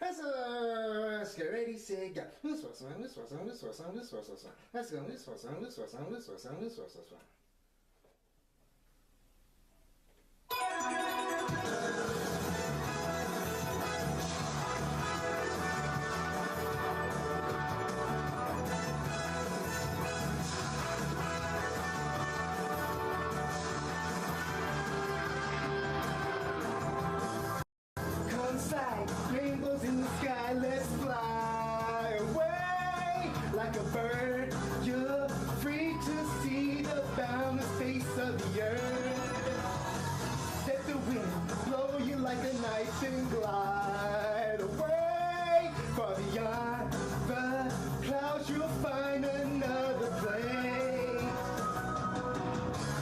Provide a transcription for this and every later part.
Let's get ready, say go. This was one, this was one, this was one, this was one. Let's go, this was one, this was one, this was one, this was one. Rainbows in the sky, let's fly away like a bird. You're free to see the boundless face of the earth. Let the wind blow you like a knife and glide away. Far beyond the clouds, you'll find another place.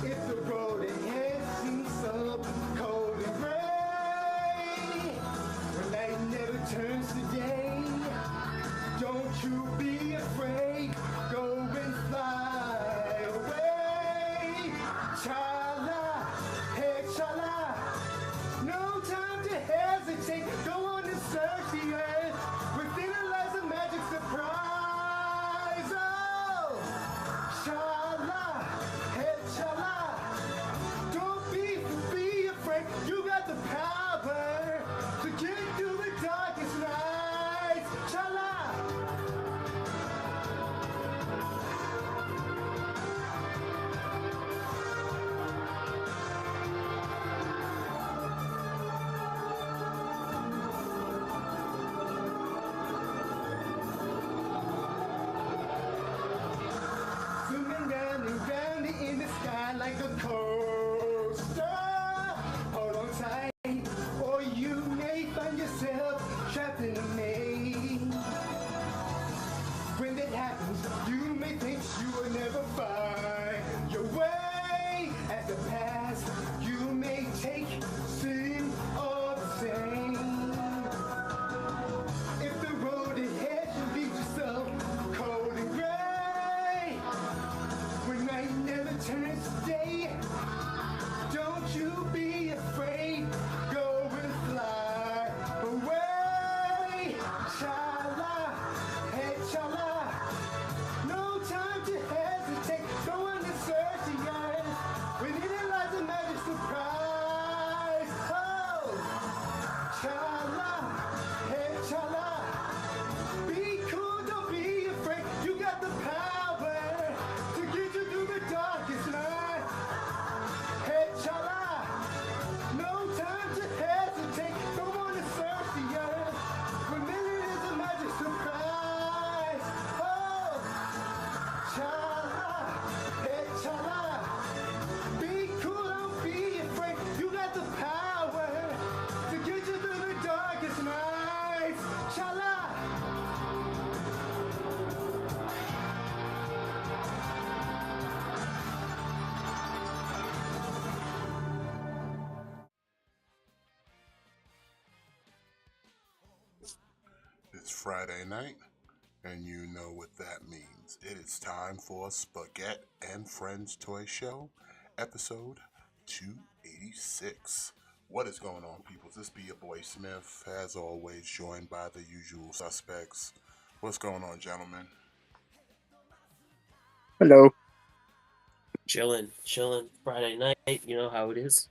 If the road ahead seems so cold and gray, night never turns to day. Don't you be afraid. Go and fly away. Chala, hey chala. No time to hesitate. Go on and search the earth. Within it lies a magic surprise. Oh, chala, hey chala. Don't be afraid. You got the power to get through the darkest nights. Chala. Zooming round and round in the sky like a coaster. Hold on tight, or you may find yourself trapped in a maze. When that happens, you may think you will never find your way. At the past, you may take seem all the same. If the road ahead should lead you so cold and gray, when night never turns to day, don't you be afraid. Go and fly away. Chala, hey chala. No time to hesitate. Go on and search the earth. Within it lies a magic surprise. Oh, chala, hey chala. Be cool, don't be afraid. You got the power to get you through the darkest night. Hey chala. No time to hesitate. Go on and search the earth. Within it is a magic surprise. Oh, chala, hey chala. Be cool, don't be afraid. You got the power to get you through the darkest nights. Chala. It's Friday night, and you know what that means. It is time for Spaghett and Friends Toy Show, episode 286. What is going on, people? This be your boy Smith, as always, joined by the usual suspects. What's going on, gentlemen? Hello. Chilling. Friday night, you know how it is.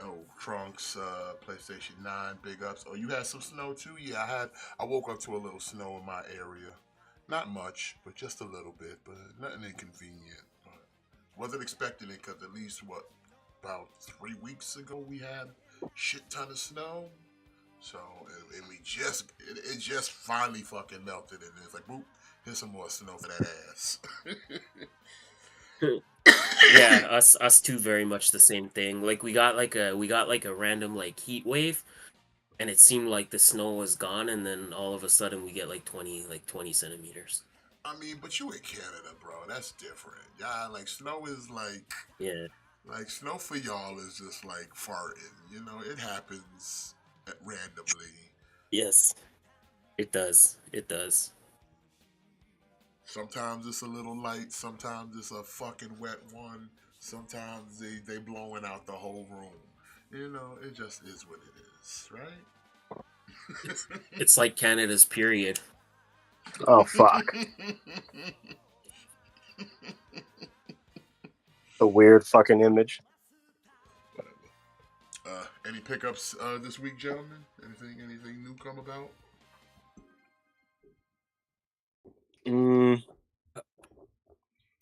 Oh, Trunks, PlayStation 9, big ups. Oh, you had some snow too? Yeah, I woke up to a little snow in my area. Not much, but just a little bit, but nothing inconvenient. But wasn't expecting it because at least, about 3 weeks ago we had shit ton of snow. So, and it just finally fucking melted, and it's like, boop, here's some more snow for that ass. Yeah, us two very much the same thing. Like we got like a random like heat wave, and it seemed like the snow was gone, and then all of a sudden we get like 20 centimeters. I mean, but you in Canada, bro. That's different. Yeah, like snow is Yeah. like snow for y'all is just like farting. You know, it happens randomly. Yes. It does. Sometimes it's a little light. Sometimes it's a fucking wet one. Sometimes they blowing out the whole room. You know, it just is what it is, right? It's like Canada's period. Oh fuck. The weird fucking image. Any pickups this week, gentlemen? Anything new come about?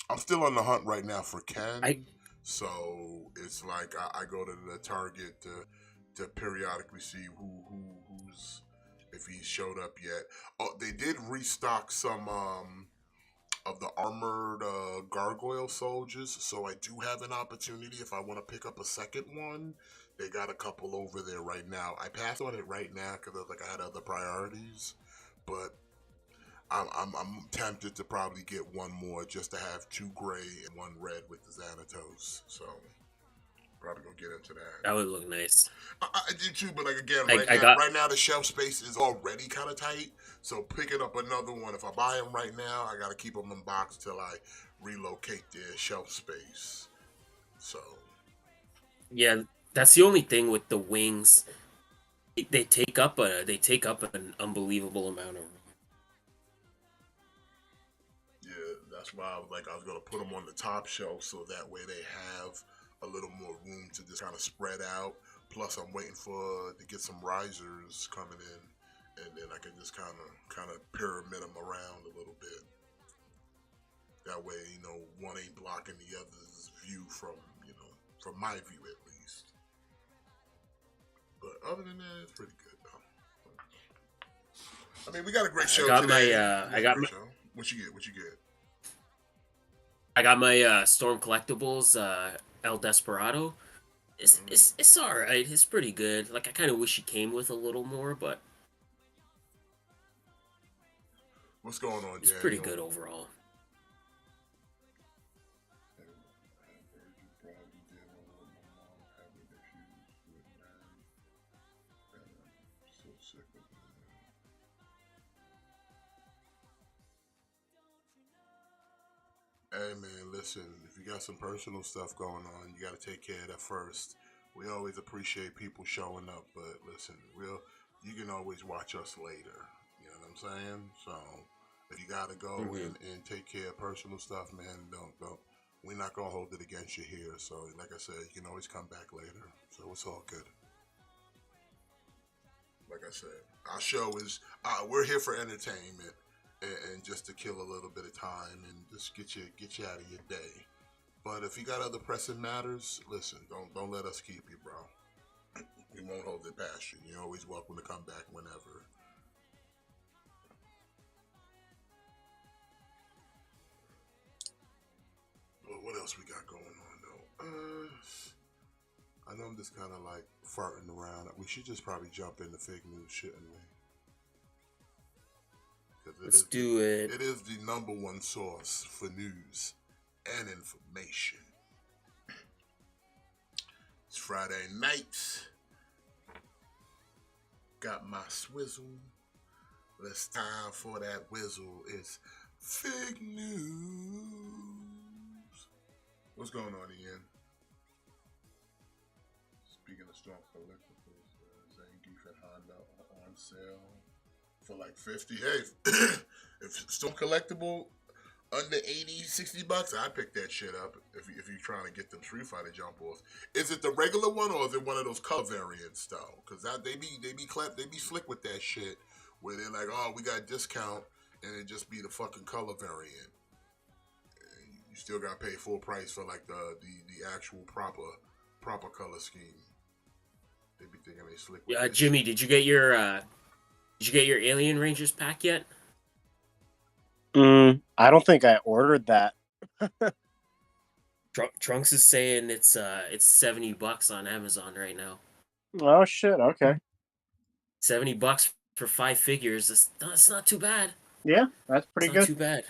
I'm still on the hunt right now for Ken. So it's like I go to the Target to periodically see who's if he showed up yet. Oh, they did restock some of the armored gargoyle soldiers, so I do have an opportunity if I want to pick up a second one. They got a couple over there right now. I passed on it right now because I had other priorities, but I'm tempted to probably get one more just to have 2 gray and 1 red with the Xanatos. So probably gonna get into that. That would look nice. I do too, but like again, I right now the shelf space is already kind of tight. So picking up another one, if I buy them right now, I gotta keep them in box till I relocate their shelf space. So yeah, that's the only thing with the wings. They take up an unbelievable amount of room. yeah, that's why I was gonna put them on the top shelf so that way they have a little more room to just kind of spread out. Plus, I'm waiting to get some risers coming in, and then I can just kind of pyramid them around a little bit. That way, one ain't blocking the other's view from my view at least. But other than that, it's pretty good though. I mean, we got a great show today. What you get? I got my Storm Collectibles El Desperado. It's all right. It's pretty good. Like I kind of wish he came with a little more, but what's going on? It's pretty good overall. Hey man, listen, if you got some personal stuff going on, you got to take care of that first. We always appreciate people showing up, but listen, you can always watch us later. You know what I'm saying? So if you got to go and take care of personal stuff, man, don't. We're not gonna hold it against you here. So like I said, you can always come back later. So it's all good. Like I said, our show is we're here for entertainment. And just to kill a little bit of time and just get you out of your day. But if you got other pressing matters, listen, don't let us keep you, bro. We won't hold it past you. You're always welcome to come back whenever. Well, what else we got going on though? I know I'm just kind of like farting around. We should just probably jump into fake news, shouldn't we? Let's do it. It is the #1 source for news and information. It's Friday night. Got my swizzle. It's time for that whizzle. It's fake news. What's going on, Ian? Speaking of Storm Collectibles, Zangief and Honda on sale for like 50. Hey, if Storm Collectible under 80, 60 bucks, I'd pick that shit up if you're trying to get them Street Fighter jump offs. Is it the regular one or is it one of those color variants though? Because they be slick with that shit where they're like, oh, we got a discount and it just be the fucking color variant. And you still got to pay full price for like the actual proper color scheme. They be thinking they slick with Jimmy, shit. did you get your Alien Rangers pack yet? I don't think I ordered that. Trunks is saying it's $70 on Amazon right now. Oh shit! Okay. $70 for 5 figures. That's not too bad. Yeah, that's pretty good. Not too bad.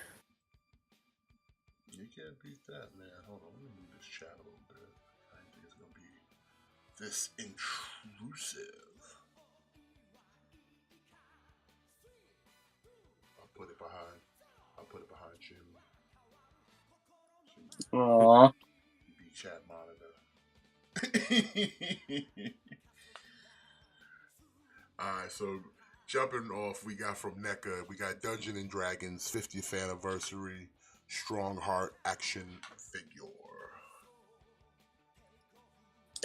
You can't beat that, man. Hold on, let me move this chat a little bit. I think it's gonna be this intrusive. I'll put it behind Jimmy. Aww. Be chat monitor. Alright, so Jumping off, we got from NECA, we got Dungeon and Dragons 50th anniversary Strong Heart action figure.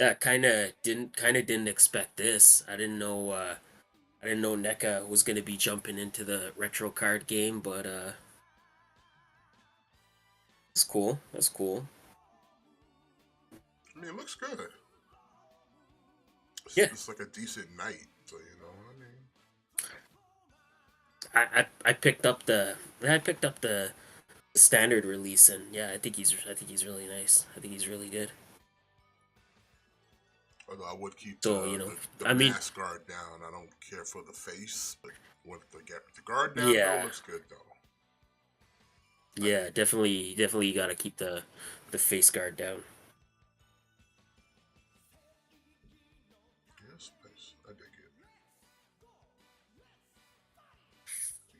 Yeah, kind of didn't expect this. I didn't know NECA was gonna be jumping into the retro card game, but it's cool. That's cool. I mean, it looks good. Yeah, It's like a decent night, so you know what I mean. I picked up the standard release, and yeah, I think he's really nice. I think he's really good. Although I would keep So the I mean, mask guard down. I don't care for the face, but with the guard down though yeah, looks good though. I yeah, dig it. definitely, you gotta keep the face guard down. Yes, nice. I dig it.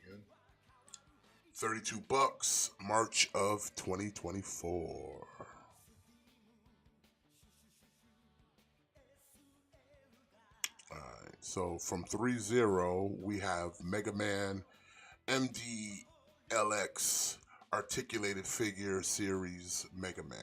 Again, $32, March of 2024. Alright, so from 3-0, we have Mega Man MDLX Articulated Figure Series Mega Man.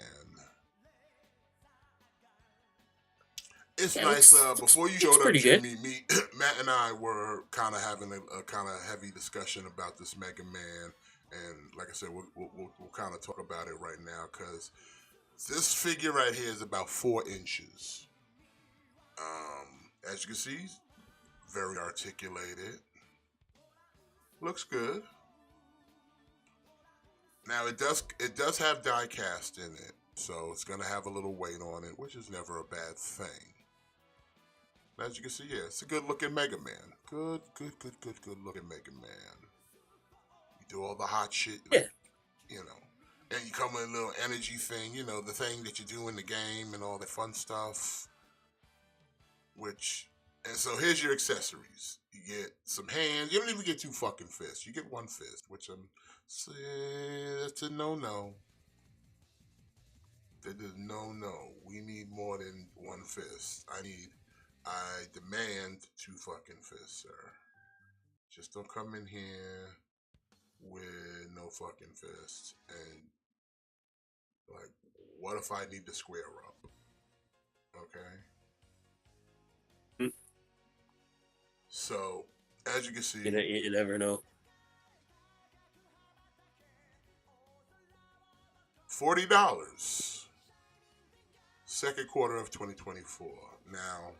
It's Yeah, nice. looks Before you looks showed up, pretty good. Jimmy, me, Matt, and I were kind of having a kind of heavy discussion about this Mega Man, and like I said, we'll kind of talk about it right now because this figure right here is about 4 inches. As you can see, very articulated. Looks good. Now it does have die cast in it, so it's gonna have a little weight on it, which is never a bad thing. As you can see, yeah, it's a good looking Mega Man. Good looking Mega Man. You do all the hot shit, Yeah, like, you know. And you come with a little energy thing, the thing that you do in the game and all that fun stuff. And so here's your accessories. You get some hands. You don't even get 2 fucking fists. You get 1 fist, which that's a no-no. That is no. We need more than 1 fist. I demand 2 fucking fists, sir. Just don't come in here with no fucking fists. And, like, what if I need to square up? Okay? Mm, So, as you can see, you never know. $40. Second quarter of 2024. Now,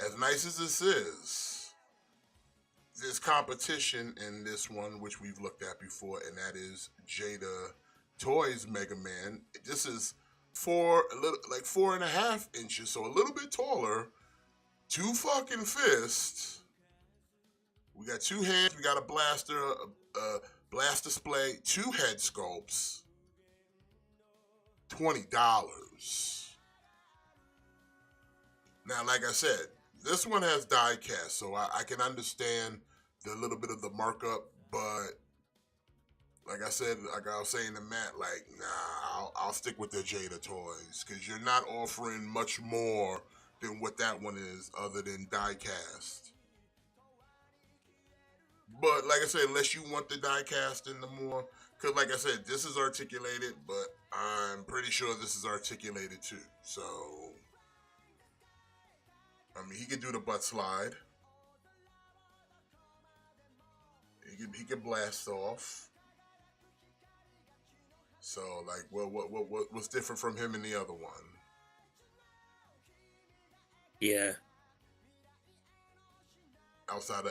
as nice as this is, there's competition in this one, which we've looked at before, and that is Jada Toys Mega Man. This is 4.5 inches, so a little bit taller. 2 fucking fists. We got 2 hands. We got a blaster, a blast display, 2 head sculpts. $20. Now, like I said, this one has die cast, so I can understand the little bit of the markup, but like I said, like I was saying to Matt, like, nah, I'll stick with the Jada Toys because you're not offering much more than what that one is, other than die cast. But like I said, unless you want the die cast in the more, because like I said, this is articulated, but I'm pretty sure this is articulated too. So, I mean, he could do the butt slide. He could blast off. So, like, what's different from him and the other one? Yeah, Outside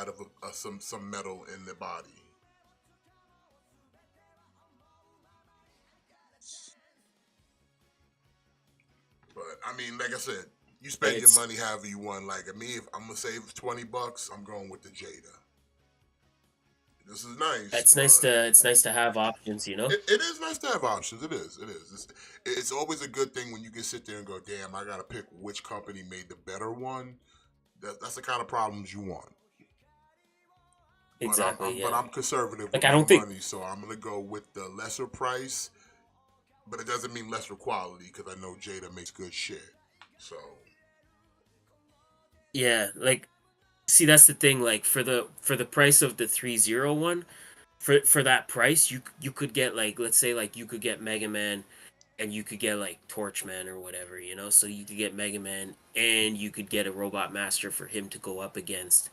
of some metal in the body. But I mean, like I said, you spend your it's money however you want. Like me, if I'm gonna save $20, I'm going with the Jada. This is nice, but it's nice to have options, it is nice to have options. It is. It's always a good thing when you can sit there and go, damn, I gotta pick which company made the better one. That's the kind of problems you want. But Exactly. but Yeah, I'm conservative like with I my don't think. money, so I'm gonna go with the lesser price. But it doesn't mean lesser quality because I know Jada makes good shit. So Yeah, like see, that's the thing. Like for the price of the 301, for that price, you could get like, let's say like you could get Mega Man, and you could get like Torchman or whatever, you know. So you could get Mega Man, and you could get a Robot Master for him to go up against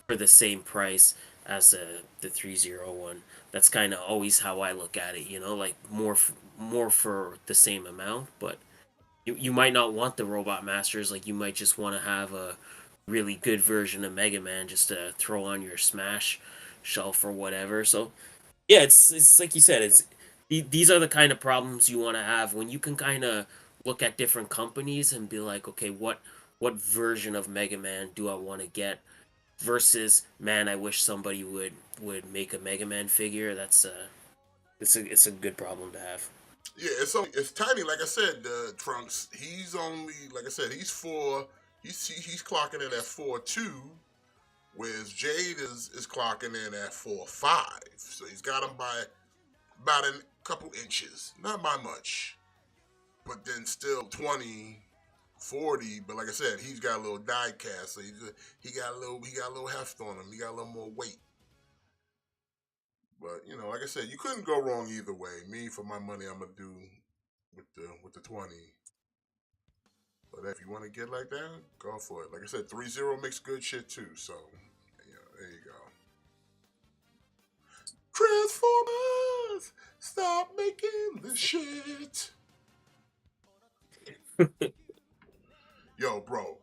for the same price as the 301. That's kind of always how I look at it, you know, like more for the same amount, but you might not want the Robot Masters. Like you might just want to have a really good version of Mega Man just to throw on your Smash shelf or whatever. So yeah, it's like you said, these are the kind of problems you want to have when you can kind of look at different companies and be like, okay, what version of Mega Man do I want to get? Versus, man, I wish somebody would make a Mega Man figure. That's it's a good problem to have. Yeah, it's tiny. Like I said, Trunks. He's only, like I said, he's four. He's clocking in at 4'2", whereas Jade is clocking in at 4'5". So he's got him by about a couple inches, not by much, but then still 20, 40. But like I said, he's got a little die cast, so he got a little heft on him. He got a little more weight. But you know, like I said, you couldn't go wrong either way. Me, for my money, I'm gonna do with the 20. But if you want to get like that, go for it. Like I said, 3-0 makes good shit too. So yeah, there you go. Transformers, stop making the shit. Yo, bro.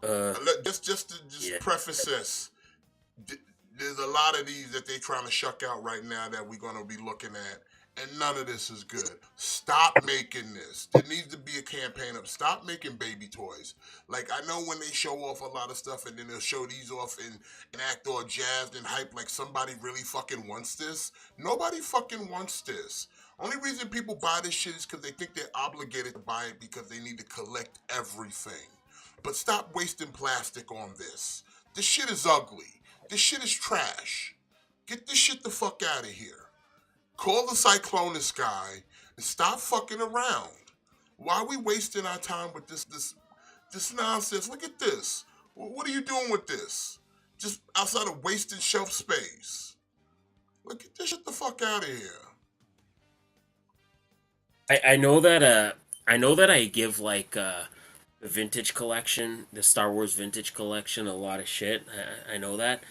Just to Yeah. preface this, there's a lot of these that they trying to shuck out right now that we're gonna be looking at, and none of this is good. Stop making this. There needs to be a campaign of stop making baby toys. Like, I know when they show off a lot of stuff and then they'll show these off and act all jazzed and hype like somebody really fucking wants this. Nobody fucking wants this. Only reason people buy this shit is because they think they're obligated to buy it because they need to collect everything. But stop wasting plastic on this. This shit is ugly. This shit is trash. Get this shit the fuck out of here. Call the Cyclonus guy and stop fucking around. Why are we wasting our time with this nonsense? Look at this. What are you doing with this? Just outside of wasting shelf space. Look at this shit the fuck out of here. I know that I give like the vintage collection, the Star Wars vintage collection, a lot of shit. I know that.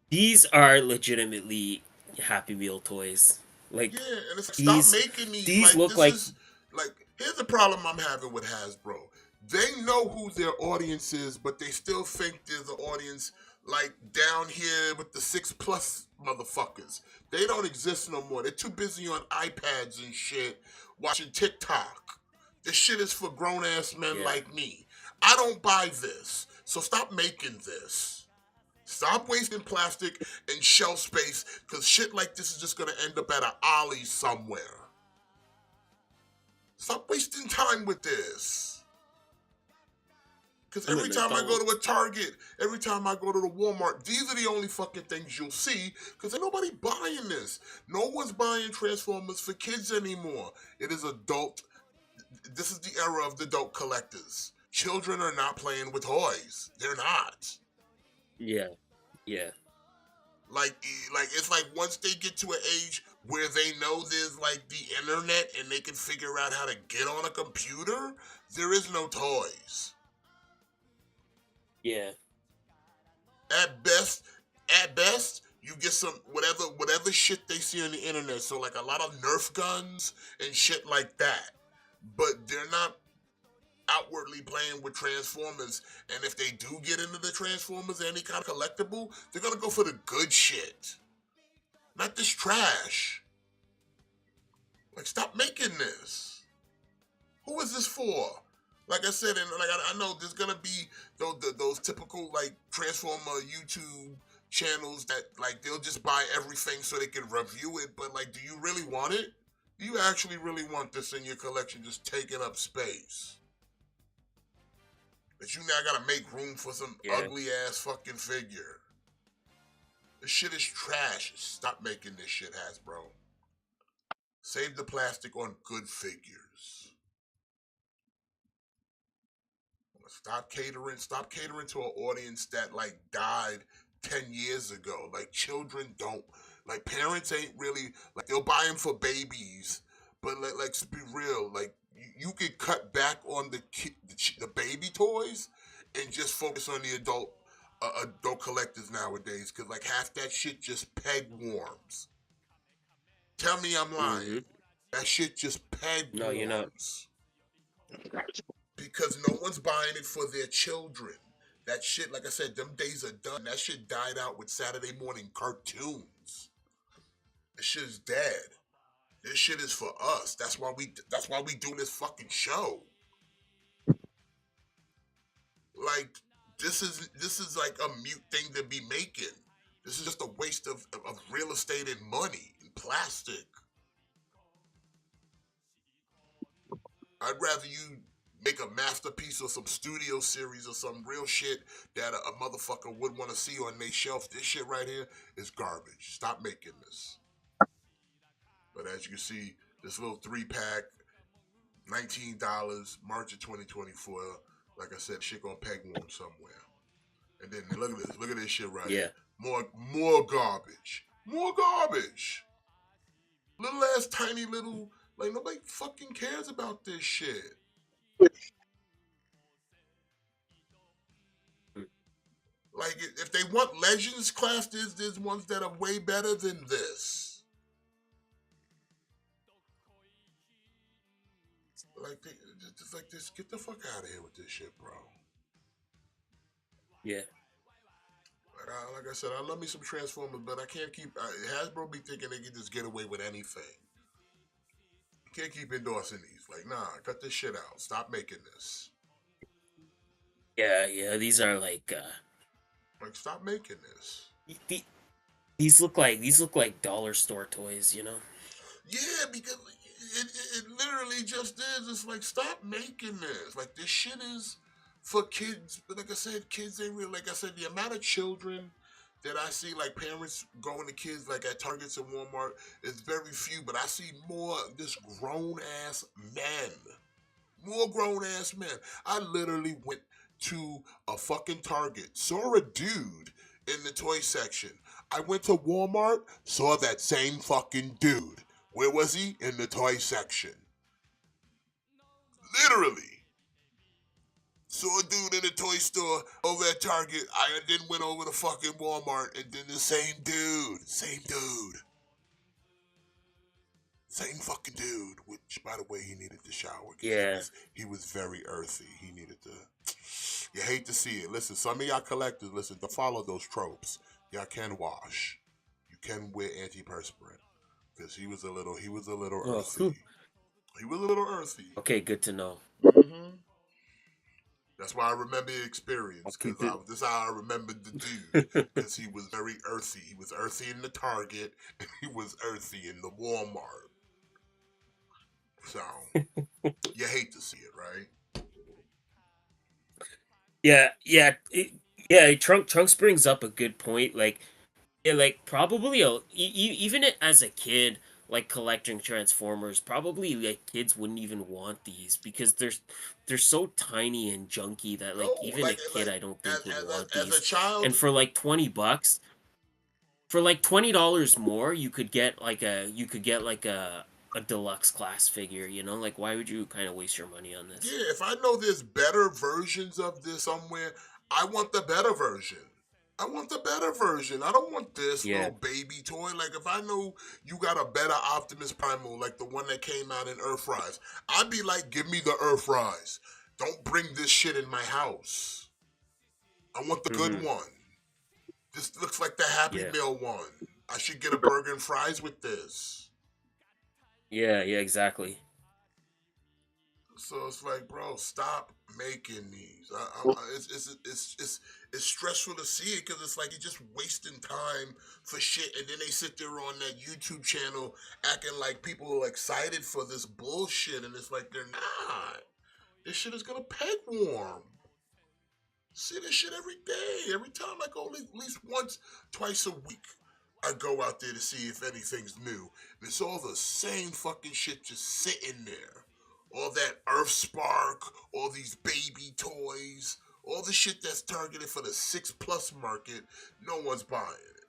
These are legitimately Happy Meal toys. Like Yeah, and it's stop these making these. these Like, look this like is like, here's the problem I'm having with Hasbro. They know who their audience is, but they still think there's an audience like down here with the 6+ motherfuckers. They don't exist no more. They're too busy on iPads and shit watching TikTok. This shit is for grown ass men yeah. like me. I don't buy this, so stop making this. Stop wasting plastic and shelf space, because shit like this is just going to end up at an Ollie somewhere. Stop wasting time with this. Because every time I go to a Target, every time I go to the Walmart, these are the only fucking things you'll see, because ain't nobody buying this. No one's buying Transformers for kids anymore. It is adult. This is the era of the adult collectors. Children are not playing with toys. They're not. Yeah. Yeah. Like it's like once they get to an age where they know there's like the internet and they can figure out how to get on a computer, there is no toys. Yeah. At best, you get some whatever shit they see on the internet. So like a lot of Nerf guns and shit like that. But they're not outwardly playing with Transformers, and if they do get into the Transformers, any kind of collectible, they're gonna go for the good shit, not this trash. Like, stop making this. Who is this for? Like I said, and like I know there's gonna be those typical like Transformer YouTube channels that like they'll just buy everything so they can review it, but like, do you really want it? Do you actually really want this in your collection just taking up space? That you now gotta make room for some ugly ass fucking figure. This shit is trash. Stop making this shit, Hasbro. Save the plastic on good figures. Stop catering to an audience that like died 10 years ago. Like, children don't, like, parents ain't really, like, they'll buy them for babies, but, let's be real, like, you can cut back on the baby toys and just focus on the adult collectors nowadays, because, like, half that shit just peg warms. Tell me I'm Mm-hmm. lying. That shit just peg No, you're not. warms. Because no one's buying it for their children. That shit, like I said, them days are done. That shit died out with Saturday morning cartoons. This shit is dead. This shit is for us. That's why we do this fucking show. Like, this is like a mute thing to be making. This is just a waste of real estate and money and plastic. I'd rather you make a masterpiece or some studio series or some real shit that a motherfucker would want to see on their shelf. This shit right here is garbage. Stop making this. But as you can see, this little 3-pack, $19, March of 2024. Like I said, shit gonna peg warm somewhere. And then look at this. Look at this shit right here. More garbage. More garbage. Little ass tiny little, like, nobody fucking cares about this shit. Like, if they want Legends class, there's ones that are way better than this. Like, just like this, get the fuck out of here with this shit, bro. Yeah. But like I said, I love me some Transformers, but I can't keep Hasbro be thinking they can just get away with anything. You can't keep endorsing these. Like, nah, cut this shit out. Stop making this. Yeah. These are like stop making this. these look like dollar store toys, you know? Yeah, because it literally just is. It's like, stop making this. Like, this shit is for kids. But like I said, kids ain't real. Like I said, the amount of children that I see, like, parents going to kids, like, at Targets and Walmart is very few. But I see more just grown-ass men. More grown-ass men. I literally went to a fucking Target, saw a dude in the toy section. I went to Walmart, saw that same fucking dude. Where was he? In the toy section. Literally. Saw a dude in the toy store over at Target. I then went over to fucking Walmart and then the same dude. Same dude. Same fucking dude. Which, by the way, he needed to shower. Yeah. He was very earthy. He needed to... You hate to see it. Listen, some of y'all collectors, listen, to follow those tropes. Y'all can wash. You can wear antiperspirant. Because he was a little earthy. He was a little earthy. Okay, good to know. Mm-hmm. That's why I remember the experience. Because this is how I remembered the dude. Because he was very earthy. He was earthy in the Target. And he was earthy in the Walmart. So, you hate to see it, right? Yeah. Trunks brings up a good point. Like, yeah, like probably even as a kid, like collecting Transformers, probably like kids wouldn't even want these because they're so tiny and junky that like even a kid I don't think would want these. As a child, and for like $20, for like $20 more, you could get like a deluxe class figure. You know, like why would you kind of waste your money on this? Yeah, if I know there's better versions of this somewhere, I want the better version. I want the better version. I don't want this little baby toy. Like, if I know you got a better Optimus Primal, like the one that came out in Earthrise, I'd be like, give me the Earthrise. Don't bring this shit in my house. I want the good one. This looks like the Happy Meal one. I should get a burger and fries with this. Yeah, exactly. So it's like, bro, stop making these. It's stressful to see it because it's like you're just wasting time for shit, and then they sit there on that YouTube channel acting like people are excited for this bullshit, and it's like they're not. This shit is gonna peg warm. See this shit every day, every time I go at least once, twice a week. I go out there to see if anything's new. And it's all the same fucking shit just sitting there. All that Earth Spark, all these baby toys, All the shit that's targeted for the 6+ market, no one's buying it.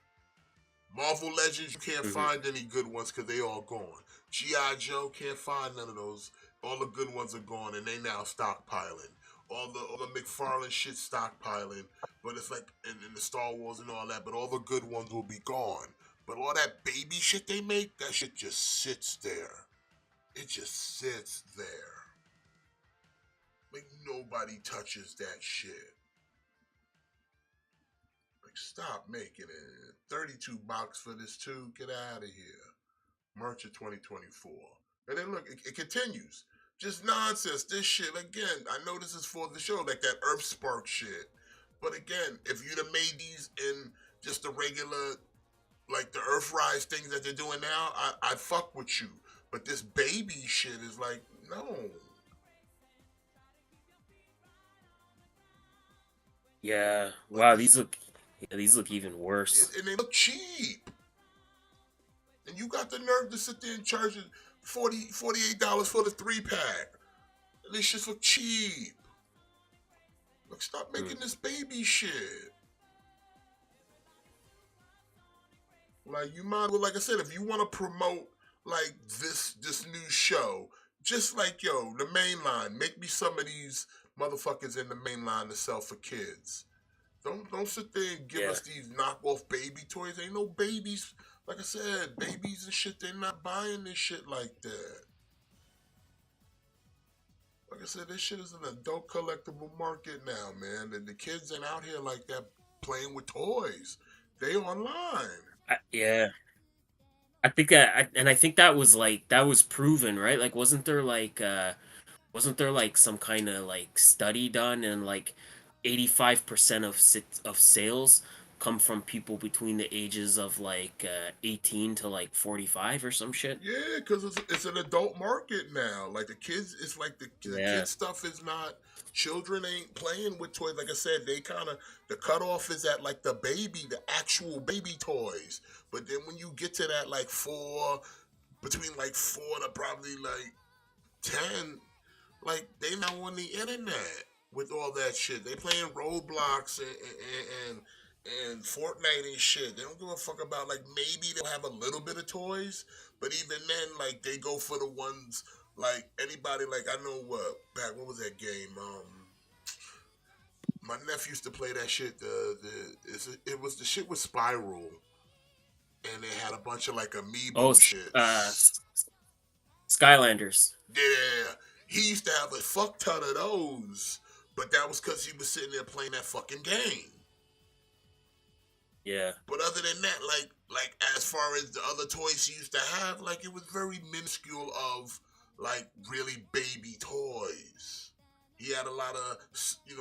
Marvel Legends, you can't find any good ones because they all gone. G.I. Joe, can't find none of those. All the good ones are gone, and they now stockpiling. All the McFarlane shit stockpiling, but it's like in the Star Wars and all that, but all the good ones will be gone. But all that baby shit they make, that shit just sits there. It just sits there. Like, nobody touches that shit. Like, stop making it. 32 bucks for this too. Get out of here. March of 2024. And then look, it continues. Just nonsense. This shit, again, I know this is for the show, like that Earth Spark shit. But again, if you'd have made these in just the regular, like the Earthrise things that they're doing now, I'd fuck with you. But this baby shit is like, no. Yeah. Wow, these look even worse. And they look cheap. And you got the nerve to sit there and charge it $48 for the 3-pack. And this shit look cheap. Like, stop making this baby shit. Like, you might well, like I said, if you want to promote like this new show, just like, yo, the main line, make me some of these motherfuckers in the main line to sell for kids. Don't sit there and give us these knockoff baby toys. Ain't no babies. Like I said, babies and shit, they're not buying this shit like that. Like I said, this shit is an adult collectible market now, man. And the kids ain't out here like that playing with toys. They online. Yeah. I think that was proven, right? Like, wasn't there like some kind of like study done, and like 85% of sales come from people between the ages of like 18 to like 45 or some shit? Yeah, because it's an adult market now. Like the kids, it's like the kids stuff is not. Children ain't playing with toys. Like I said, they kind of, the cutoff is at like the actual baby toys. But then when you get to that like between like 4 to probably like 10, like they now on the internet with all that shit. They playing Roblox and Fortnite and shit. They don't give a fuck about, like, maybe they'll have a little bit of toys, but even then, like, they go for the ones, like, anybody, like, I know what was that game? My nephew used to play that shit. It was the shit with Spiral, and they had a bunch of like amiibo shit. Skylanders. Yeah, he used to have a fuck ton of those, but that was because he was sitting there playing that fucking game. Yeah. But other than that, like as far as the other toys he used to have, like it was very minuscule of like really baby toys. He had a lot of,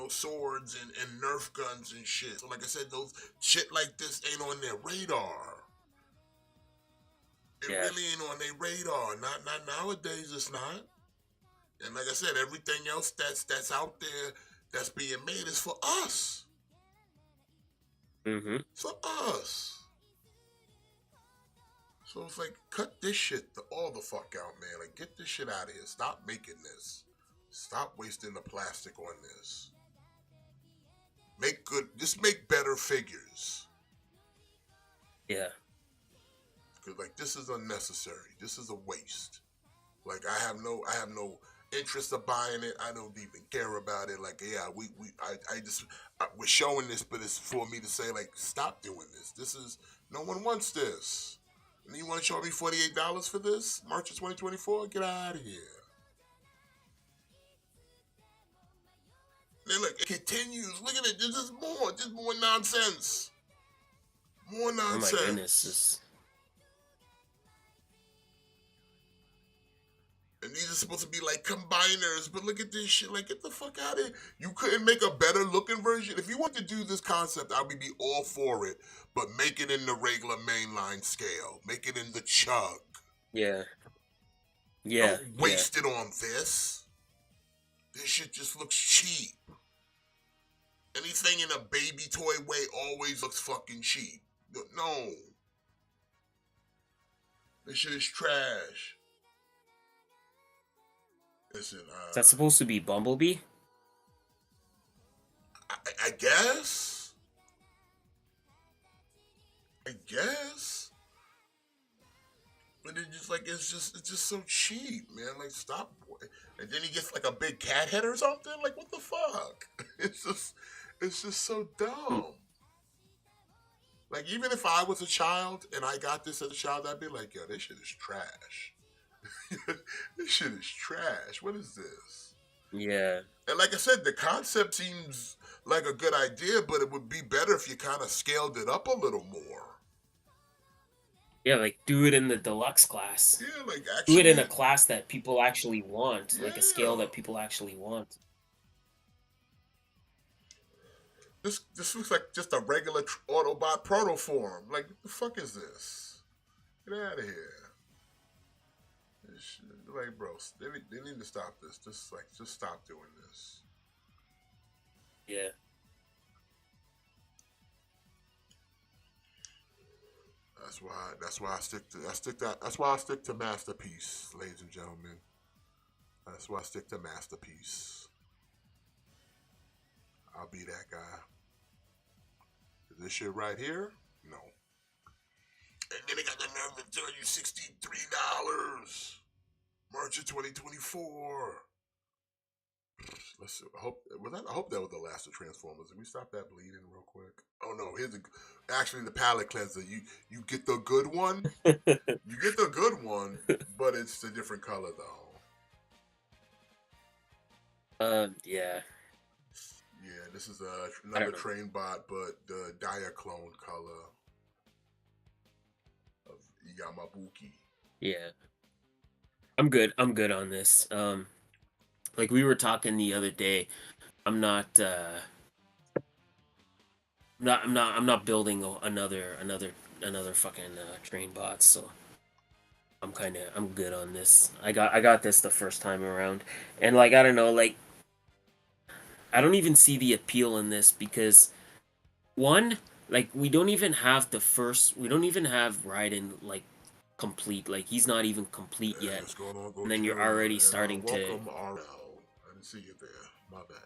swords and Nerf guns and shit. So like I said, those shit like this ain't on their radar. It really ain't on their radar. Not nowadays. It's not. And like I said, everything else that's out there that's being made is for us. Mm-hmm. For us. So it's like, cut this shit all the fuck out, man. Like, get this shit out of here. Stop making this. Stop wasting the plastic on this. Just make better figures. Yeah. Cause like this is unnecessary. This is a waste. Like I have no interest of buying it. I don't even care about it. Like we're showing this, but it's for me to say like, stop doing this. No one wants this. And you want to charge me $48 for this? March of 2024? Get out of here. Then look, it continues. Look at it. This is more. Just more nonsense. More nonsense. Oh my goodness. And these are supposed to be like combiners, but look at this shit. Like, get the fuck out of here. You couldn't make a better looking version? If you want to do this concept, I would be all for it. But make it in the regular mainline scale. Make it in the chug. Yeah. Yeah. Don't waste it on this. This shit just looks cheap. Anything in a baby toy way always looks fucking cheap. No. This shit is trash. Listen, is that supposed to be Bumblebee? I guess. I guess. But it's just so cheap, man. Like stop. And then he gets like a big cat head or something. Like what the fuck? It's just so Hmm. dumb. Like even if I was a child and I got this as a child, I'd be like, yo, this shit is trash. This shit is trash. What is this? Yeah. And like I said, the concept seems like a good idea, but it would be better if you kind of scaled it up a little more. Yeah, like do it in the deluxe class. Yeah, like Do it in a actually, class that people actually want, like a scale yeah. that people actually want. This looks like just a regular Autobot protoform. Like, what the fuck is this? Get out of here. Like, bro, they need to stop this. Just stop doing this. Yeah. That's why I stick to Masterpiece, ladies and gentlemen. That's why I stick to Masterpiece. I'll be that guy. This shit right here? No. And then they got the nerve to charge you $63. March of 2024. Let's see. I hope that was the last of Transformers. Can we stop that bleeding real quick? Oh no, actually the palette cleanser. You get the good one. You get the good one, but it's a different color though. Yeah. Yeah, this is I another don't know. train bot, but the Diaclone color of Yamabuki. Yeah. I'm good. I'm good on this. Like we were talking the other day, I'm not I'm not building another fucking train bot, so I'm good on this. I got this the first time around. And like I don't know, like I don't even see the appeal in this because one, like we don't even have Raiden like complete. Like he's not even complete Hey, yet. what's going on, And then you're Gojira? already And starting to welcome, RL. I didn't see you there. My bad.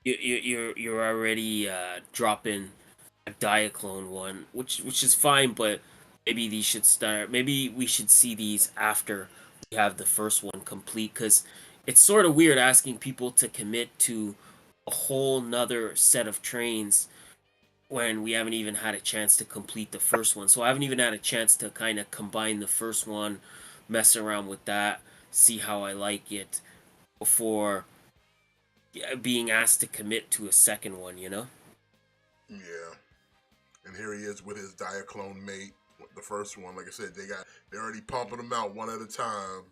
you're already dropping a Diaclone one, which is fine, but maybe these should start. Maybe we should see these after we have the first one complete, because it's sort of weird asking people to commit to a whole nother set of trains when we haven't even had a chance to complete the first one. So I haven't even had a chance to kind of combine the first one, mess around with that, see how I like it before being asked to commit to a second one, you know? Yeah. And here he is with his Diaclone mate. The first one, like I said, they're already pumping them out one at a time.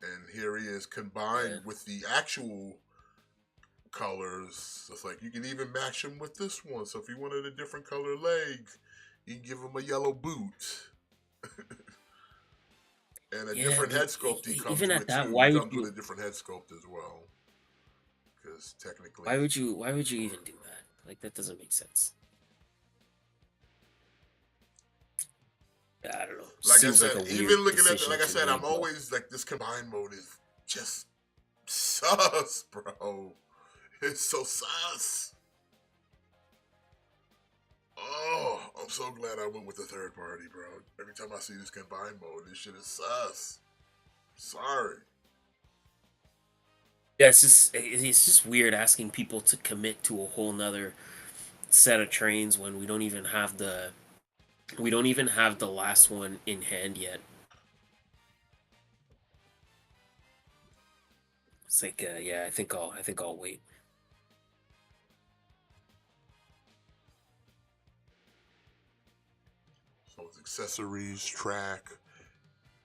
And here he is Yeah. combined with the actual colors. It's like you can even match him with this one. So if you wanted a different color leg, you can give him a yellow boot. And a Yeah, different but head sculpt he comes even at with that, too. He comes with a different head sculpt as well. Because technically, why would you even do that? Like that doesn't make sense. I don't know. like I Seems like said, a weird even looking at decision like I to said, me, I'm but always like this combined mode is just sus, bro. It's so sus. Oh, I'm so glad I went with the third party, bro. Every time I see this combined mode, this shit is sus. Sorry. yeah, it's just weird asking people to commit to a whole nother set of trains when we don't even have the last one in hand yet. It's like yeah, I think I'll wait. So it's accessories, track,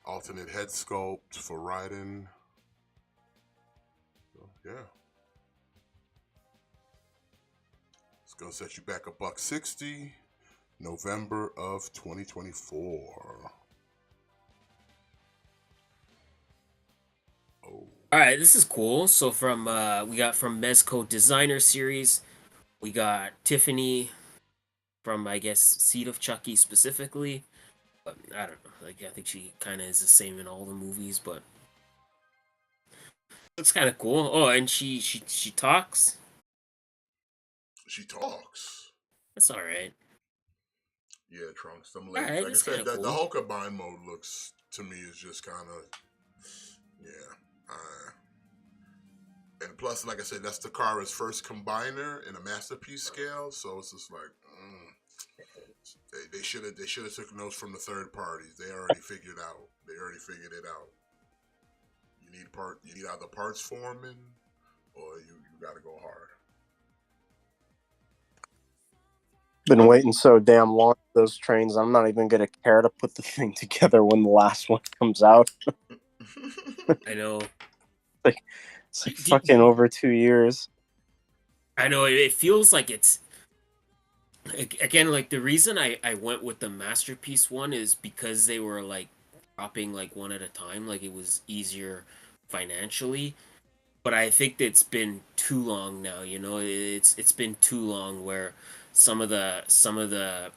alternate head sculpt for riding. So, yeah. It's gonna set you back $160, November of 2024. Oh. All right, this is cool. So we got from Mezco Designer Series, we got Tiffany from I guess Seed of Chucky specifically. But I don't know. Like I think she kind of is the same in all the movies, but it's kind of cool. Oh, and she talks. She talks. That's all right. Yeah, Trunks. Them All ladies. right, Like I that's said, kind of the cool. whole combine mode looks to me is just kind of yeah. And plus, like I said, that's Takara's first combiner in a masterpiece scale. So it's just like they should have took notes from the third parties. They already figured out. They already figured it out. You need either parts forming or you got to go hard. Been waiting so damn long for those trains. I'm not even gonna care to put the thing together when the last one comes out. I know. It's like fucking over 2 years. I know it feels like it's again like the reason I went with the masterpiece one is because they were like dropping like one at a time, like it was easier financially. But I think it's been too long now, you know. It's been too long where some of the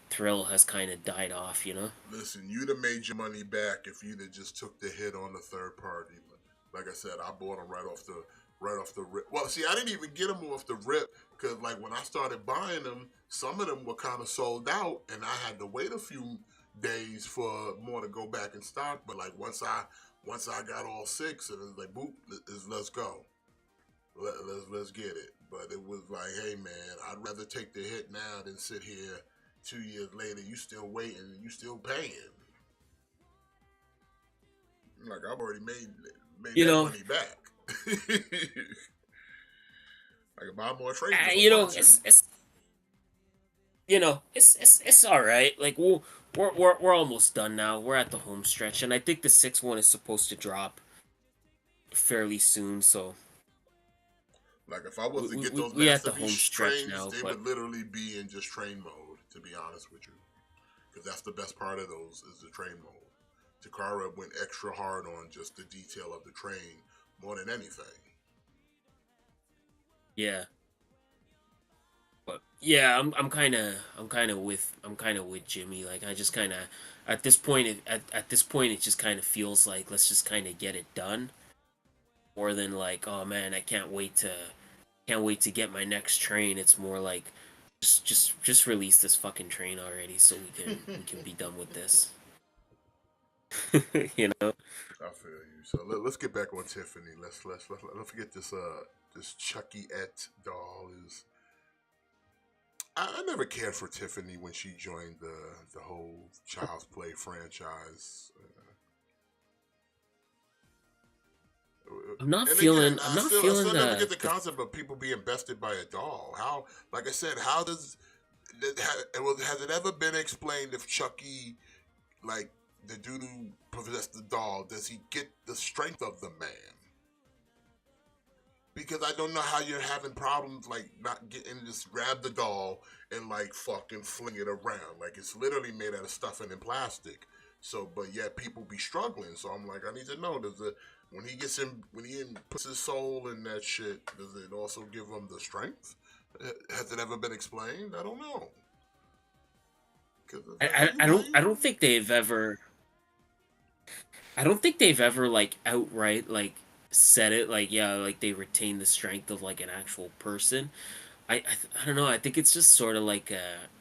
thrill has kind of died off, you know. Listen, you'd have made your money back if you'd have just took the hit on the third party. Like I said, I bought them right off the rip. Well, see, I didn't even get them off the rip because, like, when I started buying them, some of them were kind of sold out, and I had to wait a few days for more to go back in stock. But like once I got all six, and it was like, boop, let's go, let's get it. But it was like, hey man, I'd rather take the hit now than sit here 2 years later. You still waiting, you still paying. Like I've already made You that know, money back. I can buy more trades if I you know, want to. it's it's all right. Like we're almost done now. We're at the home stretch, and I think the sixth one is supposed to drop fairly soon. So Like if I was to get those we at the home masterpiece stretch trains, now. they But would literally be in just train mode. To be honest with you, because that's the best part of those is the train mode. Takara went extra hard on just the detail of the train more than anything. yeah, but yeah, I'm kind of with Jimmy. Like I just kind of at this point at this point it just kind of feels like let's just kind of get it done more than like oh man I can't wait to get my next train. It's more like just release this fucking train already so we can be done with this. You know? I feel you. So let's get back on Tiffany. Let's forget this Chucky Et doll is. I never cared for Tiffany when she joined the whole Child's Play franchise. And again, I'm not I feeling still never get the the concept of people being bested by a doll. How, like I said, how does has it ever been explained if Chucky, like the dude who possessed the doll, does he get the strength of the man? Because I don't know how you're having problems like not getting just grab the doll and like fucking fling it around. Like it's literally made out of stuffing and plastic. So, but yet people be struggling. So I'm like, I need to know when he gets in when he puts his soul in that shit, does it also give him the strength? Has it ever been explained? I don't know. Cause it's like, I don't think they've ever like outright like said it like yeah like they retain the strength of like an actual person. I don't know. I think it's just sort of like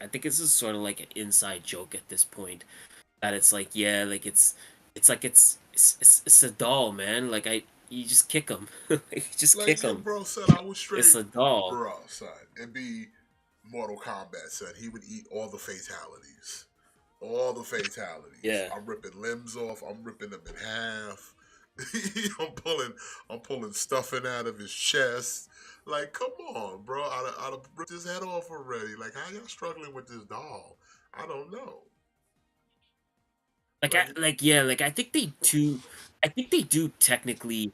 I think it's just sort of like an inside joke at this point that it's like yeah like it's like it's a doll, man. Like you just kick him. You just kick like your him. bro said, I was It's straight, a doll. bro. Son, it'd be Mortal Kombat. Said he would eat all the fatalities. All the fatalities. Yeah. I'm ripping limbs off. I'm ripping them in half. I'm pulling stuffing out of his chest. Like, come on, bro. I'd have ripped his head off already. Like, how y'all struggling with this doll? I don't know. Like Like, I think they do technically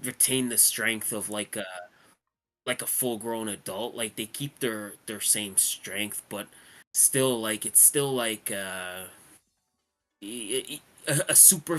retain the strength of like a full grown adult. Like they keep their same strength, but still like it's still like a, a super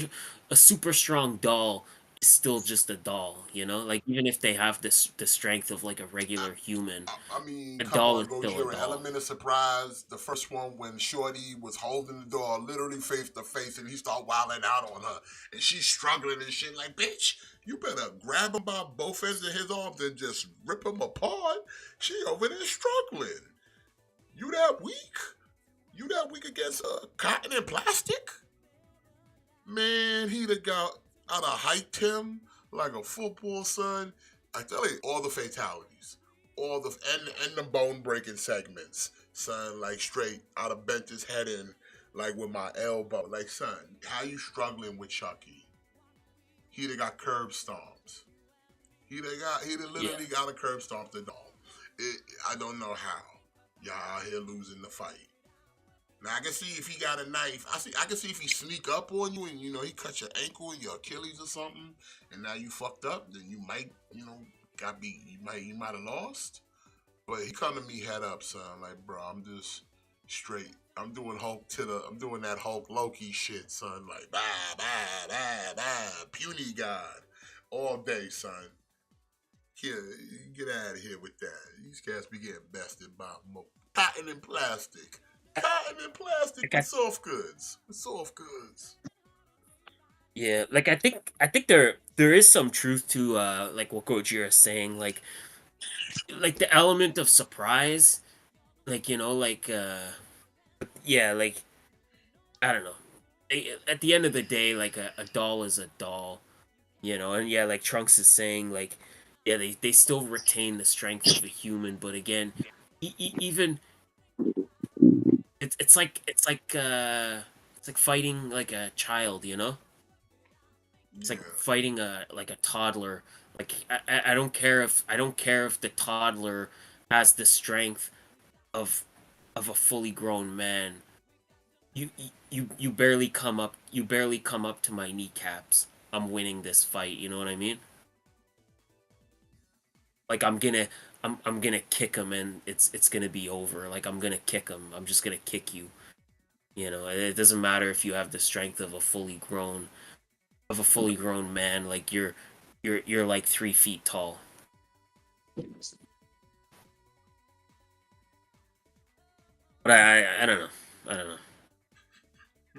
strong doll is still just a doll, you know? Like even if they have the strength of like a regular human, I mean, a come doll on, is still a Gojira, doll. element of surprise. The first one when Shorty was holding the door literally face to face and he started wilding out on her. And she's struggling and shit like, bitch, you better grab him by both ends of his arms and just rip him apart. She over there struggling. You that weak? You that weak against cotton and plastic? Man, he'd have got I'd have hiked him like a football, son. I tell you, all the fatalities, all the and the bone breaking segments, son. Like straight, I'd have bent his head in like with my elbow. Like, son, how you struggling with Chucky? He'd have got curb stomps. He'd have Yeah. literally got a curb stomp the dog. I don't know how y'all out here losing the fight. Now I can see if he got a knife. I can see if he sneak up on you and he cut your ankle or your Achilles or something, and now you fucked up. Then you might got beat. You might have lost. But he come to me head up, son. Like, bro, I'm just straight. I'm doing that Hulk Loki shit, son. Like, bah bah bah bah, puny god, all day, son. Here, get out of here with that. These cats be getting bested by cotton and plastic. Cotton and plastic Like with soft goods. With soft goods. yeah, like I think there is some truth to like what Gojira is saying, like the element of surprise, like yeah, like I don't know. At the end of the day, like a doll is a doll, and yeah, like Trunks is saying, like yeah, they still retain the strength of a human, but again, even it's like fighting like a child, It's like Yeah. fighting a toddler. Like I don't care if the toddler has the strength of a fully grown man. You barely come up to my kneecaps. I'm winning this fight, you know what I mean? Like I'm gonna kick him and it's gonna be over. Like I'm gonna kick him. I'm just gonna kick you. It doesn't matter if you have the strength of a fully grown man. Like you're like 3 feet tall. But I don't know. I don't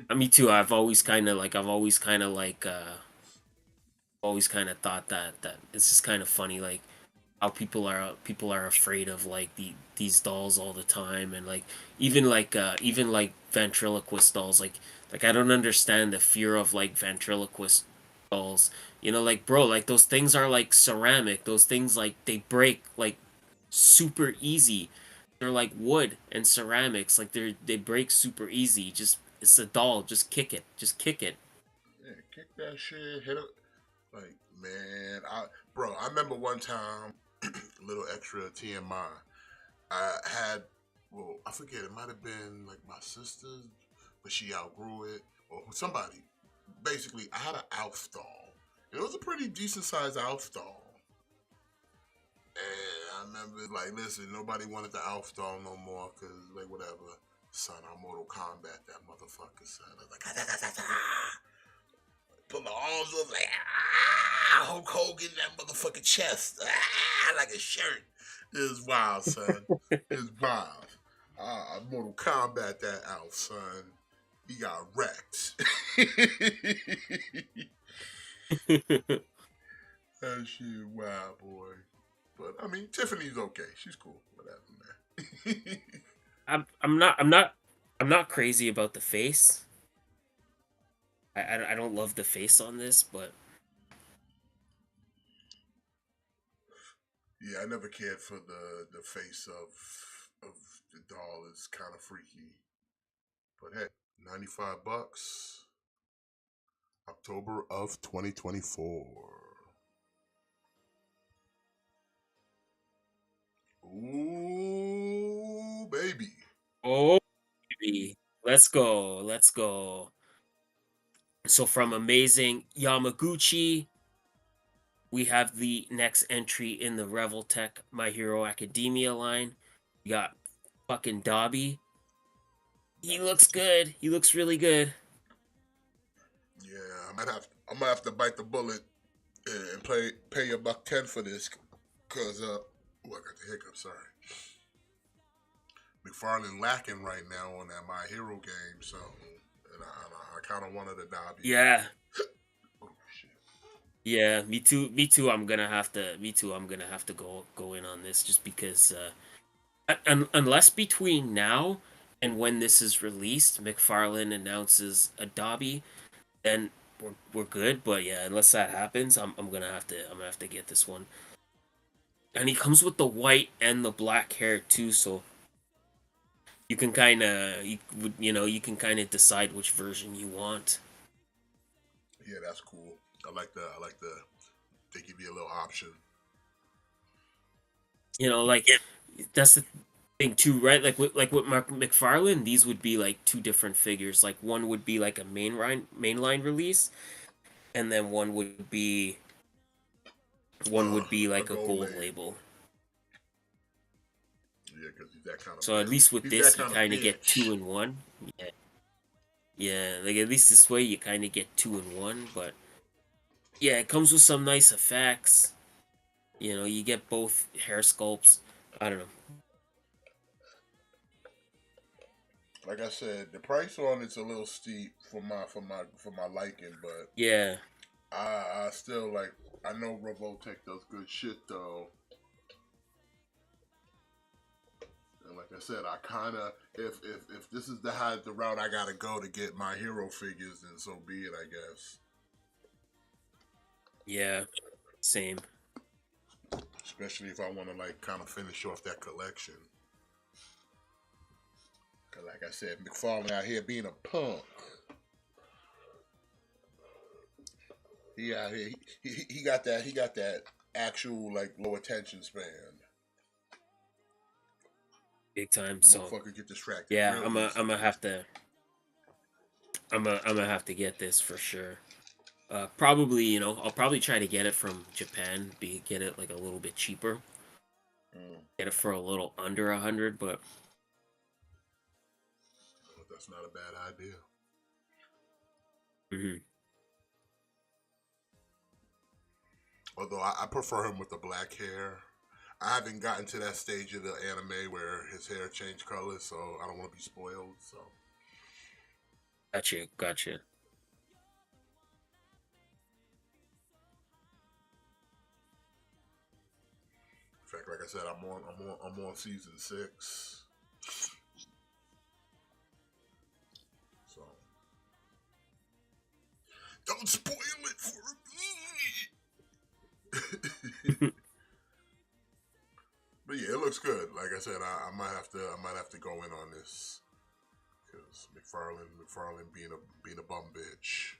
know. Me too. I've always kind of thought that it's just kind of funny, like how people are afraid of like these dolls all the time, and like even like ventriloquist dolls, like I don't understand the fear of like ventriloquist dolls. Like bro, like those things are like ceramic. Those things like they break like super easy. They're like wood and ceramics. Like they break super easy. Just it's a doll. Just kick it. Just kick it. Yeah, kick that shit, hit it. Like, man, I remember one time, a little extra TMI. I had, well, I forget, it might have been like my sister, but she outgrew it, or somebody. Basically, I had an Alf doll. It was a pretty decent sized Alf doll. And I remember, like, listen, nobody wanted the Alf doll no more, because, like, whatever. Son, I Mortal Kombat that motherfucker, son. I was like, put my arms up, like, Hulk Hogan, that motherfucking chest, like a shirt. It was wild, son. It was wild. Mortal Kombat that Alf, son. He got wrecked. That shit wild, boy. But I mean, Tiffany's okay. She's cool. Whatever, man. I'm not crazy about the face. I don't love the face on this, but Yeah, I never cared for the face of the doll. It's kind of freaky. But hey, $95, October of 2024. Ooh, baby. oh baby, let's go. So from amazing Yamaguchi, we have the next entry in the Reveltech My Hero Academia line. We got fucking Dobby. He looks good. He looks really good. Yeah, I'm gonna have to bite the bullet and pay a $1.10 for this, cause I got the hiccup. Sorry, McFarlane lacking right now on that My Hero game, so and I kind of wanted a Dobby. Yeah, Oh shit. yeah, me too. Me too. I'm gonna have to. Me too. I'm gonna have to go in on this just because. Unless between now and when this is released, McFarlane announces a Dobby, then we're good. But yeah, unless that happens, I'm gonna have to get this one. And he comes with the white and the black hair too, so you can kind of you can kind of decide which version you want. Yeah, that's cool. I like the they give you a little option. Like that's the thing too, right? Like with Mark McFarlane, these would be like two different figures. Like one would be like a mainline release, and then one would be A like a gold gold lane. label. Yeah, because he's that kind of So at bitch. least with He's that this, you kind of kind of get two bitch. in one. Yeah, yeah. Like at least this way, you kind of get two in one. But yeah, it comes with some nice effects. You get both hair sculpts. I don't know. Like I said, the price on it's a little steep for my liking, but Yeah, I still like. I know Robotech does good shit though, and like I said, I kind of if this is the route I gotta go to get my hero figures, then so be it. I guess. yeah. Same. Especially if I want to like kind of finish off that collection. Cause like I said, McFarlane out here being a punk. He out here. He got that. He got that actual like low attention span. Big time. So Motherfucker get distracted yeah, real I'm gonna easily. have to I'm gonna have to get this for sure. Probably, I'll probably try to get it from Japan. Get it like a little bit cheaper. Mm, Get it for a little under 100, but but that's not a bad idea. mhm. Although I prefer him with the black hair. I haven't gotten to that stage of the anime where his hair changed colors, so I don't want to be spoiled. So, Gotcha. in fact, like I said, I'm on season 6. So don't spoil it for me. But yeah, it looks good. Like I said, I might have to go in on this because McFarlane being a bum bitch.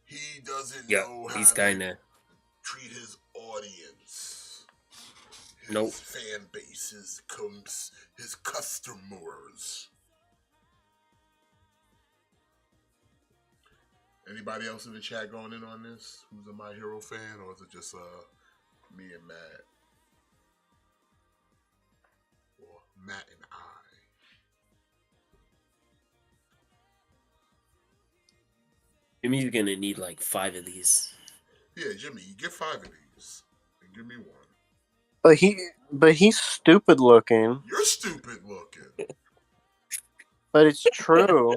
He doesn't Yeah, know he's how to kind of treat his audience, nope. his fan base, his customers. Anybody else in the chat going in on this? Who's a My Hero fan, or is it just me and Matt, or Matt and I? Jimmy's gonna need like 5 of these. Yeah, Jimmy, you get 5 of these and give me one. But he's stupid looking. You're stupid looking. But it's true.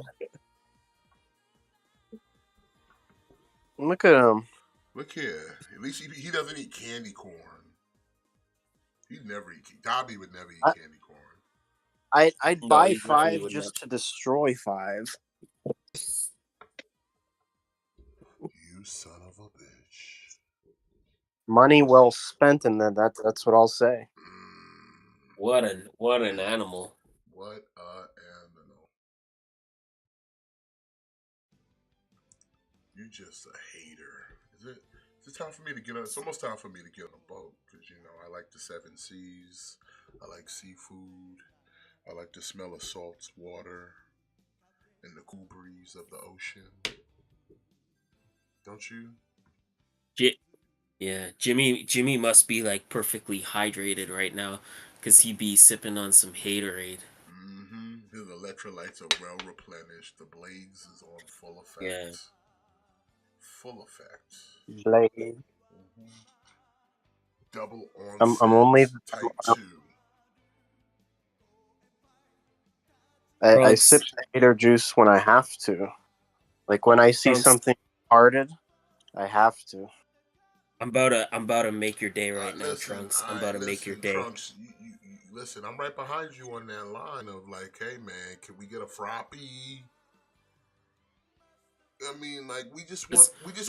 Look at him. Look here. At least he doesn't eat candy corn. He'd never eat. Dobby would never eat candy corn. I'd No, buy he definitely 5 would not. just to destroy 5. You son of a bitch. Money well spent, and that's what I'll say. What an animal. What a animal. You just a hater. Is it time for me to get on? It's almost time for me to get on a boat because I like the 7 seas. I like seafood. I like the smell of salt water and the cool breeze of the ocean. Don't you? J- yeah, Jimmy must be like perfectly hydrated right now, cause he be sipping on some haterade. Mm-hmm. His electrolytes are well replenished. The blades is on full Yeah, effect. Full effect. Blade. Double I'm only onset type 2. I Trunks, sip the hater juice when I have to. Like when I see Trunks. something hearted, I have to. I'm about to make your day right now, Listen, Trunks. I'm about to make your listen, day. Trunks. You listen. I'm right behind you on that line of like, hey man, can we get a froppy? I mean, like we just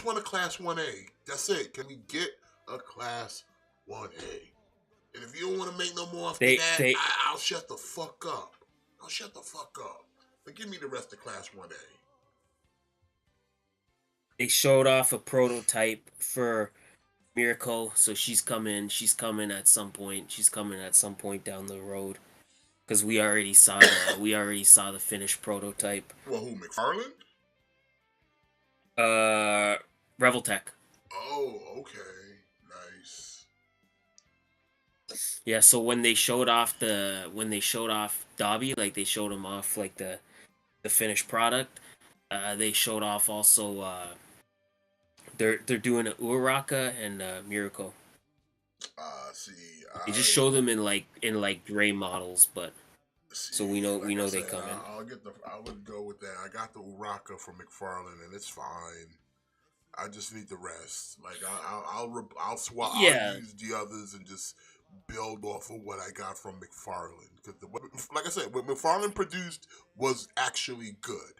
want a class 1A. That's it. Can we get a class 1A? And if you don't want to make no more after They that, they I'll shut the fuck up. I'll shut the fuck up. But give me the rest of class 1A. they showed off a prototype for Miracle, so she's coming. She's coming at some point. She's coming at some point down the road because we already saw the finished prototype. Well, who, McFarland? Uh, Reveltech. Oh, okay. Nice. Yeah, so when they showed off Dobby, like they showed him off like the finished product. They showed off also. They're doing a Uraraka and Miracle. See, They just show them in like gray models, but so we know like we I know they said, come in. I would go with that. I got the Uraka from McFarland, and it's fine. I just need the rest. Like I'll swap. I'll Yeah, use the others and just build off of what I got from McFarland. Because like I said, what McFarland produced was actually good.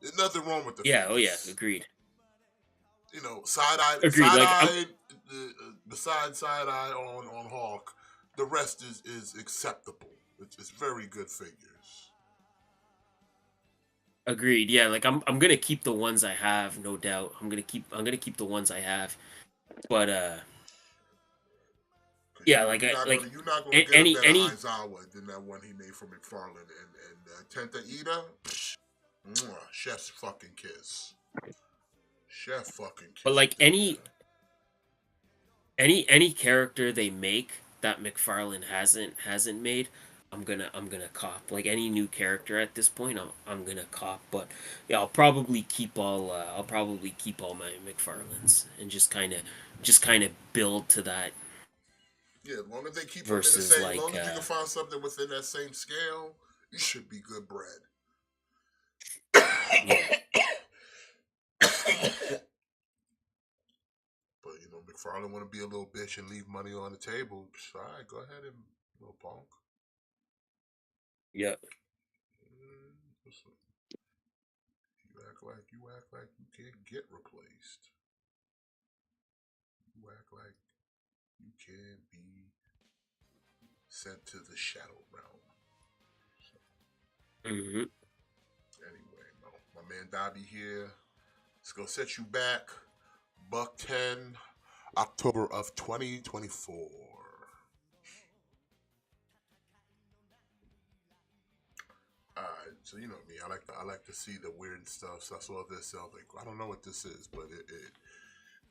There's nothing wrong with the yeah, oh yeah, figures. agreed, You know, agreed. Like I'm besides side eye on Hawk, the rest is acceptable. It's very good figures. agreed. Yeah, like I'm gonna keep the ones I have, no doubt. I'm gonna keep the ones I have, but Cause yeah, like you're not gonna a- get a any better any Aizawa than that one he made for McFarlane and Tenta Ida. Chef's fucking kiss. Chef fucking but kiss like with that Ida. any character they make that McFarlane hasn't made, I'm gonna cop. Like any new character at this point, I'm gonna cop. But yeah, I'll probably keep all my McFarlanes and just kind of build to that Yeah, as long as they keep them in the versus same, as long like as you can find something within that same scale, you should be good bread. yeah. But McFarlane want to be a little bitch and leave money on the table. All right, go ahead and little punk. Yeah. Listen, you act like you can't get replaced. You act like you can't be sent to the shadow realm. So, Hmm. anyway, my man Dobby here. It's gonna set you back. Buck 10, October of 2024. So you know me. I like to see the weird stuff. So I saw this. I was like, I don't know what this is, but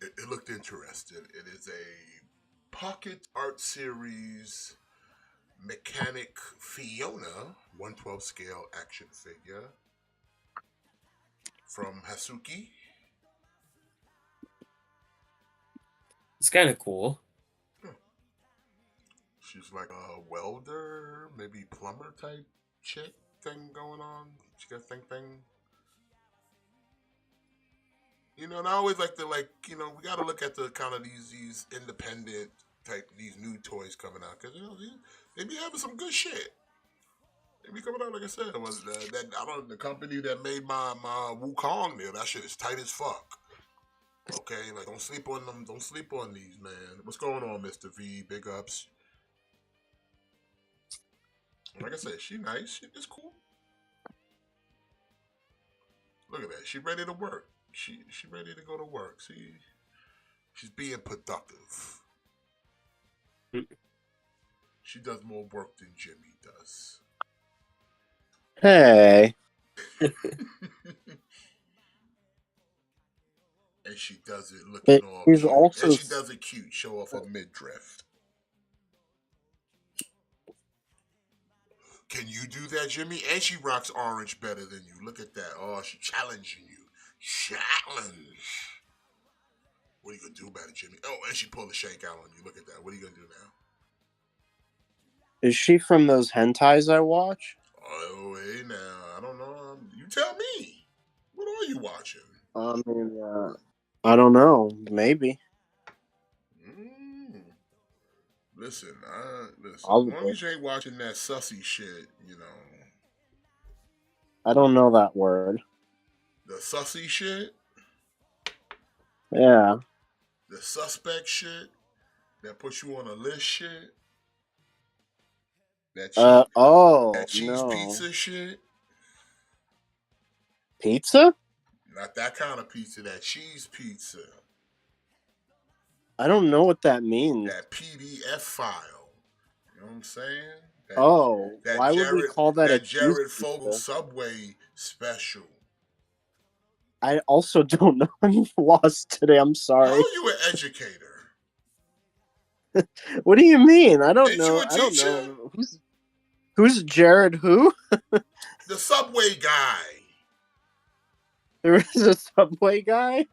it looked interesting. It is a pocket art series mechanic Fiona 112 scale action figure from Hasuki. It's kind of cool. She's like a welder, maybe plumber type chick thing going on. She got thing. And I always like to we got to look at the kind of these independent type these new toys coming out because they be having some good shit. They be coming out like I said was that I don't the company that made my Wukong there. That shit is tight as fuck. Okay, like don't sleep on them. Don't sleep on these, man. What's going on, Mister V? Big ups. Like I said, she nice. She is cool. Look at that. She ready to work. She ready to go to work. See, she's being productive. She does more work than Jimmy does. Hey. And she does it looking But all he's cute. also And she does it cute. Show off her midriff. Can you do that, Jimmy? And she rocks orange better than you. Look at that. Oh, she's challenging you. Challenge. What are you gonna do about it, Jimmy? Oh, and she pulled the shank out on you. Look at that. What are you gonna do now? Is she from those hentais I watch? Oh, hey now. I don't know. You tell me. What are you watching? I mean, I don't know. Maybe. Mm. Listen, listen. As long Probably. as you ain't watching that sussy shit, I don't know that word. the sussy shit, Yeah. the suspect shit, that puts you on a list shit, that cheese No. pizza shit. Pizza? Not that kind of pizza, that cheese pizza. I don't know what that means. That PDF file. You know what I'm saying? Why would we call that a cheese Jared Fogle pizza? Subway special. I also don't know. I'm lost today. I'm How sorry. are you an educator? What do you mean? I don't Ain't know. you a I don't teacher? know. Who's Jared who? The Subway guy. There is a Subway guy?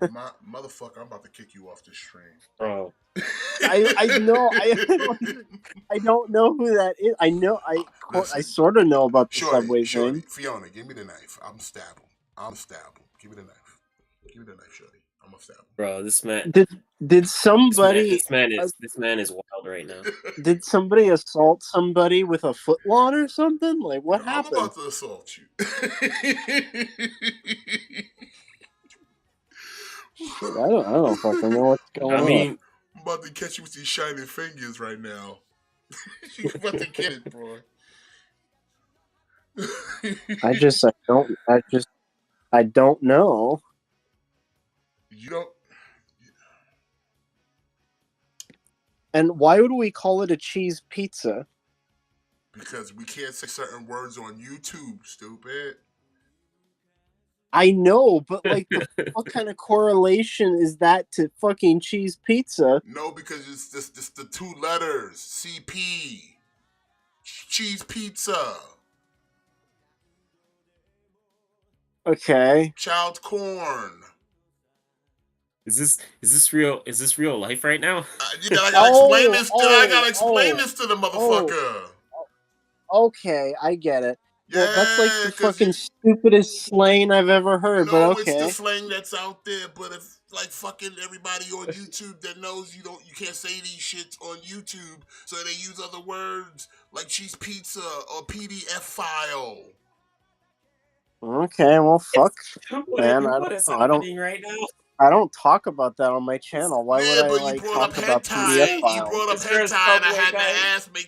My motherfucker, I'm about to kick you off the stream. Bro. I know. I don't know who that is. I know. I sort of know about the Subway Shorty, thing. Fiona, give me the knife. I'm stab him. Give me the knife. Give me the knife, Shorty. I'm gonna stab him. Bro, this man. Did somebody? This man is wild right now. Did somebody assault somebody with a footlong or something? Like what I'm happened? about to assault you. Shit, I don't fucking know what's going on. I'm about to catch you with these shining fingers right now. You about to get it, bro. I don't know. You don't. And why would we call it a cheese pizza? Because we can't say certain words on YouTube, stupid. I know, but like, what kind of correlation is that to fucking cheese pizza? No, because it's just the two letters. CP. Cheese pizza. Okay. Child corn. Is this real life right now? I gotta explain this. I gotta explain this to the motherfucker. Okay, I get it. Yeah, well, that's like the fucking stupidest slang I've ever heard. But okay, it's the slang that's out there. But if like fucking everybody on YouTube that knows you can't say these shits on YouTube, so they use other words like cheese pizza or PDF file. Okay, well, fuck, man. What is happening right now? I don't talk about that on my channel. Why would I like talk about PDF files? You brought up hentai, and I had to ask. I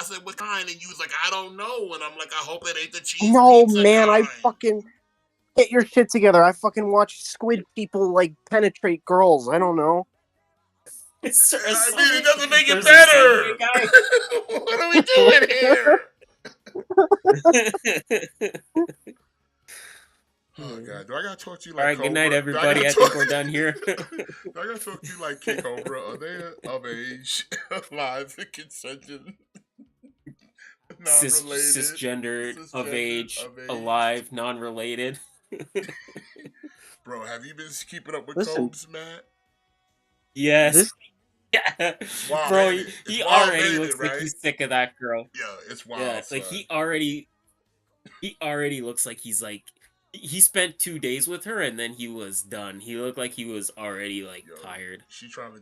said, "What kind?" And you was like, "I don't know." And I'm like, "I hope it ain't the cheese pizza man, kind." I fucking get your shit together. I fucking watch squid people like penetrate girls. I don't know. It doesn't make it better. What are we doing here? Oh god, do I gotta talk to you like Alright, Cobra? good night everybody. I think we're done here. Do I gotta talk to you like King Cobra? Are they of age, alive, consenting, non-related, cisgendered, of age, alive, non-related? Bro, have you been keeping up with Cobes, Matt? Yes. Yeah. Wow, bro, man, he already looks like he's sick of that girl. Yeah, it's wild. Yeah, like he already looks like he's like he spent 2 days with her and then he was done. He looked like he was already like tired. She trying to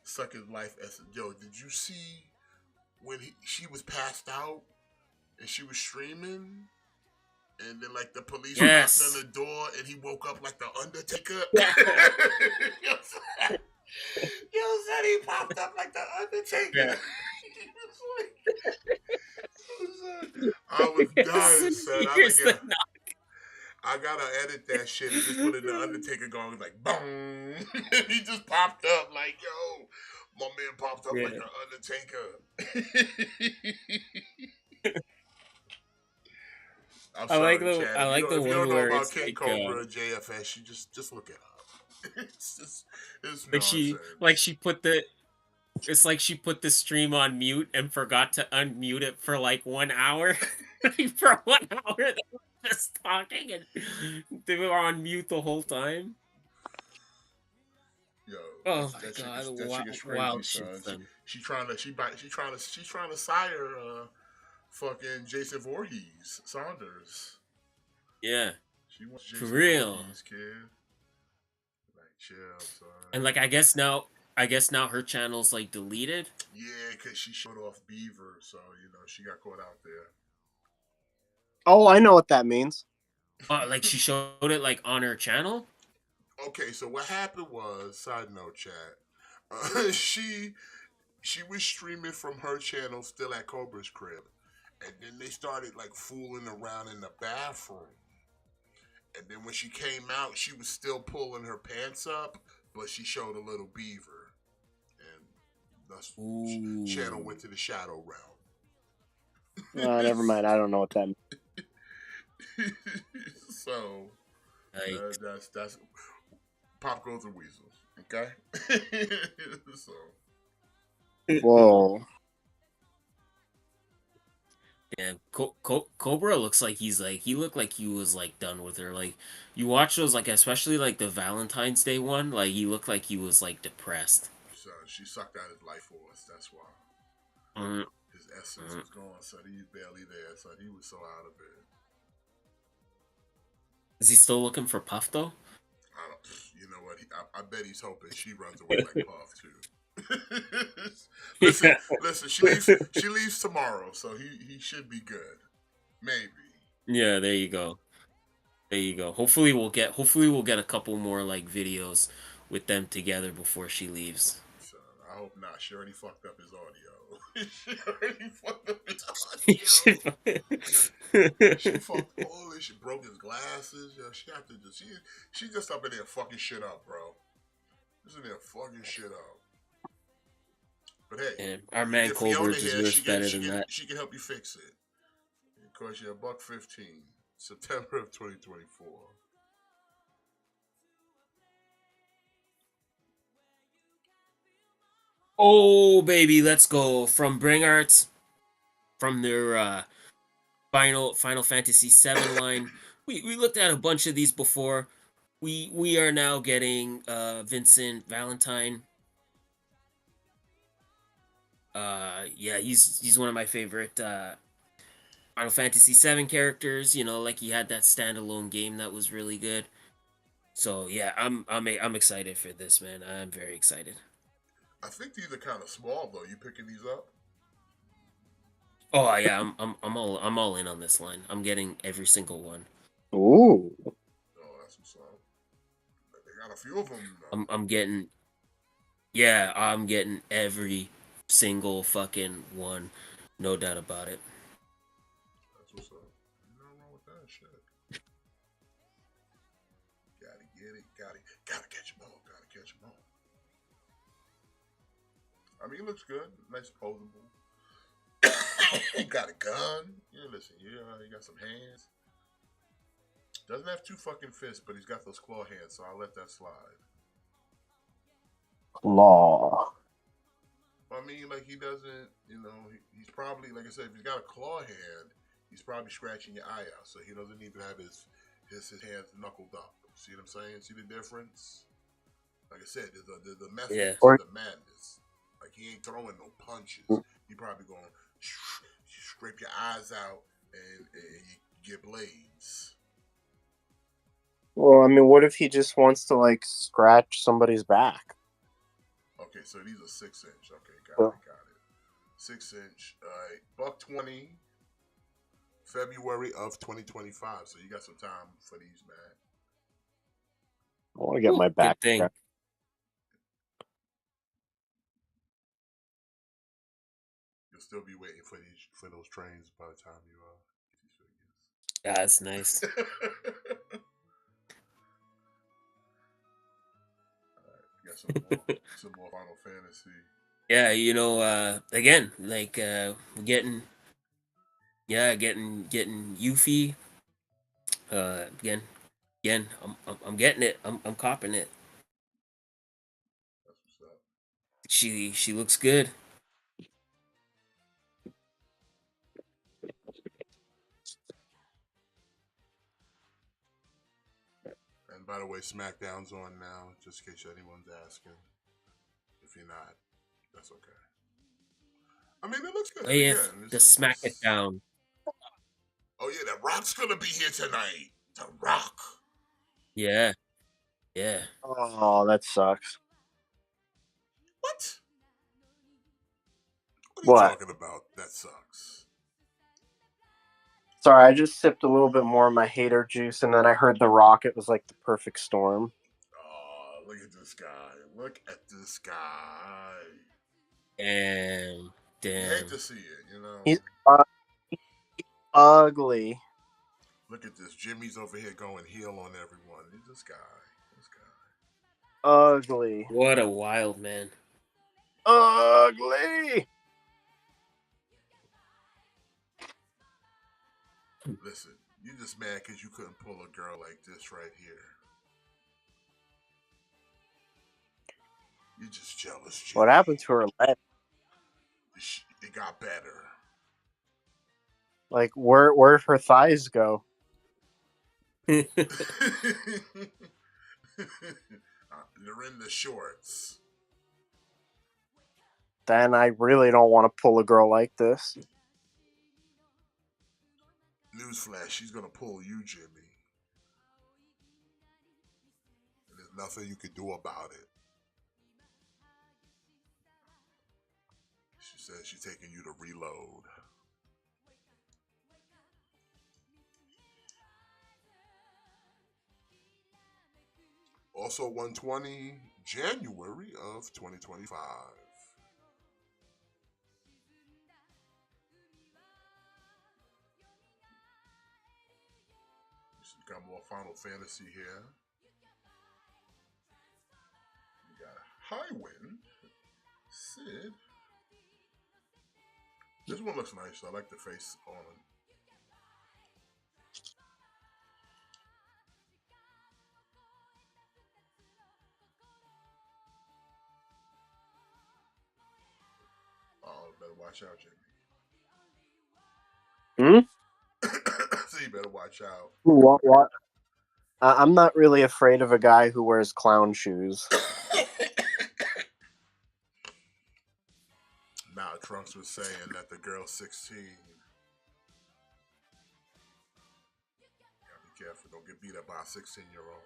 suck his life essence. Yo, did you see when she was passed out and she was streaming? And then, like, the police knocked on the door, and he woke up like the Undertaker. Yo, said he popped up like the Undertaker. I was dying, son. I gotta edit that shit and just put in the Undertaker going like, boom. He just popped up like, yo, my man popped up like the Undertaker. I like the one where it's King like Cobra JFS. You just look it up. It's she put the stream on mute and forgot to unmute it for like 1 hour. For 1 hour, they were just talking and they were on mute the whole time. Yo, Oh my god! that chick is crazy, Wild shit, son. son. She's trying to sire fucking Jason Saunders. Yeah, She wants for Jason real. Voorhees, kid. Like, chill, And son. like, I guess now her channel's like deleted. Yeah, cause she showed off Beaver, so she got caught out there. Oh, I know what that means. Like she showed it like on her channel. Okay, so what happened was, side note, chat. She was streaming from her channel, still at Cobra's crib, and then they started like fooling around in the bathroom. And then when she came out, she was still pulling her pants up, but she showed a little beaver, and thus channel Ooh. went to the shadow realm. Never mind. I don't know what that means. So Like, that's pop goes the weasels. Okay. So Whoa. yeah, Cobra looks like he looked like he was like done with her. Like you watch those, like especially like the Valentine's Day one, like he looked like he was like depressed. so she sucked out his life force. That's why Mm, his essence was gone. So he's barely there. So he was so out of it. Is he still looking for Puff though? I don't. You know what? I bet he's hoping she runs away like Puff too. listen, Yeah. listen. She leaves tomorrow, so he should be good. Maybe. Yeah, there you go. There you go. Hopefully we'll get a couple more like videos with them together before she leaves. So I hope not. She already fucked up his audio. She already fucked up his audio. She fucked all this. She broke his glasses. Yeah, she have to just. She just up in there fucking shit up, bro. Just in there fucking shit up. But hey, And our you man get Colbert Fiona here. deserves better than that. She can help you fix it. It costs you $1.15. September of 2024. Oh baby, let's go from Bring Arts, from their Final Fantasy VII line. We looked at a bunch of these before. We are now getting Vincent Valentine. Yeah, he's one of my favorite Final Fantasy VII characters. You know, like he had that standalone game that was really good. So yeah, I'm excited for this, man. I'm very excited. I think these are kind of small though. You picking these up? Oh yeah, I'm all in on this line. I'm getting every single one. Ooh. Oh, that's what's up. They got a few of them though. I'm getting, yeah, I'm getting every single fucking one, no doubt about it. That's what's up. Nothing wrong with that shit. Gotta get it. Gotta catch them all. Gotta catch them all. I mean, it looks good. Nice posable. He got a gun. Yeah, listen. Yeah, he got some hands. Doesn't have two fucking fists, but he's got those claw hands, so I'll let that slide. Claw. I mean, like he doesn't, he's probably, like I said, if he's got a claw hand, he's probably scratching your eye out, so he doesn't need to have his hands knuckled up. See what I'm saying? See the difference? Like I said, there's a method Yeah. to the madness. Like he ain't throwing no punches. He probably gonna scrape your eyes out and you get blades. Well, I mean, what if he just wants to like scratch somebody's back? Okay, so these are 6-inch. Okay, got Oh. it. 6-inch. All right, $1.20. February of 2025. So you got some time for these, man. I want to get my back. Good thing. scratched. You'll still be waiting for those trains by the time you Yeah, that's nice. get these figures. Got some more Final Fantasy. Yeah, you know, again, like getting Yuffie. Again, I'm getting it. I'm copping it. That's what's up. She looks good. And By the way, SmackDown's on now, just in case anyone's asking. If you're not, that's okay. I mean, it looks Oh good. yeah, Again, the smack it down. Oh yeah, that Rock's gonna be here tonight. The Rock. Yeah, yeah. Oh, that sucks. What? What are you What? talking about? That sucks. Sorry, I just sipped a little bit more of my hater juice, and then I heard The Rock. It was like the perfect storm. Oh, look at this guy. Look at this guy. Damn, You damn. hate to see it, you know. He's ugly. Look at this. Jimmy's over here going heel on everyone. This guy. This guy. Ugly. What a wild man. Ugly. Listen, you just mad because you couldn't pull a girl like this right here. You're just jealous, Jimmy. What happened to her leg? It got better. Like, where'd her thighs go? They're in the shorts. Then I really don't want to pull a girl like this. Newsflash, she's gonna pull you, Jimmy. And there's nothing you can do about it. She says she's taking you to reload. Also 120 January of 2025. We got more Final Fantasy here. We got Highwind, Sid. This one looks nice. I like the face on him. Oh, better watch out, Jimmy. So you better watch out. What? I'm not really afraid of a guy who wears clown shoes. Now, Trunks was saying that the girl's 16. Gotta be careful. Don't get beat up by a 16-year-old.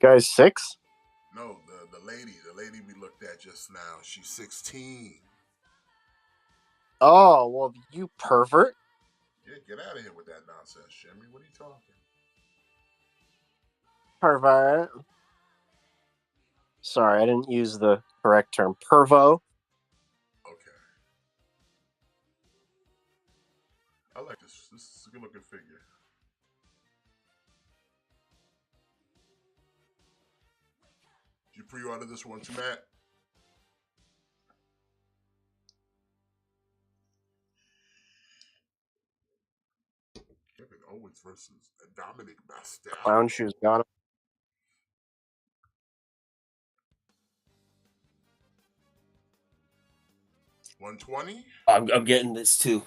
Guy's 6? No, the lady we looked at just now, she's 16. Oh, well, you pervert. Yeah, get out of here with that nonsense, Jimmy. What are you talking? Pervert. Sorry, I didn't use the correct term. Pervo. Okay. I like this. This is a good looking figure. Did you pre-order this one too, Matt? Kevin Owens versus Dominic Mysterio. Clown shoes got him. $120. I'm getting this too.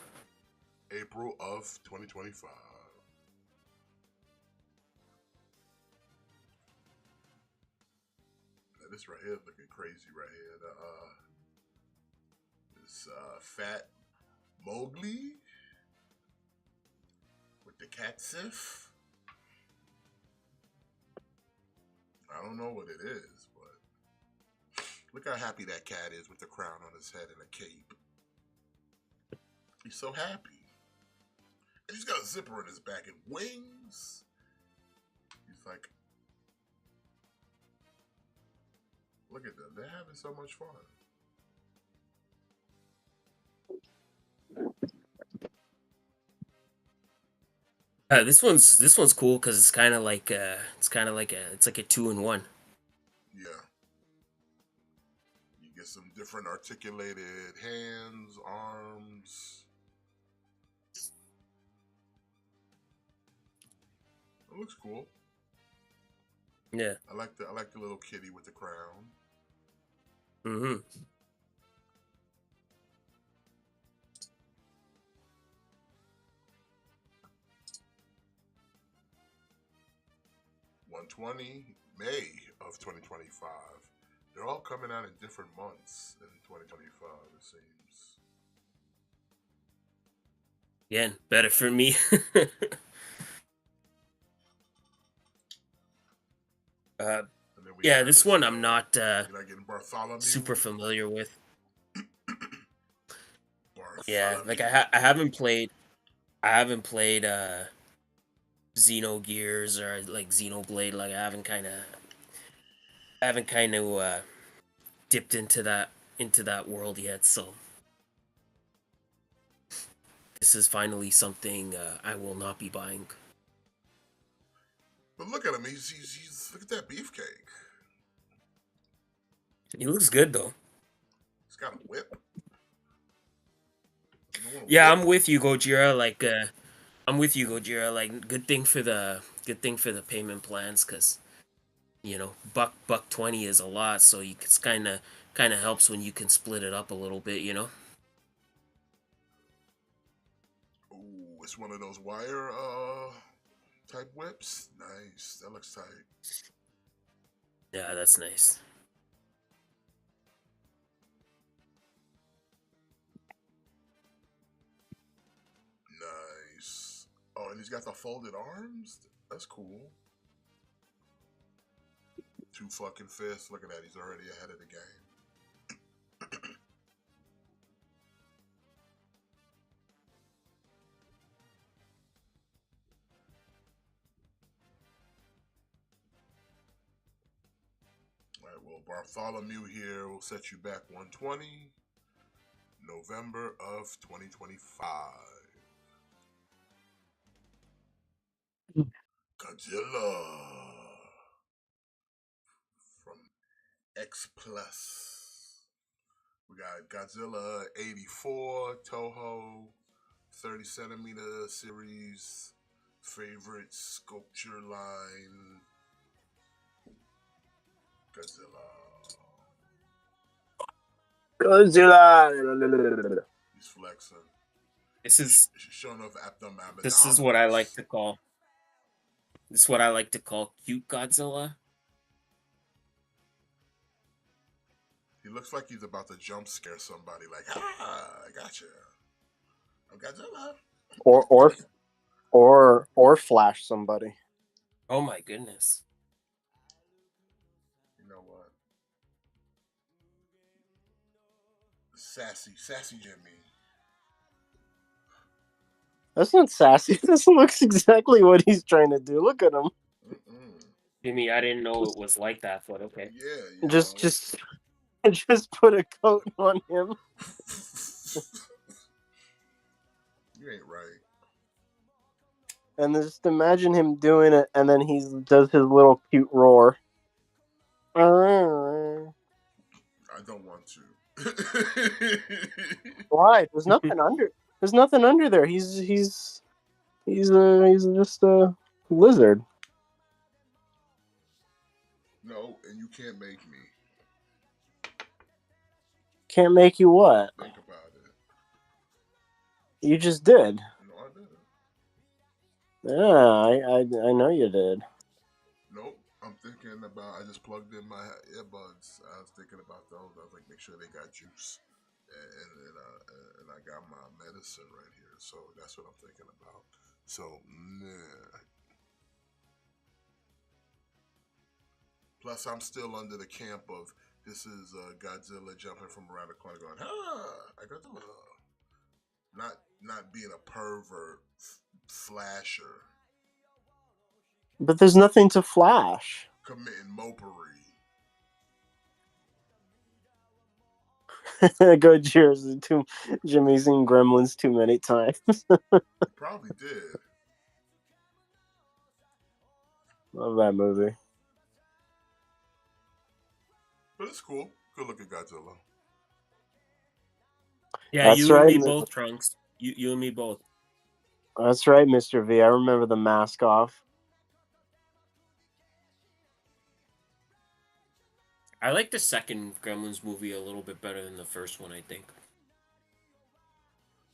April of 2025. Now, this right here is looking crazy right here. This fat Mowgli with the cat sif. I don't know what it is, but look how happy that cat is with the crown on his head and a cape. He's so happy. And he's got a zipper in his back and wings. He's like, look at them. They're having so much fun. This one's cool because it's kind of like a 2-in-1. Yeah. You get some different articulated hands, arms. It looks cool. Yeah. I like the little kitty with the crown. Mm-hmm. 120, May of 2025. They're all coming out in different months in 2025, it seems. Again, better for me. And then we Yeah, have this one I'm not you're not getting Bartholomew. super familiar with. Yeah, Bartholomew. like I haven't played Xenogears or like Xenoblade. Like I haven't kind of dipped into that world yet. So this is finally something I will not be buying. But look at him. He's look at that beefcake. He looks good though. He's got a whip. Yeah, I'm with you, Gojira. I'm with you, Gojira. Like, good thing for the payment plans, cause you know, buck 20 is a lot, so it's kind of helps when you can split it up a little bit, you know. Ooh, it's one of those wire type whips. Nice. That looks tight. Yeah, that's nice. Nice. Oh, and he's got the folded arms? That's cool. 2 fucking fists. Look at that. He's already ahead of the game. All right, well, Bartholomew here will set you back 120. November of 2025. Godzilla from X Plus. We got Godzilla 84 Toho 30 centimeter series favorite sculpture line. Godzilla. He's flexing. This is showing off abdomen. This is what I like to call. This is what I like to call cute Godzilla. He looks like he's about to jump scare somebody. Like, I gotcha. I'm Godzilla. Or flash somebody. Oh my goodness. You know what? Sassy Jimmy. That's not sassy. This looks exactly what he's trying to do. Look at him. Jimmy, I didn't know it was like that, but okay. Yeah. Just put a coat on him. You ain't right. And just imagine him doing it, and then he does his little cute roar. I don't want to. Why? There's nothing under. There's nothing under there. He's just a lizard. No, and you can't make me. Can't make you what? Think about it. You just did. No, I didn't. Yeah, I know you did. Nope. I'm thinking about. I just plugged in my earbuds. I was thinking about those. I was like, make sure they got juice, and I got my medicine right here. So that's what I'm thinking about. So, nah. Plus, I'm still under the camp of this is Godzilla jumping from around the corner, going, I got them. Not being a pervert flasher. But there's nothing to flash. Committing mopery. Go cheers to Jimmy's seen Gremlins too many times. Probably did. Love that movie. But it's cool. Good look at Godzilla. Yeah, That's you right. and me both, Trunks. You and me both. That's right, Mr. V. I remember the mask off. I like the second Gremlins movie a little bit better than the first one, I think.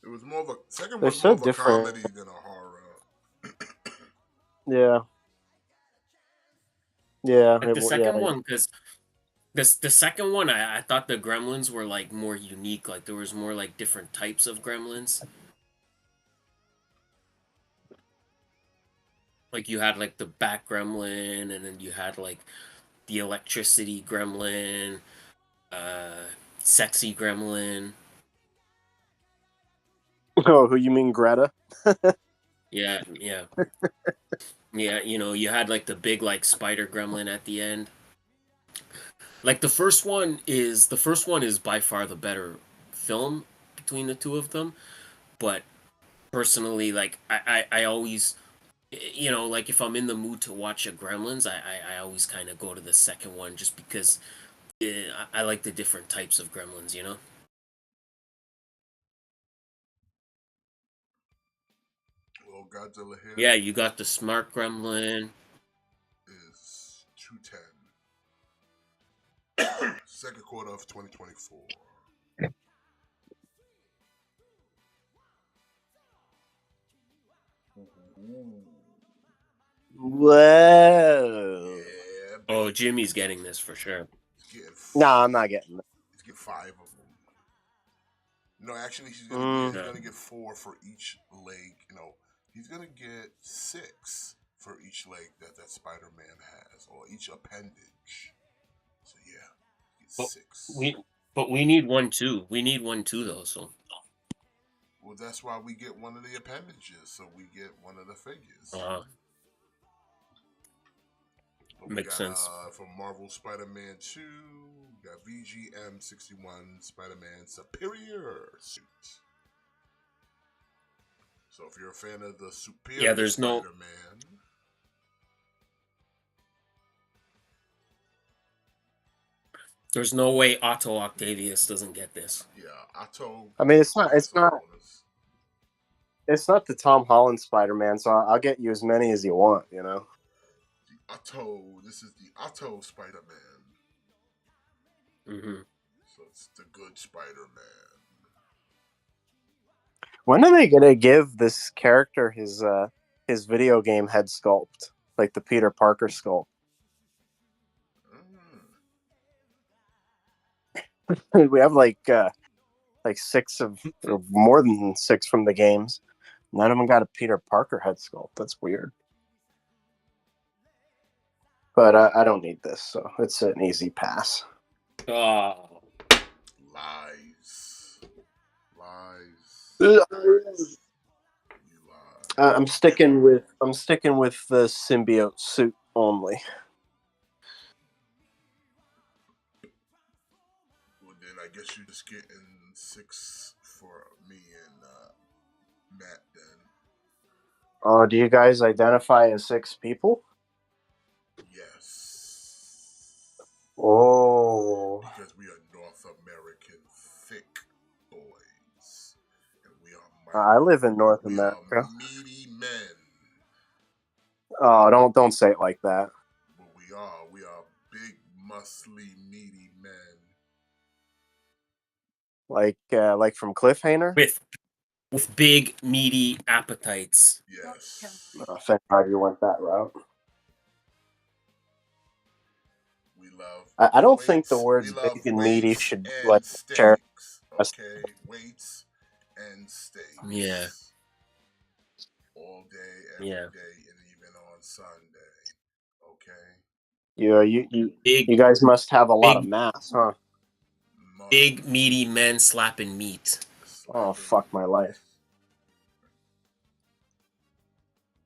It was more of a second They're was so more of a different. comedy than a horror. Yeah. Yeah, Like the yeah. second one, because the second one, I thought the gremlins were like more unique. Like there was more like different types of gremlins. Like you had like the bat gremlin, and then you had like the electricity gremlin, uh, sexy gremlin. Oh, who you mean, Greta? Yeah, yeah, yeah. You know, you had like the big like spider gremlin at the end. Like the first one is by far the better film between the two of them. But personally, like I always, like if I'm in the mood to watch a Gremlins, I always kind of go to the second one just because I like the different types of Gremlins, you know? Well, Godzilla Yeah, here you got the smart Gremlin. is 210. Second quarter of 2024. Ooh. Whoa. Yeah, Oh, baby. Jimmy's getting this for sure. Nah, I'm not getting that. He's getting 5 of them. No, actually, he's Mm. Yeah. gonna get 4 for each leg. He's gonna get 6 for each leg that Spider-Man has, or each appendage. So yeah, he gets But 6. we but we need one too. We need one too though, so Well, that's why we get one of the appendages, so we get one of the figures. uh But we makes got sense. from Marvel Spider-Man 2, we got VGM 61 Spider-Man Superior suit. So if you're a fan of the Yeah, Superior there's no Spider-Man, there's no way Otto Octavius doesn't get this. yeah, Otto I mean, it's not. gets It's a not. bonus. It's not the Tom Holland Spider-Man, so I'll get you as many as you want. You know. This is the Otto Spider-Man. Hmm. So it's the good Spider-Man. When are they gonna give this character his video game head sculpt, like the Peter Parker sculpt? We have like 6 of, or more than 6 from the games. None of them got a Peter Parker head sculpt. That's weird. But I don't need this, so it's an easy pass. Oh, Lies. Uh, You lie. I'm sticking with the symbiote suit only. Well, then I guess you're just getting 6 for me and Matt then. Do you guys identify as 6 people? Yes. Oh, Because we are North American thick boys. And we are I live in North we are America. meaty men. Oh, don't say it like that. But we are. We are big, muscly, meaty men. Like from Cliffhanger. with big meaty appetites. Yes. Thank God you went that route. We love I don't think the weights. We words love big and meaty weights should and share. steaks. Okay, weights and steaks. Yeah. All day, every Yeah. day, and even on Sunday. Okay. You Big guys must have a lot of big mass, huh? big meaty men slapping meat. Oh, fuck my life.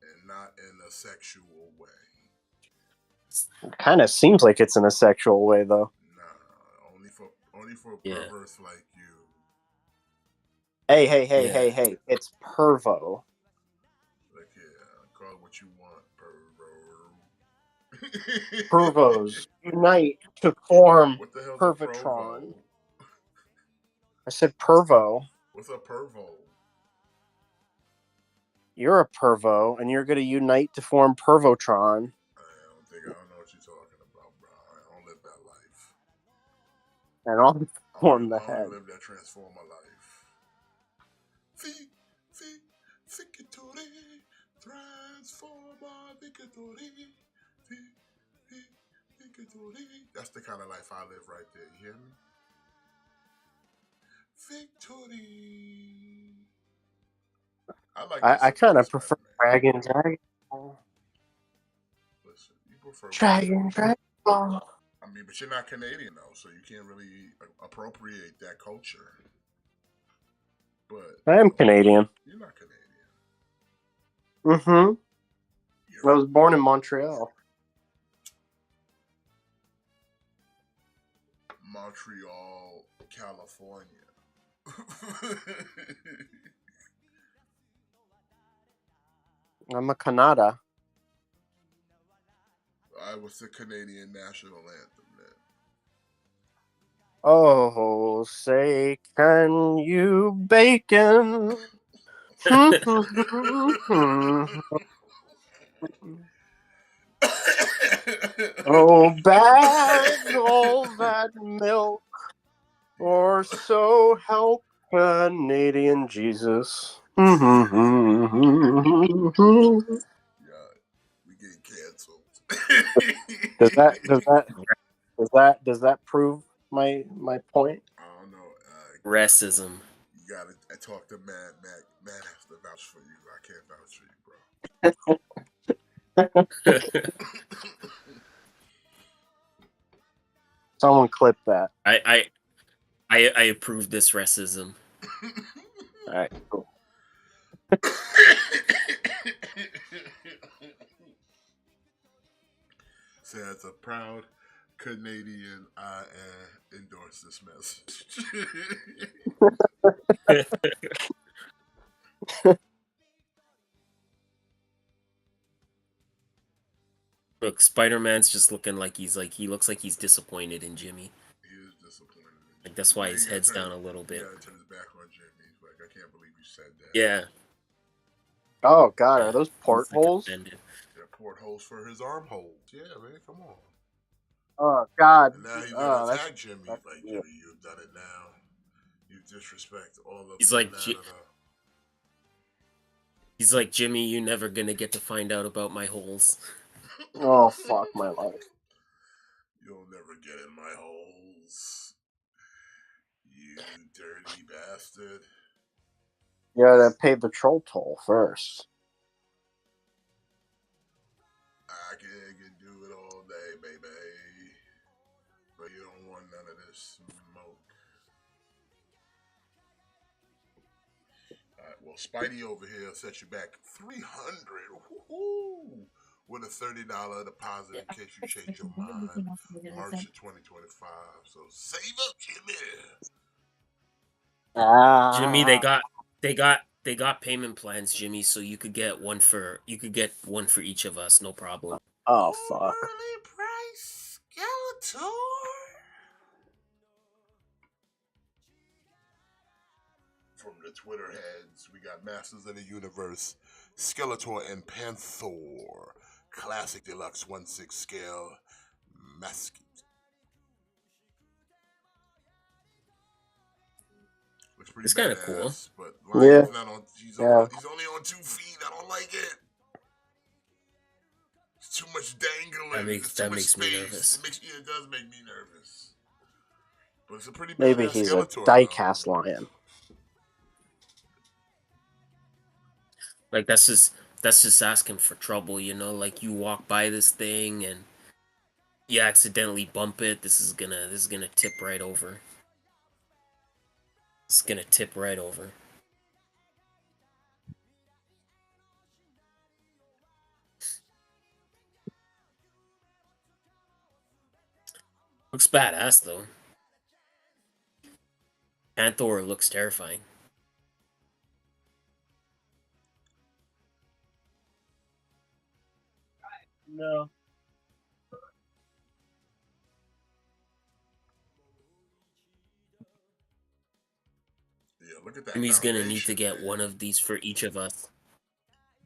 And not in a sexual way. It kind of seems like it's in a sexual way, though. Nah, only for Yeah. perverts like you. Hey. It's Pervo. Like, yeah, call it what you want, Pervos unite to form What the hell's a Pervitron. Provo? I said Pervo. What's a Pervo? You're a Pervo, and you're going to unite to form Pervotron. I don't know what you're talking about, bro. I don't live that life. And I'll form the I only head. live that transformer life. Victory, transformer, victory. That's the kind of life I live right there. You hear me? Victory. I like I this kind of Spider-Man. prefer Dragon. Listen, you prefer Dragon. I mean, but you're not Canadian though, so you can't really appropriate that culture. But I am Canadian. you're not Canadian. Mm-hmm. You're I was born in Montreal. Montreal, California. I'm a Canada. What's the Canadian national anthem then? Oh, say can you bacon? Oh, bag all that milk, or so help Canadian Jesus. Yeah, we getting canceled. Does that prove my point? I don't know. Racism. You gotta talk to Matt. Matt has to vouch for you. I can't vouch for you, bro. Someone clip that. I approve this racism. All right, cool. So as a proud Canadian, I endorse this message. Look, Spider-Man's just looking like he looks like he's disappointed in Jimmy. He is disappointed. Like that's why his head's down a little bit. Yeah, turn his back on Jimmy. He's like, I can't believe you said that. Yeah. Oh God, are those portholes? They're portholes for his armholes. Yeah, man, come on. Oh God. And now he's gonna attack Jimmy. Like, Jimmy, you've done it now. You disrespect all of He's like, Canada. He's like, Jimmy, you're never gonna get to find out about my holes. Oh fuck my life. You'll never get in my holes. You dirty bastard. You gotta pay the troll toll first. I can do it all day, baby. But you don't want none of this smoke. Alright, well, Spidey over here will set you back $300. Woo-hoo! With a $30 deposit in case you change your mind. March of 2025. So save up, Jimmy. Jimmy, they got payment plans, Jimmy, so you could get one for each of us, no problem. Oh fuck. Early price Skeletor. From the Twitter heads, we got Masters of the Universe, Skeletor and Panther, Classic Deluxe 1/6 scale, Mask. Looks pretty It's kind of badass, cool. but Yeah. not on. He's Yeah. only on 2 feet. I don't like it. It's too much dangling. That makes me nervous. It does make me nervous. But it's a pretty Maybe badass he's Skeletor, a die-cast lion. Like that's just asking for trouble, you know. Like you walk by this thing and you accidentally bump it. This is gonna tip right over. It's gonna tip right over. Looks badass though. Panther looks terrifying. No. Yeah, look at that. Jimmy's gonna need to foundation, get man. one of these for each of us.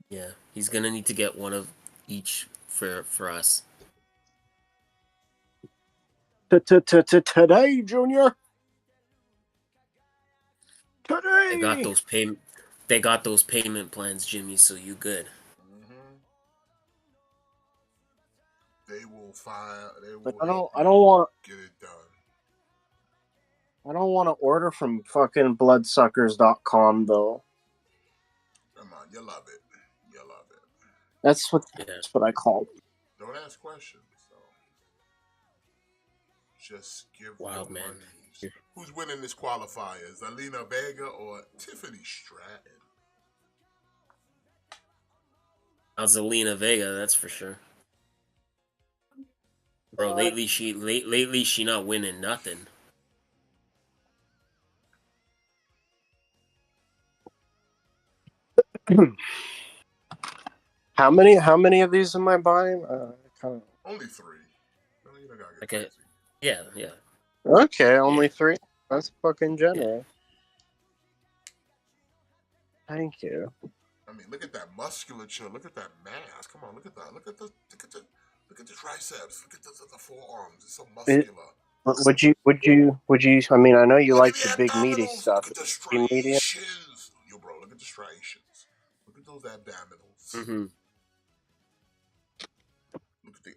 Yeah, he's gonna need to get one of each for us. Today, Junior. Today. They got those payment plans, Jimmy. So you good. They will fire. They But will I help don't. I you don't want. get it done. I don't want to order from fucking bloodsuckers.com though. Come on, you love it. You love it. That's what. Yeah. That's what I call it. Don't ask questions. So just give Wild the man. money. Who's winning this qualifier? Is Alina Vega or Tiffany Stratton? Zelina Vega, that's for sure. Bro, lately she not winning nothing. How many of these am I buying? Kind Only 3. No, you don't gotta get Okay. crazy. Yeah. of. Okay, only Yeah. 3. That's fucking Yeah. generous. Thank you. I mean, look at that musculature. Look at that mass. Come on, look at that. Look at the triceps. Look at the forearms. It's so muscular. Would you? I mean, I know you Look like at the the big meaty abdominals. Look stuff. at the Would you medium? striations. Yo, bro, look at the striations. Look at those abdominals. Mm-hmm.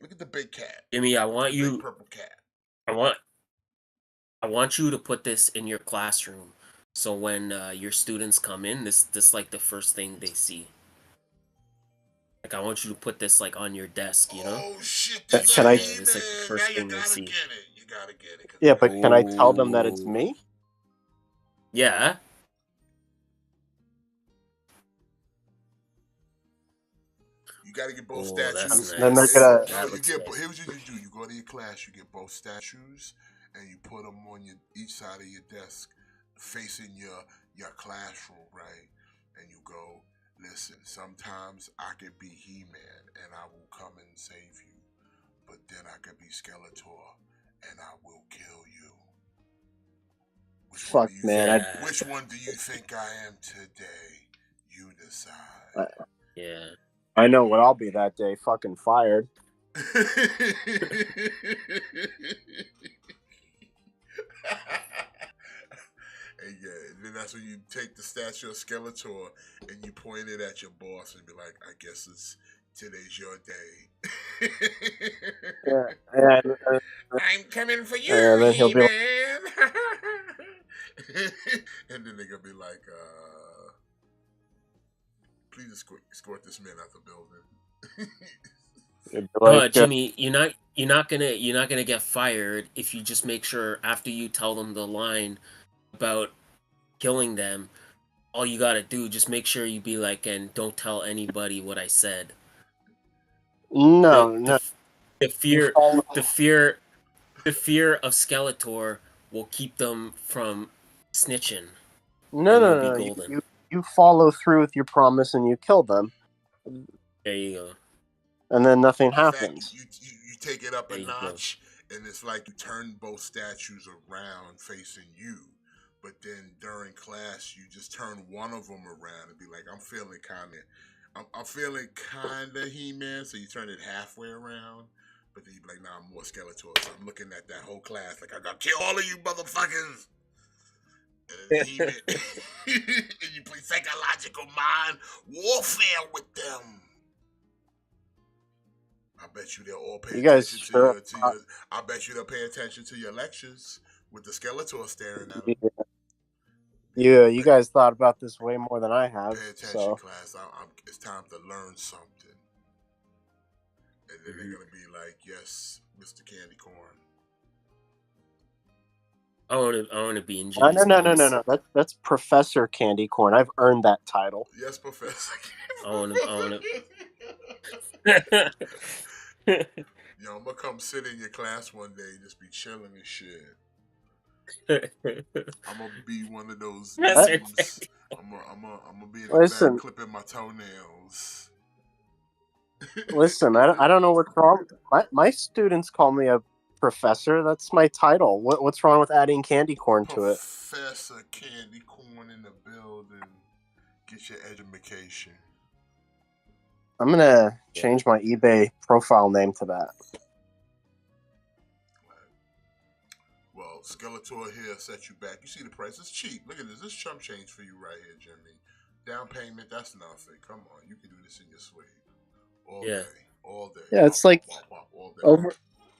Look at the big cat. Jimmy, I want The you. big purple cat. I want you to put this in your classroom, so when your students come in, this like the first thing they see. Like I want you to put this like on your desk, you know? Oh shit! There's a Can I? Yeah, it's like the He-Man. Now first you thing they gotta see. get it. You gotta get it. Yeah, but can I tell them that it's me? Yeah. You gotta get both Oh, statues. that's Then they're nice. gonna- No, That looks here's nice. what you do. You go to your class, you get both statues, and you put them on each side of your desk, facing your classroom, right? And you go, listen. Sometimes I could be He-Man, and I will come and save you, but then I could be Skeletor, and I will kill you. Fuck, man. Which one do you think I am today? You decide. Yeah. I know what I'll be that day. Fucking fired. And then that's when you take the statue of Skeletor and you point it at your boss and be like, I guess today's your day. Yeah, I'm coming for you, and then he'll be like, He-Man. And then they're gonna be like, please escort this man out the building. he'll be like, Jimmy, you're not gonna get fired if you just make sure after you tell them the line about killing them, all you gotta do just make sure you be like, and don't tell anybody what I said. no. The fear follow- the fear the fear of Skeletor will keep them from snitching. No. Be golden. You follow through with your promise and you kill them, There you go. and then nothing In fact, happens. you take it up There a you go. notch, and it's like you turn both statues around facing you. But then during class, you just turn one of them around and be like, I'm feeling kind of He-Man. So you turn it halfway around. But then you be like, nah, I'm more Skeletor. So I'm looking at that whole class like, I gotta kill all of you motherfuckers. And He-Man, and you play psychological mind warfare with them. I bet you they'll all pay You guys attention sure? to your. I bet you they'll pay attention to your lectures with the Skeletor staring at them. Yeah, you guys thought about this way more than I have. Pay attention, So class. It's time to learn something. And then they're gonna be like, "Yes, Mr. Candy Corn." I wanna be in Jimmy's no. class. That's Professor Candy Corn. I've earned that title. Yes, Professor. I wanna Yo, I'm gonna come sit in your class one day and just be chilling and shit. I'm gonna be one of those memes. I'm gonna be in the back clipping my toenails. Listen, I don't know what's wrong. My students call me a professor. That's my title. What's wrong with adding candy corn to it? Professor Candy Corn in the building. Get your education. I'm gonna change my eBay profile name to that. Well, Skeletor here set you back. You see the price? It's cheap. Look at this. This chump change for you right here, Jimmy. Down payment, that's nothing. Come on, you can do this in your sleep. All Yeah. day. all day. Yeah, it's like All day. over.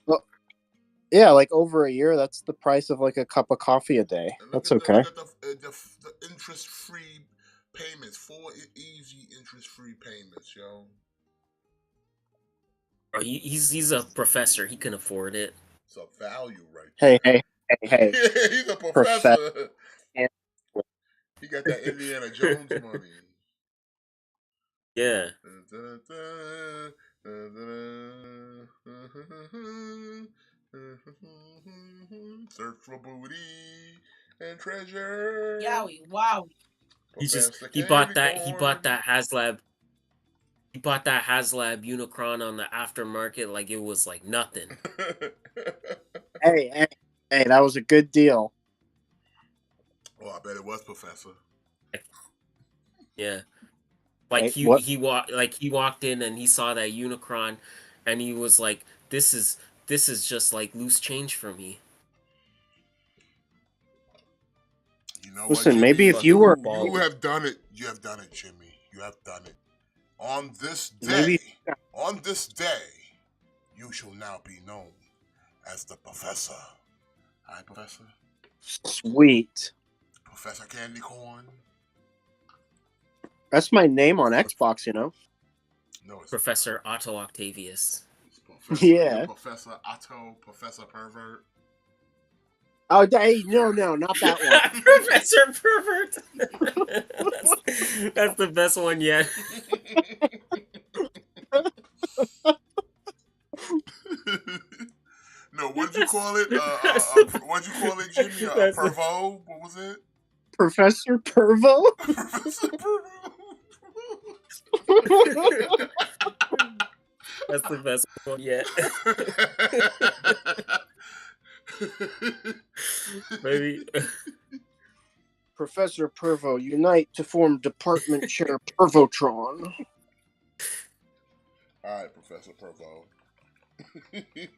Well, yeah, like over a year. That's the price of like a cup of coffee a day. And That's okay. look at the interest-free payments. 4 easy interest-free payments, yo. Bro, he's a professor. He can afford it. It's a value right Hey, there. hey. He's a Professor. professor. He got that Indiana Jones money. Yeah. Search for booty and treasure. Yowie, wow. Professor He Candy bought that Corn. he bought that HasLab Unicron on the aftermarket like it was like nothing. Hey, that was a good deal. Oh, I bet it was, Professor. Yeah. Like Hey, he walked in and he saw that Unicron and he was like, this is just like loose change for me. You know Listen, what, Jimmy? maybe if you were You have done it. You have done it, Jimmy. You have done it. On this day, you shall now be known as the Professor. Hi, Professor. sweet. Professor Candy Corn. That's my name on Xbox, you know. No, it's Professor Otto Octavius. It's Professor, Yeah. Professor Otto, Professor Pervert. Oh, hey, no, not that one. Professor Pervert. That's the best one yet. No, what'd you call it? What'd you call it, Jimmy? Pervo? What was it? Professor Pervo? Professor Pervo. That's the best one yet. Maybe. Professor Pervo, unite to form Department Chair Pervotron. All right, Professor Pervo.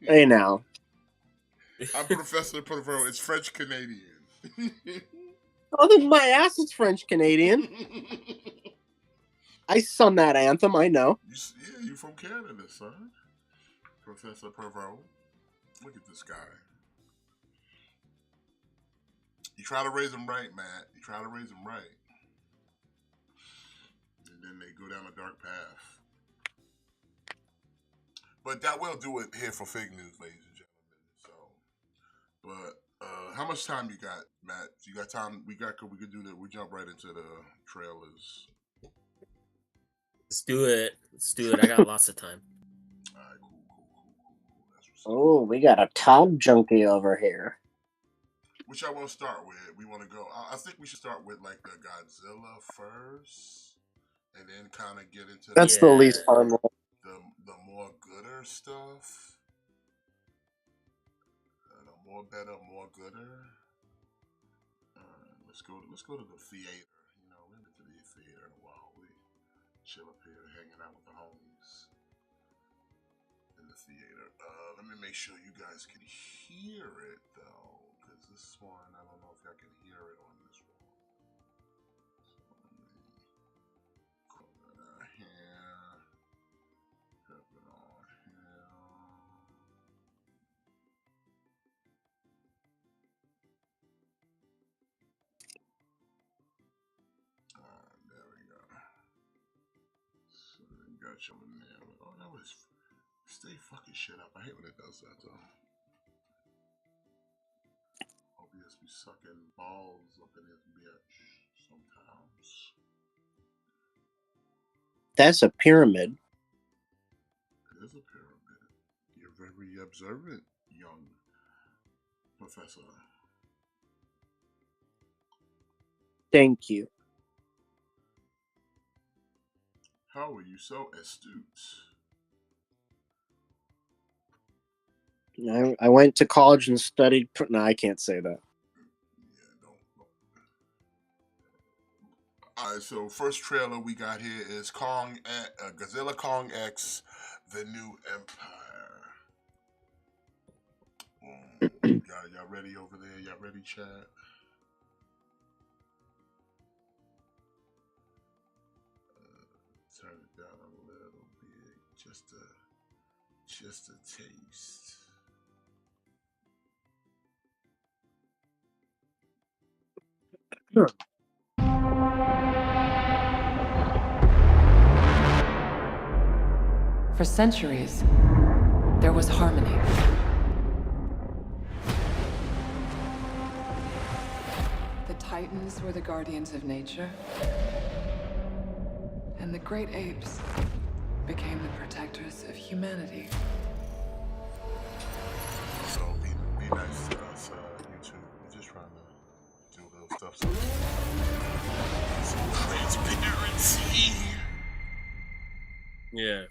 Hey, now. I'm Professor Pervo. It's French Canadian. Oh, then my ass is French Canadian. I sung that anthem, I know. You from Canada, son. Professor Pervo. Look at this guy. You try to raise him right, Matt. You try to raise him right. And then they go down a dark path. But that will do it here for Fake News, ladies and gentlemen. So, but how much time you got, Matt? You got time? We could do that. We jump right into the trailers. Let's do it. I got lots of time. All right, cool. That's what's up. Oh, we got a Tom junkie over here. Which I want to start with. We want to go. I think we should start with like the Godzilla first, and then kind of get into That's the least fun one. the more gooder stuff. The more better, more gooder. Let's go to the theater. You know, we haven't been to the theater in a while. We chill up here, hanging out with the homies in the theater. Let me make sure you guys can hear it though, because this one I don't know if y'all can hear it on this one. So let me put that out here. Put it on here. There we go. So they got you in there. Oh, that was stay fucking shit up. I hate when it does that though. OBS be sucking balls up in his bitch sometimes. That's a pyramid. It is a pyramid. You're very observant, young professor. Thank you. How are you so astute? I went to college and studied. No, I can't say that. Yeah, don't. All right, so first trailer we got here is Godzilla Kong X, The New Empire. Y'all ready over there? Y'all ready, chat? Turn it down a little bit, just to Just a taste. Sure. For centuries, there was harmony. The Titans were the guardians of nature, and the great apes became the protectors of humanity. So be nice to us, YouTube. We're just trying to do little stuff. So some transparency. Yeah.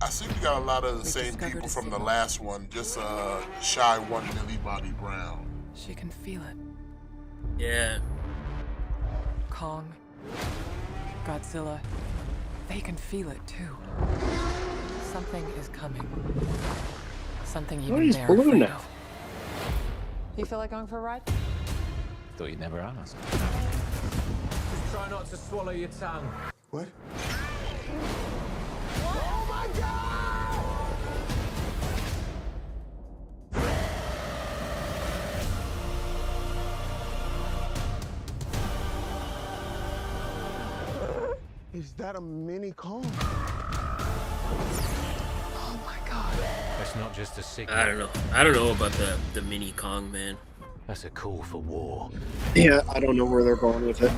I see we got a lot of the We've same discovered people a from the signal. last one. Just shy one Millie Bobby Brown. She can feel it. Yeah. Kong, Godzilla, they can feel it too. Something is coming. Something even he's they're blue afraid now. of. You feel like going for a ride? Thought you'd never ask. Just try not to swallow your tongue. What? Is that a mini Kong? Oh my god. That's not just a signal. I don't know. I don't know about the mini Kong, man. That's a call for war. Yeah, I don't know where they're going with it.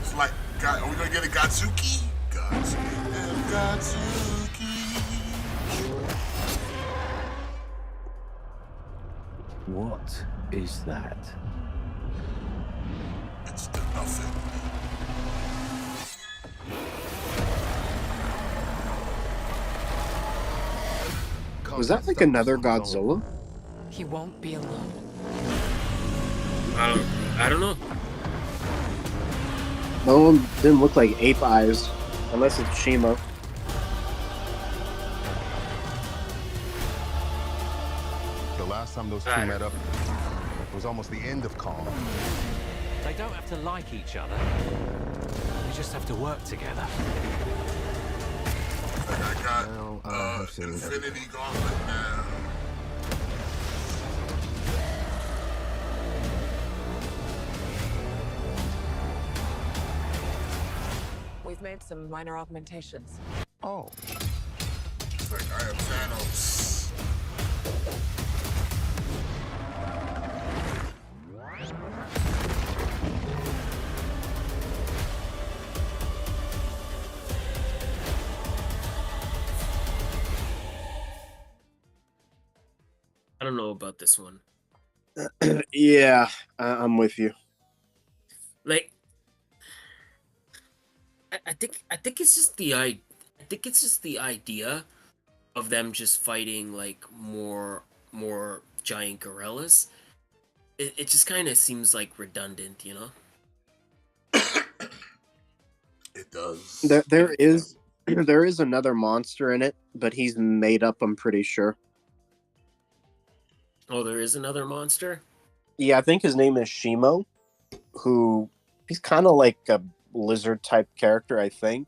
It's like, are we gonna get a Gatsuki? Gatsuki. What is that? It's the nothing. Was that like another Godzilla? He won't be alone. I don't know. No one didn't look like ape eyes, unless it's Shima. The last time those two I don't met up was almost the end of Kong. They don't have to like each other. They just have to work together. And I got Well, I have seen Infinity Gauntlet now. We've made some minor augmentations. Oh, It's like I am Thanos. I don't know about this one. Yeah, I'm with you. Like, I think it's just I think it's just the idea of them just fighting like more giant gorillas. It just kind of seems like redundant, you know? It does. There is there is another monster in it, but he's made up. I'm pretty sure. Oh, there is another monster? Yeah, I think his name is Shimo, who he's kind of like a lizard type character, I think.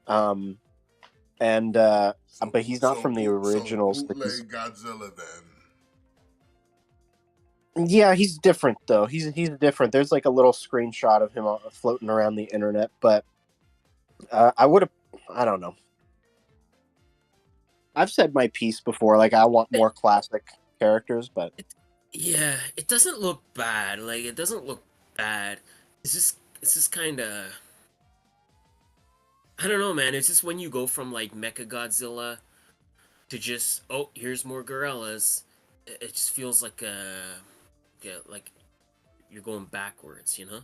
But he's not from the originals. So bootleg Godzilla then. Yeah, he's different though. He's different. There's like a little screenshot of him floating around the internet, but I don't know. I've said my piece before. Like I want more classic characters, but Yeah, it doesn't look bad. Like, it doesn't look bad. It's just kind of, I don't know, man. It's just when you go from like Mecha Godzilla to just, oh, here's more gorillas. It just feels like like you're going backwards, you know? It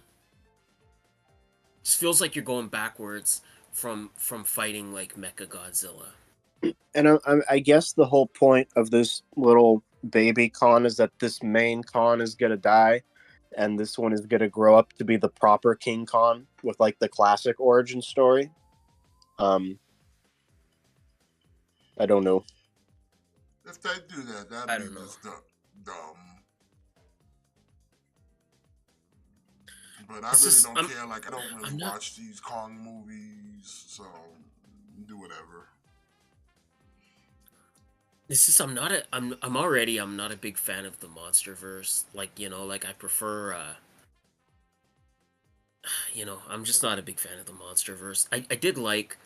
just feels like you're going backwards from fighting like Mecha Godzilla. and I guess the whole point of this little baby Khan is that this main Khan is gonna die, and this one is gonna grow up to be the proper King Khan with like the classic origin story. I don't know. If they do that, I that'd don't be know. just dumb. But I It's really just don't care. Like, I don't really I'm not. watch these Kong movies, so do whatever. It's just I'm not a big fan of the MonsterVerse. Like, like I prefer I'm just not a big fan of the MonsterVerse. I did like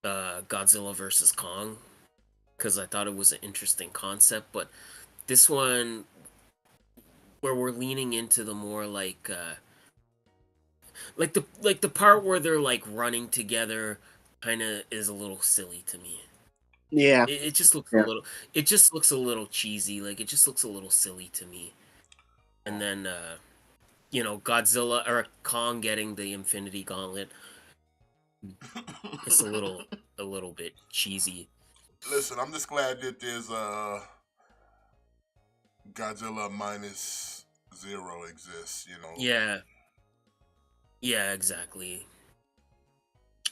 Godzilla versus Kong because I thought it was an interesting concept, but this one where we're leaning into the more like the part where they're like running together kind of is a little silly to me. Yeah, It just looks a yeah. little it just looks a little cheesy, like it just looks a little silly to me. And Oh, then Godzilla or Kong getting the Infinity Gauntlet, it's a little bit cheesy. listen, I'm just glad that there's Godzilla minus zero exists. Yeah. Yeah, exactly.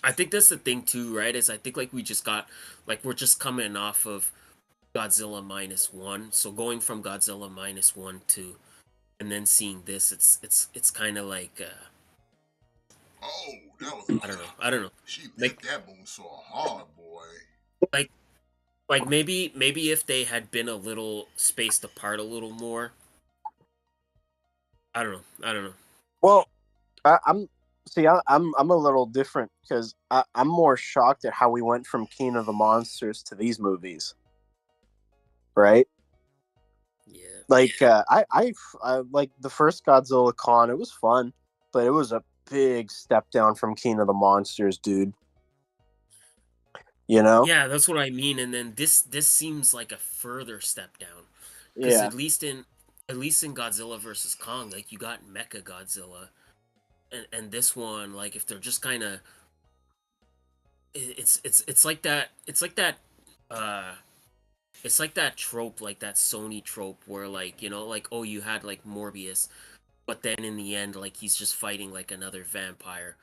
I think that's the thing too, right? Is I think like we're just coming off of Godzilla minus one. So going from Godzilla minus one to and then seeing this, it's kind of like Oh, that was I don't know. she hit Like that boom so hard, boy. like maybe if they had been a little spaced apart a little more. I don't know. I don't know. Well, I'm see. I'm a little different because I'm more shocked at how we went from King of the Monsters to these movies. Right? Yeah. Like I like the first Godzilla Con. It was fun, but it was a big step down from King of the Monsters, dude. You know? Yeah, that's what I mean. And then this seems like a further step down because Yeah. at least in Godzilla versus Kong, like you got Mecha Godzilla, and this one, like if they're just kind of it's like that uh it's like that trope, like that Sony trope where like like oh you had like Morbius, but then in the end like he's just fighting like another vampire.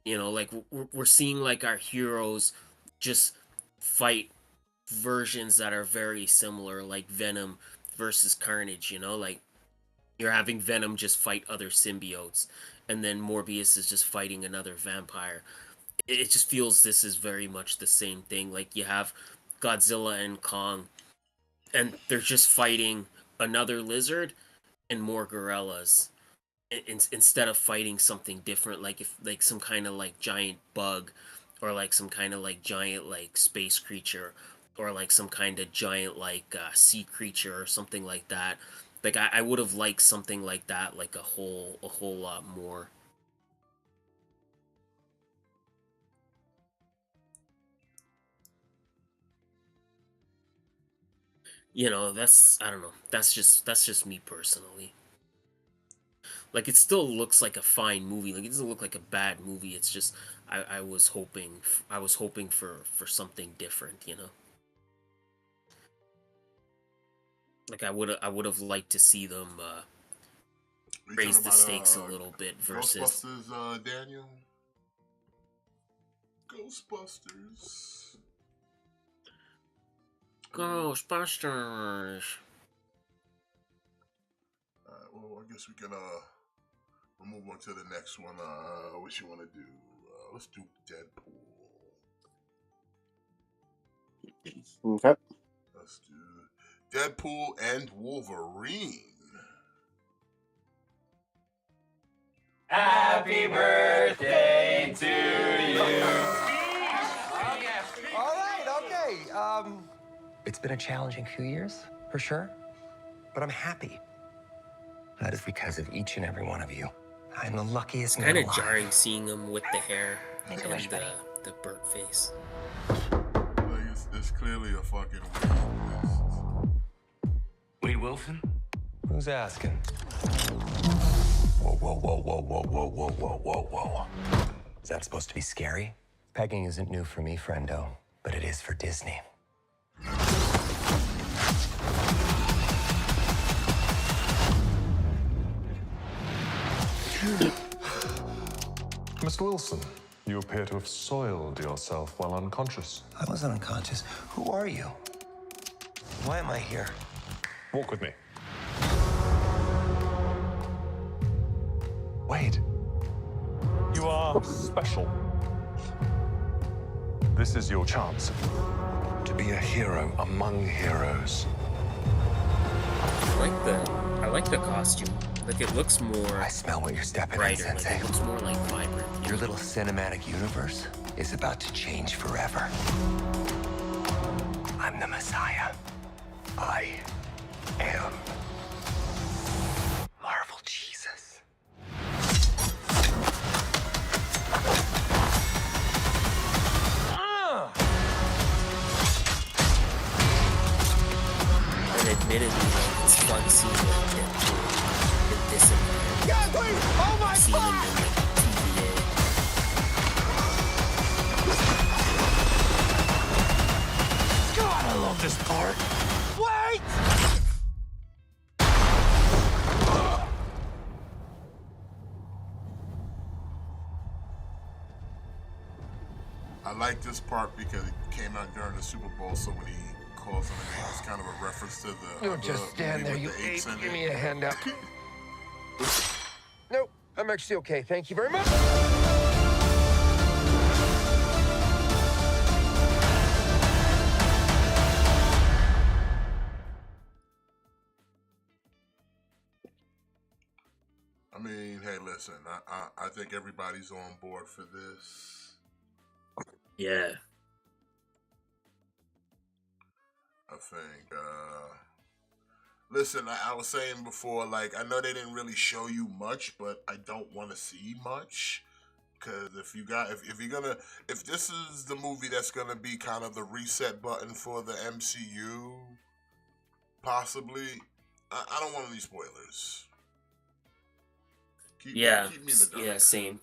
Like we're seeing like our heroes just fight versions that are very similar, like Venom versus Carnage. Like you're having Venom just fight other symbiotes, and then Morbius is just fighting another vampire. It just feels this is very much the same thing. Like you have Godzilla and Kong, and they're just fighting another lizard and more gorillas instead of fighting something different, like if like some kind of like giant bug, or like some kind of like giant like space creature, or like some kind of giant like sea creature or something like that. Like I would have liked something like that, like a whole lot more. That's I don't know. That's just me personally. Like it still looks like a fine movie. Like it doesn't look like a bad movie. It's just I was hoping for something different. Like I would have liked to see them We raise talking the about stakes a little bit versus Ghostbusters, Daniel? Ghostbusters. Ghostbusters. Well, I guess we can we'll move on to the next one. What you want to do? Let's do Deadpool. Okay. Let's do Deadpool and Wolverine. Happy birthday to you. All right, okay. It's been a challenging few years, for sure. But I'm happy. That is because of each and every one of you. I'm the luckiest man Kind of alive. jarring seeing him with the hair Make a and wish, buddy. the burnt face. Like it's clearly a fucking weird. Wade Wilson? Who's asking? Whoa, whoa, whoa, whoa, whoa, whoa, whoa, whoa, whoa, whoa. Is that supposed to be scary? Pegging isn't new for me, friendo, but it is for Disney. Mr. Wilson, you appear to have soiled yourself while unconscious. I wasn't unconscious. Who are you? Why am I here? Walk with me. Wade, You are special. This is your chance. To be a hero among heroes. I like the costume. Like it looks more I smell what you're stepping in, brighter. Like Sensei. it looks more like vibrant. Your little cinematic universe is about to change forever. I'm the Messiah. I am Marvel Jesus. And admittedly, like, it's fun seeing like Deadpool in this environment. Oh my Seeing him in like TVA. God, I love this part. Wait! I like this part because it came out during the Super Bowl, so when he calls him a name, it's kind of a reference to the. Don't just stand there, with you the apes ape. in Give it. me a hand up. Nope, I'm actually okay. Thank you very much. I mean, hey, listen, I think everybody's on board for this. Yeah. I think, listen, I was saying before, like, I know they didn't really show you much, but I don't want to see much. Because if this is the movie that's gonna be kind of the reset button for the MCU, possibly, I don't want any spoilers. Keep me in the dark. Yeah, same.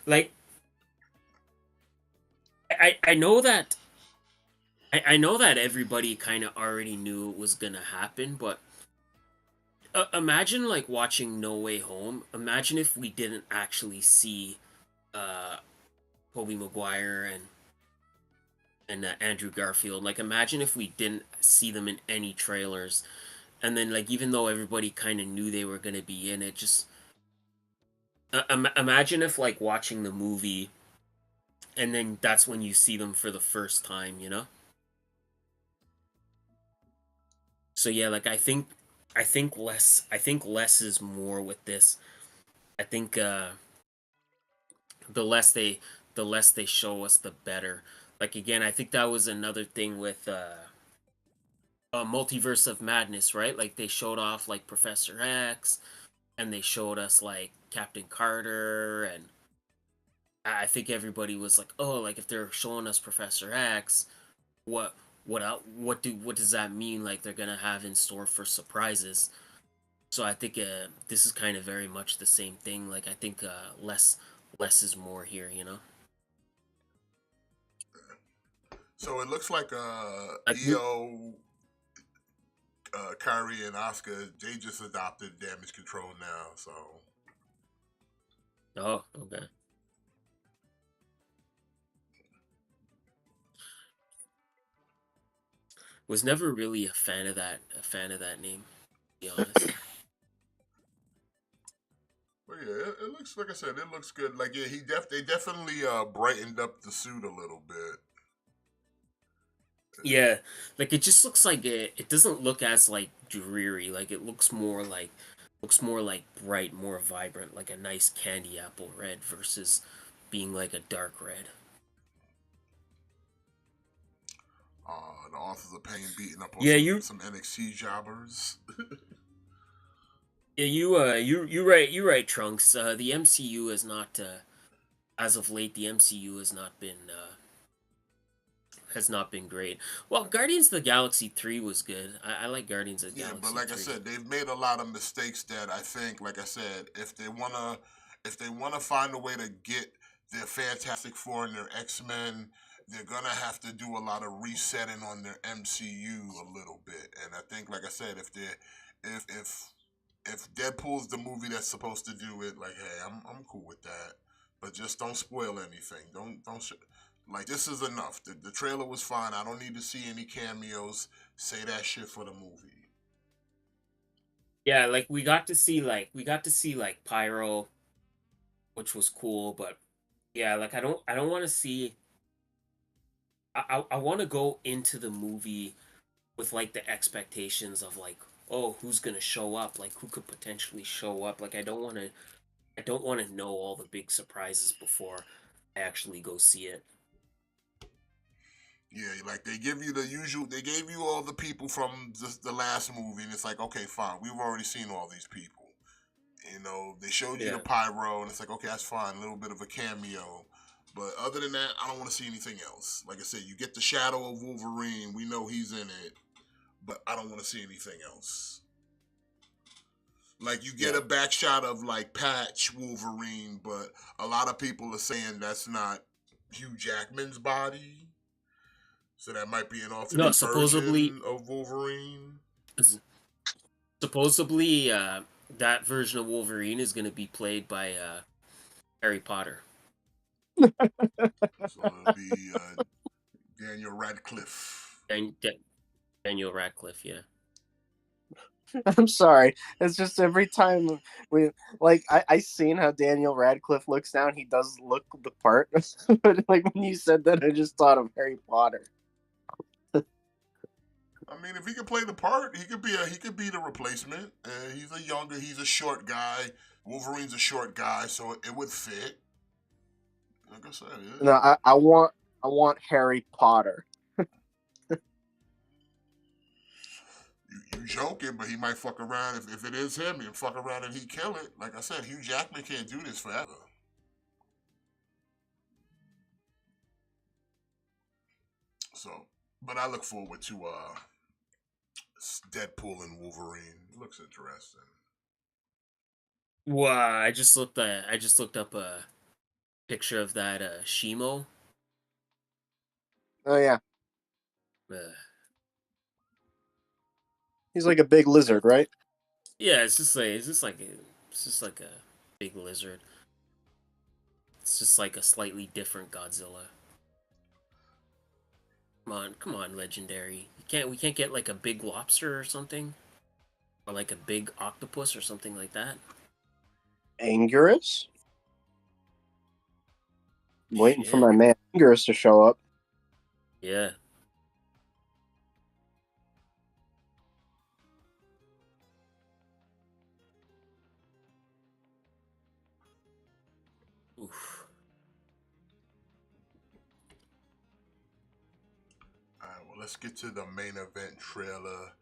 Like, I know that I know that everybody kind of already knew it was gonna happen, but imagine like watching No Way Home. Imagine if we didn't actually see Tobey Maguire and Andrew Garfield. Like, imagine if we didn't see them in any trailers, and then like even though everybody kind of knew they were gonna be in it, just imagine if like watching the movie, and then that's when you see them for the first time, you know? So yeah, like I think less is more with this. I think the less they the less they show us, the better. Like again, I think that was another thing with Multiverse of Madness, right? Like they showed off like Professor X, and they showed us like Captain Carter, and I think everybody was like, oh, like if they're showing us Professor X, what does that mean? Like they're gonna have in store for surprises. So I think this is kind of very much the same thing. Like I think less is more here, you know. So it looks like Like, EO, Kyrie, and Oscar, they just adopted damage control now. So oh, okay. Was never really a fan of that name, to be honest. but yeah, it looks like I said, it looks good. Like yeah, they definitely brightened up the suit a little bit. Yeah, like it just looks like it doesn't look as like dreary. Like it looks more like bright, more vibrant, like a nice candy apple red versus being like a dark red. The authors of Pain beating up on Yeah, some NXT jobbers. yeah, you're right, Trunks. The MCU has not as of late, the MCU has not been great. Well, Guardians of the Galaxy 3 was good. I like Guardians of the Yeah, Galaxy but like 3. I said, they've made a lot of mistakes that I think, like I said, if they wanna find a way to get their Fantastic Four and their X-Men, they're gonna have to do a lot of resetting on their MCU a little bit. And I think, like I said, if Deadpool's the movie that's supposed to do it, like, hey, I'm cool with that. But just don't spoil anything. Like, this is enough. The trailer was fine. I don't need to see any cameos. Say that shit for the movie. Yeah, like we got to see like Pyro, which was cool. But yeah, like I don't want to see. I want to go into the movie with like the expectations of like, oh, who's gonna show up? Like, who could potentially show up? Like, I don't want to know all the big surprises before I actually go see it. Yeah, like they give you the usual. They gave you all the people from the last movie, and it's like, okay, fine. We've already seen all these people. You know, they showed you the Yeah. pyro, and it's like, okay, that's fine. A little bit of a cameo. But other than that, I don't want to see anything else. Like I said, you get the shadow of Wolverine. We know he's in it. But I don't want to see anything else. Like, you get a back shot of, like, Patch Wolverine, but a lot of people are saying that's not Hugh Jackman's body. So that might be an alternate version of Wolverine. Supposedly, that version of Wolverine is going to be played by Harry Potter. So it'll be Daniel Radcliffe. Daniel Radcliffe, yeah. I'm sorry. It's just every time I seen how Daniel Radcliffe looks now, and he does look the part. But like when you said that, I just thought of Harry Potter. I mean, if he could play the part, he could be the replacement. He's a short guy. Wolverine's a short guy, so it would fit. Like I said, yeah. No, I want Harry Potter. You joking, but he might fuck around. If it is him, he'll fuck around and he kill it. Like I said, Hugh Jackman can't do this forever. So, but I look forward to Deadpool and Wolverine. It looks interesting. Wow, I just looked up a picture of that Shimo. Oh yeah, Uh, he's like a big lizard, right? yeah, it's just like a big lizard. It's just like a slightly different Godzilla. Come on, Legendary. We can't get like a big lobster or something, or like a big octopus or something like that. Anguirus? I'm waiting for my man Anguirus to show up. Yeah. Oof. Alright, well, let's get to the main event trailer.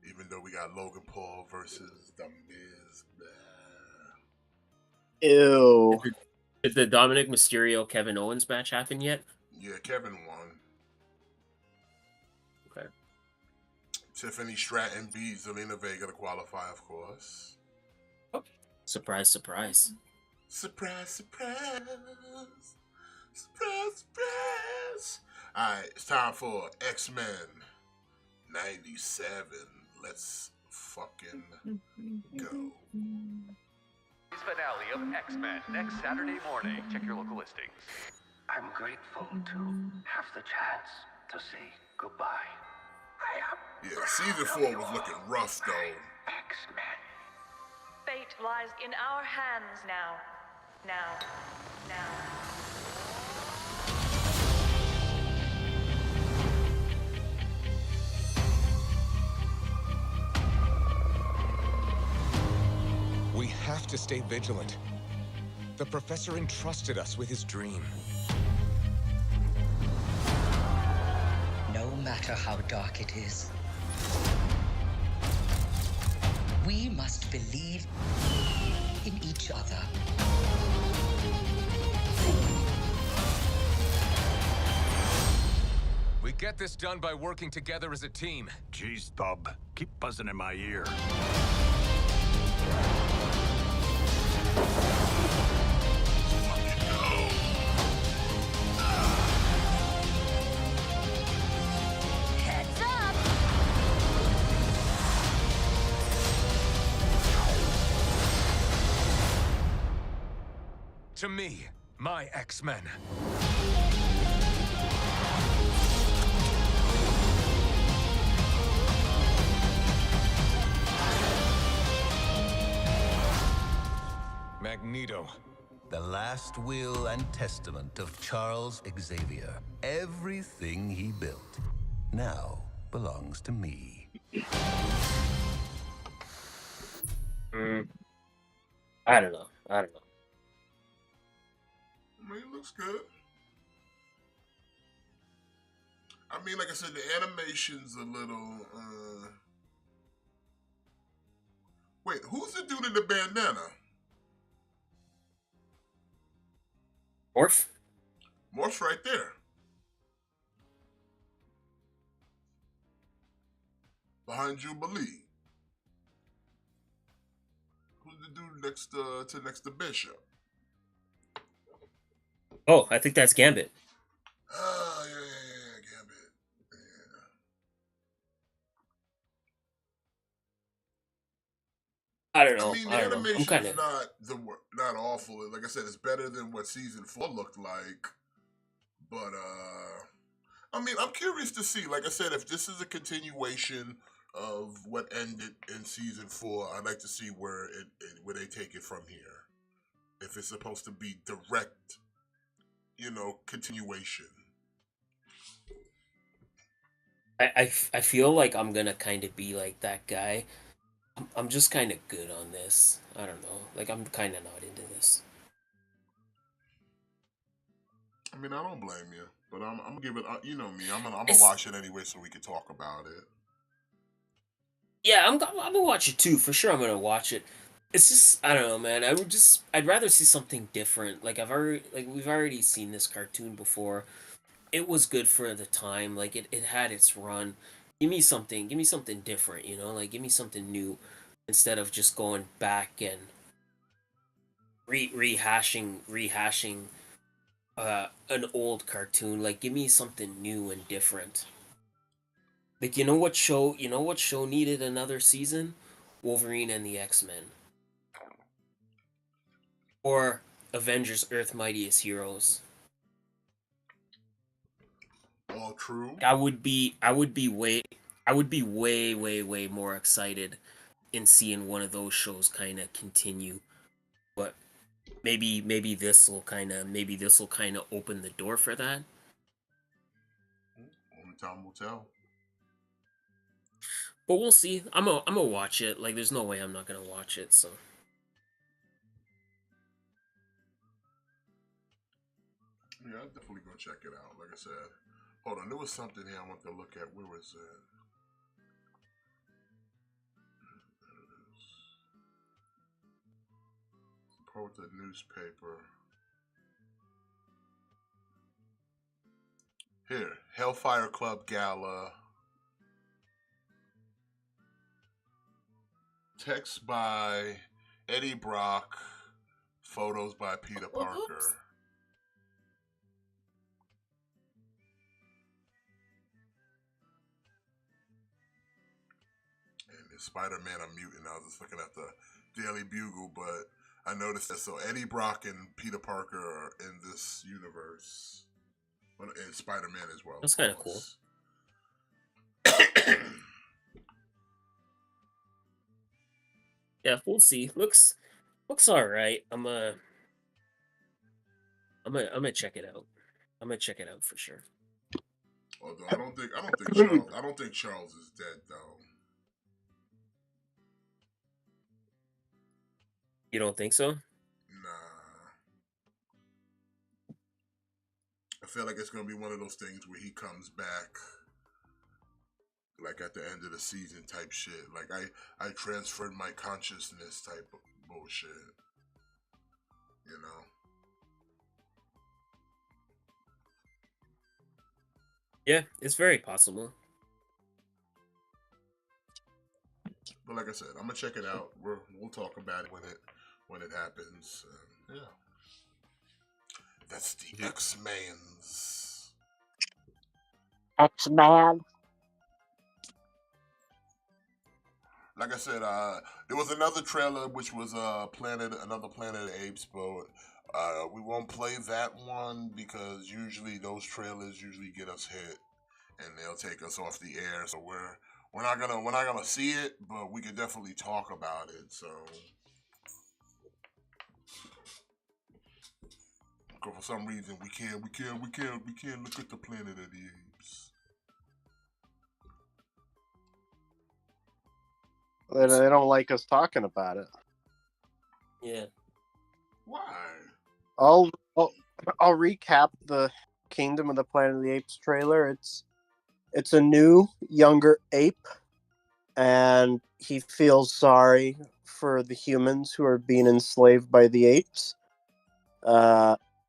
Even though we got Logan Paul versus The Miz. Ew. Did the Dominic Mysterio Kevin Owens match happen yet? Yeah, Kevin won. Okay. Tiffany Stratton beat Zelina Vega to qualify, of course. Oh. Surprise, surprise. Surprise, surprise. Surprise, surprise. Alright, it's time for X-Men 97. Let's fucking go. Finale of X-Men next Saturday morning. Check your local listings. I'm grateful to have the chance to say goodbye. Yeah, season 4 was looking rough, though. X-Men. Fate lies in our hands now. Now. We have to stay vigilant. The professor entrusted us with his dream. No matter how dark it is, we must believe in each other. We get this done by working together as a team. Jeez, Bub, keep buzzing in my ear. Heads up! To me, my X-Men. Magneto, the last will and testament of Charles Xavier. Everything he built now belongs to me. I don't know. I mean, it looks good. I mean, like I said, the animation's a little. Wait, who's the dude in the bandana? Morph? Morph's right there. Behind Jubilee. Who's the dude next to Bishop? Oh, I think that's Gambit. Oh, yeah, Gambit. I don't know. I mean, the animation is not awful. Like I said, it's better than what season 4 looked like. But I mean, I'm curious to see. Like I said, if this is a continuation of what ended in season 4, I'd like to see where they take it from here. If it's supposed to be direct, continuation. I feel like I'm gonna kind of be like that guy. I'm just kind of good on this. I don't know. Like, I'm kind of not into this. I mean, I don't blame you, but I'm gonna give it. You know me, I'm gonna watch it anyway so we can talk about it. Yeah, I'm gonna watch it too, for sure. I'm gonna watch it. It's just, I don't know, man. I'd rather see something different. Like, we've already seen this cartoon before. It was good for the time. Like, it had its run. Give me something different, Like, give me something new instead of just going back and rehashing an old cartoon. Like, give me something new and different. Like, you know what show needed another season? Wolverine and the X-Men. Or Avengers Earth Mightiest Heroes. All true. I would be way more excited in seeing one of those shows kind of continue. But maybe this will kind of open the door for that. Only time will tell. But we'll see. I'm gonna watch it. Like, there's no way I'm not gonna watch it. So. Yeah, I'll definitely go check it out. Like I said, hold on. There was something here I want to look at. Where was it? Quote the newspaper. Here, Hellfire Club Gala. Text by Eddie Brock. Photos by Peter Parker. And Spider-Man, I'm muting. I was just looking at the Daily Bugle, but I noticed that. So Eddie Brock and Peter Parker are in this universe. And Spider-Man as well. That's kind of cool. Yeah, we'll see. Looks all right. I'm gonna check it out. I'm gonna check it out for sure. Although I don't think Charles is dead though. You don't think so? Nah. I feel like it's gonna be one of those things where he comes back, like at the end of the season type shit. Like I transferred my consciousness type of bullshit. You know? Yeah, it's very possible. But like I said, I'm gonna check it out. We'll talk about it when it happens. Yeah. That's the X-Men's. X-Man. Like I said, there was another trailer which was another Planet of the Apes, but we won't play that one because usually those trailers get us hit and they'll take us off the air. So we're not gonna see it, but we can definitely talk about it. So 'Cause for some reason we can't look at the Planet of the Apes. They don't like us talking about it. Yeah. Why? I'll recap the Kingdom of the Planet of the Apes trailer. It's a new, younger ape, and he feels sorry for the humans who are being enslaved by the apes.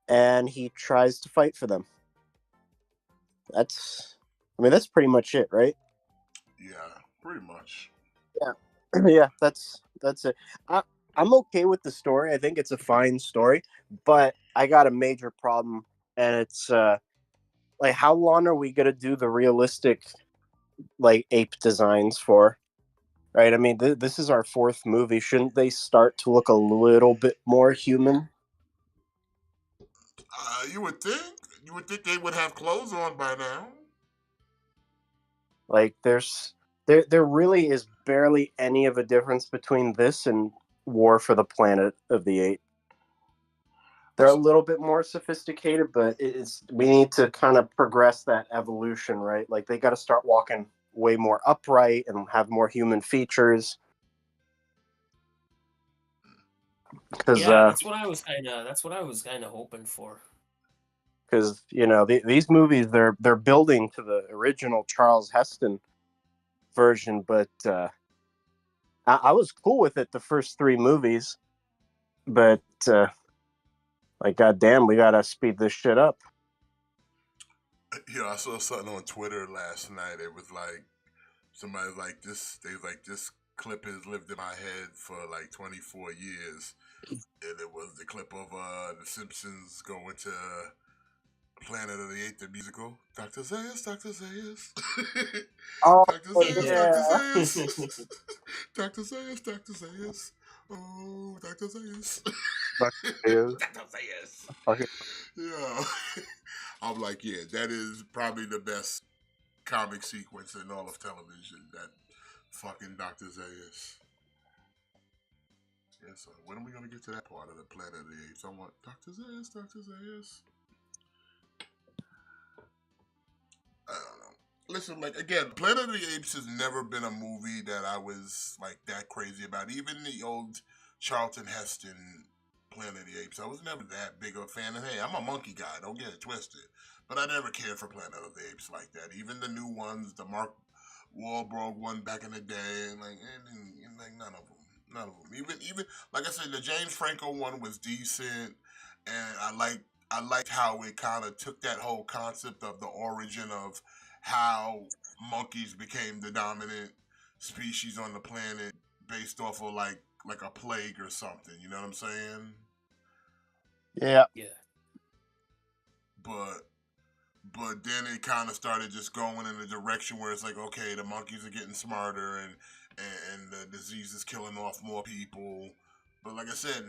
And he tries to fight for them. That's pretty much it, right? Yeah, pretty much. Yeah, yeah, that's it. I'm okay with the story. I think it's a fine story, but I got a major problem, and it's like, how long are we gonna do the realistic like ape designs for? Right? I mean, this is our fourth movie. Shouldn't they start to look a little bit more human? You would think. You would think they would have clothes on by now. Like, there really is barely any of a difference between this and War for the Planet of the Apes. They're a little bit more sophisticated, but we need to kind of progress that evolution, right? Like, they got to start walking way more upright and have more human features. Yeah, that's what I was kind of hoping for. Because these movies, they're building to the original Charles Heston version, but I was cool with it the first three movies, but like, goddamn, we gotta speed this shit up. Yeah, I saw something on Twitter last night. It was like somebody like this. They was like, this clip has lived in my head for like 24 years, and it was the clip of the Simpsons going to Planet of the Apes, the musical. Dr. Zayas, Dr. Zayas. Oh, Dr. Zayas, yeah. Dr. Zayas. Dr. Zayas, Dr. Zayas. Oh, Dr. Zayas. Dr. Zayas. Okay. Yeah. I'm like, yeah, that is probably the best comic sequence in all of television. That fucking Dr. Zayas. Yeah, so when are we going to get to that part of the Planet of the Apes? I want Dr. Zayas, Dr. Zayas. I don't know. Listen, like, again, Planet of the Apes has never been a movie that I was like that crazy about. Even the old Charlton Heston Planet of the Apes, I was never that big of a fan. And hey, I'm a monkey guy, don't get it twisted. But I never cared for Planet of the Apes like that. Even the new ones, the Mark Wahlberg one back in the day, like none of them. None of them. Even like I said, the James Franco one was decent, and I liked how it kind of took that whole concept of the origin of how monkeys became the dominant species on the planet based off of like a plague or something. You know what I'm saying? Yeah. Yeah. But then it kind of started just going in a direction where it's like, okay, the monkeys are getting smarter and the disease is killing off more people. But like I said,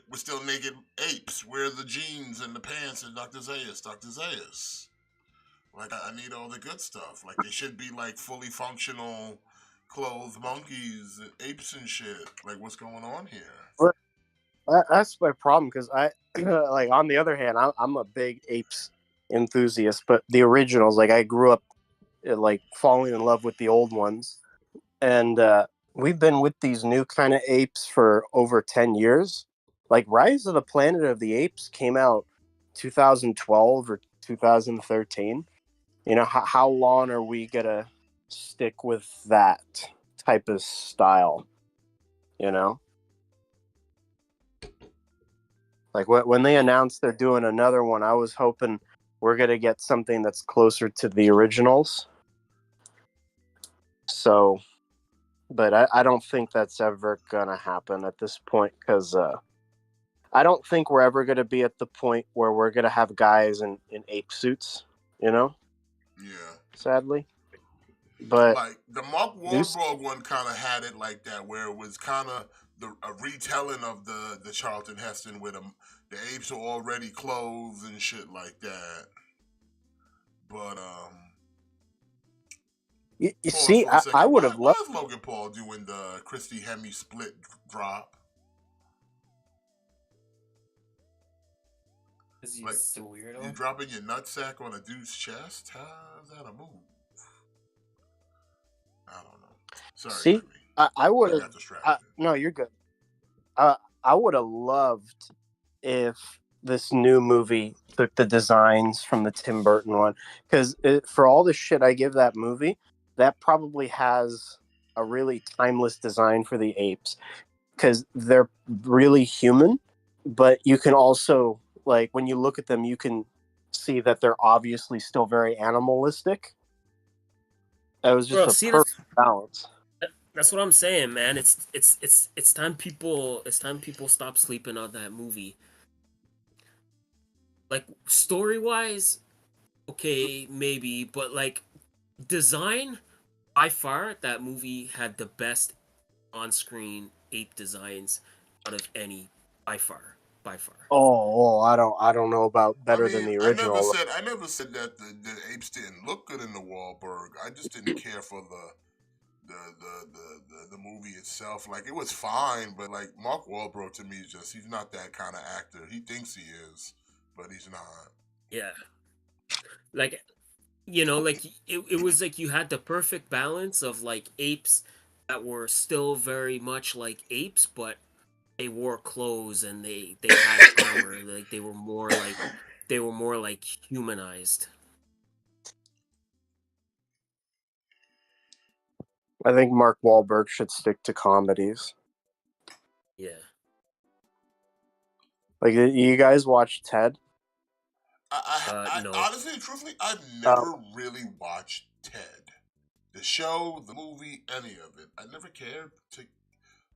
we're still naked apes. Where are the jeans and the pants and Dr. Zayas? Dr. Zayas. Like, I need all the good stuff. Like, they should be, like, fully functional clothed monkeys, apes and shit. Like, what's going on here? That's my problem, because I, like, on the other hand, I'm a big apes enthusiast, but the originals, like, I grew up, like, falling in love with the old ones. And we've been with these new kind of apes for over 10 years. Like, Rise of the Planet of the Apes came out 2012 or 2013. How long are we gonna stick with that type of style? Like, when they announced they're doing another one, I was hoping we're gonna get something that's closer to the originals. So, but I don't think that's ever gonna happen at this point, because I don't think we're ever gonna be at the point where we're gonna have guys in ape suits. Yeah. Sadly. But like the Mark Wahlberg one kind of had it like that, where it was kind of a retelling of the Charlton Heston, where the apes are already clothed and shit like that. But you see, I would have loved. Why is Logan Paul doing the Christy Hemme split drop? Is he Like, some weirdo? you dropping your nutsack on a dude's chest? How's that a move? I don't know. Sorry, See, Jimmy. I would I got have. distracted. No, you're good. I would have loved if this new movie took the designs from the Tim Burton one, because for all the shit I give that movie, that probably has a really timeless design for the apes, because they're really human, but you can also, like, when you look at them, you can see that they're obviously still very animalistic. That was just Bro, a see, perfect balance. that's what I'm saying, man. It's time people stop sleeping on that movie. Like story wise, okay, maybe, but like design, by far, that movie had the best on-screen ape designs out of any, by far, by far. I don't know about better than the original. I never said that the apes didn't look good in the Wahlberg. I just didn't care for the movie itself. Like, it was fine, but like Mark Wahlberg to me is just, he's not that kind of actor. He thinks he is, but he's not. Yeah. Like, you know, like it was like you had the perfect balance of like apes that were still very much like apes, but they wore clothes and they had armor. Like they were more like humanized. I think Mark Wahlberg should stick to comedies. Yeah. Like, you guys watch Ted? I No. honestly, truthfully, I've never really watched Ted. The show, the movie, any of it. I never cared to,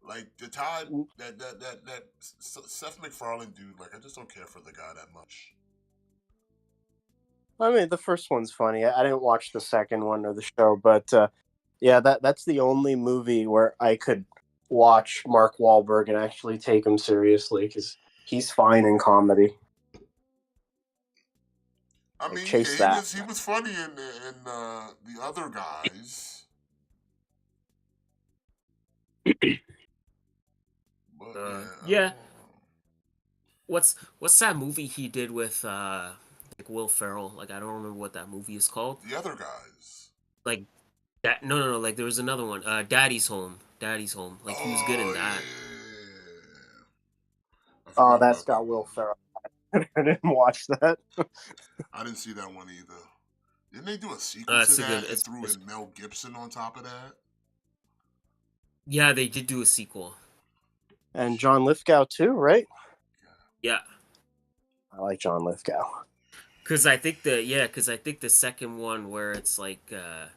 like, the time that Seth MacFarlane dude, like, I just don't care for the guy that much. I mean, the first one's funny. I didn't watch the second one or the show, but yeah, that's the only movie where I could watch Mark Wahlberg and actually take him seriously, because he's fine in comedy. I mean, Chase yeah, that. he was funny in the other guys. But Yeah. What's that movie he did with like Will Ferrell? Like, I don't remember what that movie is called. The other guys. Like that no, like there was another one. Daddy's Home. Daddy's Home. Like he was good in that. Oh, that's got Will Ferrell. I didn't watch that. I didn't see that one either. Didn't they do a sequel to that and threw in Mel Gibson on top of that? Yeah, they did do a sequel. And John Lithgow too, right? Yeah. I like John Lithgow. Cause I think the second one where it's like the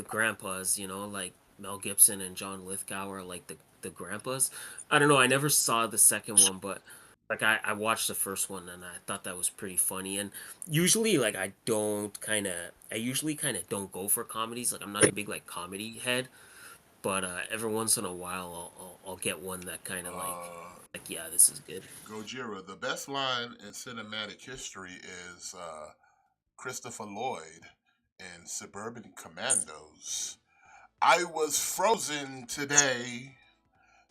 grandpas, you know, like Mel Gibson and John Lithgow are like the grandpas. I don't know, I never saw the second one, but like I watched the first one and I thought that was pretty funny. And usually like I usually kind of don't go for comedies. Like I'm not a big like comedy head, but every once in a while I'll get one that kind of like yeah, this is good. Gojira, the best line in cinematic history is Christopher Lloyd in Suburban Commandos. I was frozen today.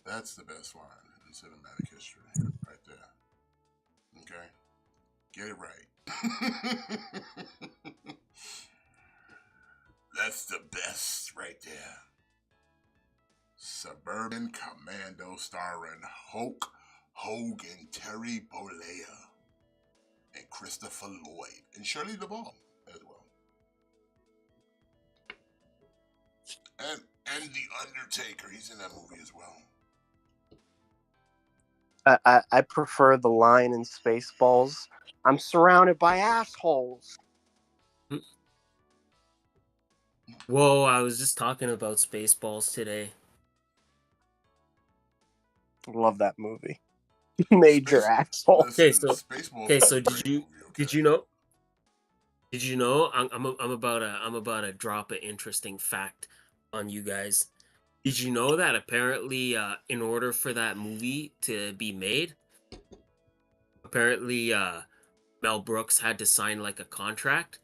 That's the best line in cinematic history, right there. Okay, get it right. That's the best right there. Suburban Commando starring Hulk Hogan, Terry Bollea, and Christopher Lloyd, and Shirley Duvall as well. And The Undertaker, he's in that movie as well. I prefer the line in Spaceballs. I'm surrounded by assholes. Whoa, I was just talking about Spaceballs today. Love that movie. Major asshole. Okay, so did you know? Did you know? I'm about to drop an interesting fact on you guys. Did you know that apparently, in order for that movie to be made, apparently Mel Brooks had to sign like a contract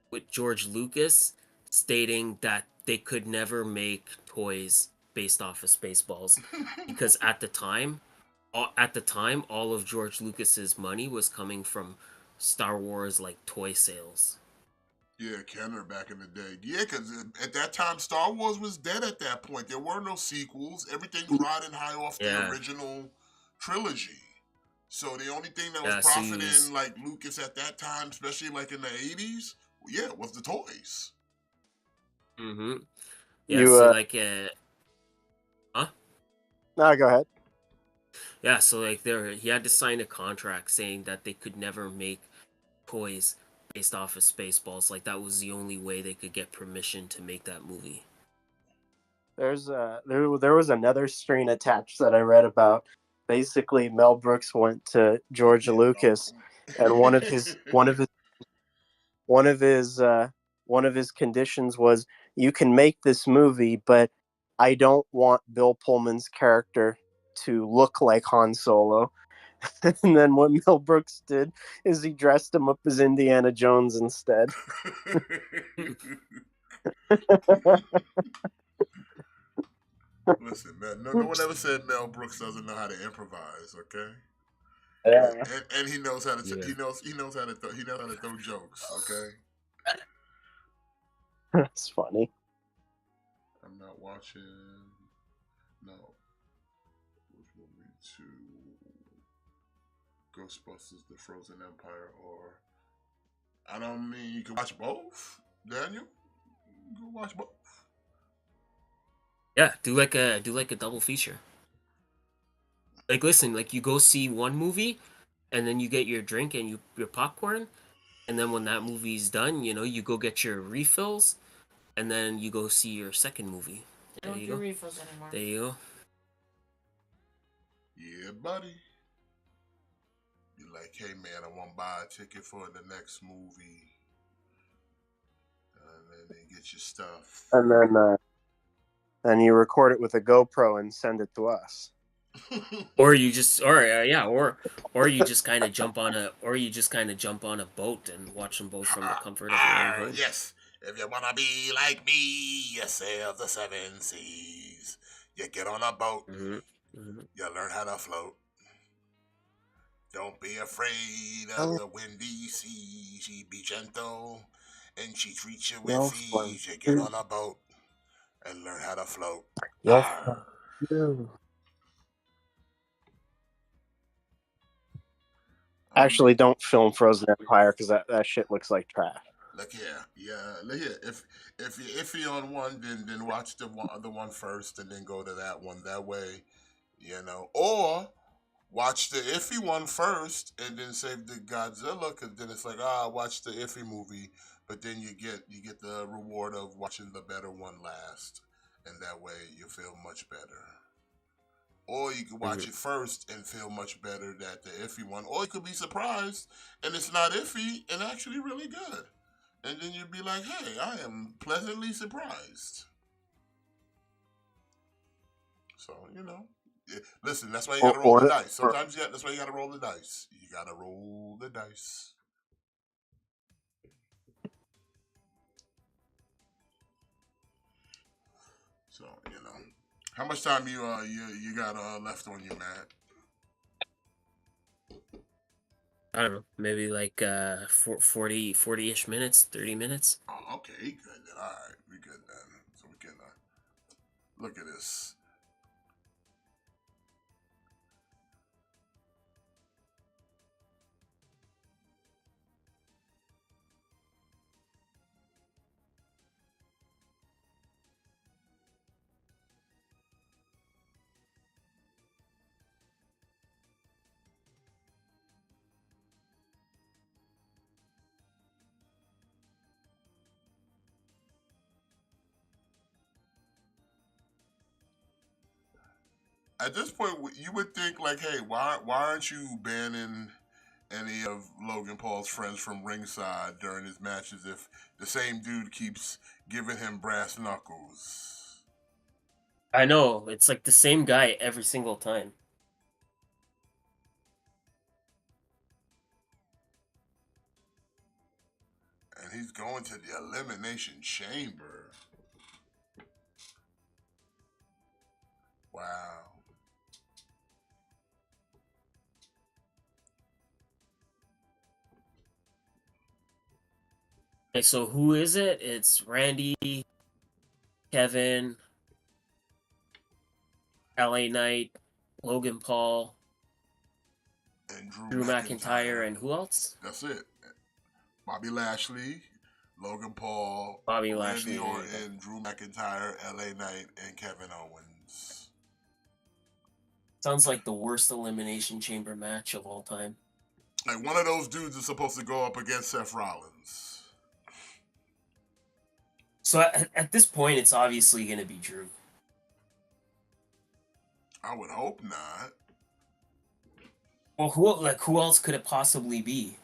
with George Lucas, stating that they could never make toys based off of Spaceballs, because at the time, at the time, all of George Lucas's money was coming from Star Wars like toy sales. Yeah, Kenner back in the day. Yeah, because at that time, Star Wars was dead at that point. There were no sequels. Everything's riding high off the Yeah, original trilogy. So the only thing that was yeah. So he profiting was. like Lucas at that time, especially like in the 80s, yeah, was the toys. Mm-hmm. Yeah. You So like, huh? no, go ahead. Yeah. So like, he had to sign a contract saying that they could never make toys based off of Spaceballs. Like that was the only way they could get permission to make that movie. There was another string attached that I read about. Basically, Mel Brooks went to George Lucas, and one of his one of his conditions was, you can make this movie, but I don't want Bill Pullman's character to look like Han Solo. And then what Mel Brooks did is he dressed him up as Indiana Jones instead. Listen, man, no one ever said Mel Brooks doesn't know how to improvise. Okay, Yeah. and he knows how to Yeah. he knows how to throw jokes. Okay, That's funny. I'm not watching. No, which movie to Ghostbusters: The Frozen Empire, or I don't mean you can watch both. Daniel, you can watch both. Yeah. Do like a double feature. Like listen, like you go see one movie, and then you get your drink and your popcorn, and then when that movie's done, you go get your refills, and then you go see your second movie. There Don't you do go. refills anymore. There you go. Yeah, buddy. You're like, hey man, I want to buy a ticket for the next movie, and then get your stuff. And then you record it with a GoPro and send it to us. Or you just, or you just kind of jump on a boat and watch them both from the comfort of your own home. Yes, if you wanna be like me, you sail the seven seas. You get on a boat. Mm-hmm. Mm-hmm. You learn how to float. Don't be afraid of the windy sea. She be gentle, and she treats you with ease. You get on a boat and learn how to float. Actually, don't film Frozen Empire because that shit looks like trash. Look here. If you're iffy on one, then watch the one first, and then go to that one. That way, or watch the iffy one first, and then save the Godzilla, because then it's like, watch the iffy movie, but then you get the reward of watching the better one last, and that way you feel much better. Or you could watch it first and feel much better at the iffy one, or you could be surprised and it's not iffy and actually really good. And then you'd be like, hey, I am pleasantly surprised. So, listen, that's why you gotta roll the dice. Sometimes that's why you gotta roll the dice. You gotta roll the dice. So, how much time you got left on you, Matt? I don't know, maybe like 40-ish minutes, 30 minutes. Oh, okay, good. All right, we good then. So we can look at this. At this point, you would think like, hey, why aren't you banning any of Logan Paul's friends from ringside during his matches if the same dude keeps giving him brass knuckles? I know, it's like the same guy every single time. And he's going to the Elimination Chamber. Wow. Okay, so who is it? It's Randy, Kevin, LA Knight, Logan Paul, And Drew Drew McIntyre, McIntyre. and who else? That's it. Bobby Lashley, Logan Paul, Bobby Randy Lashley. There you go. Orton, Drew McIntyre, LA Knight, and Kevin Owens. Sounds like the worst elimination chamber match of all time. Like one of those dudes is supposed to go up against Seth Rollins. So at this point, it's obviously going to be Drew. I would hope not. Well, who else could it possibly be?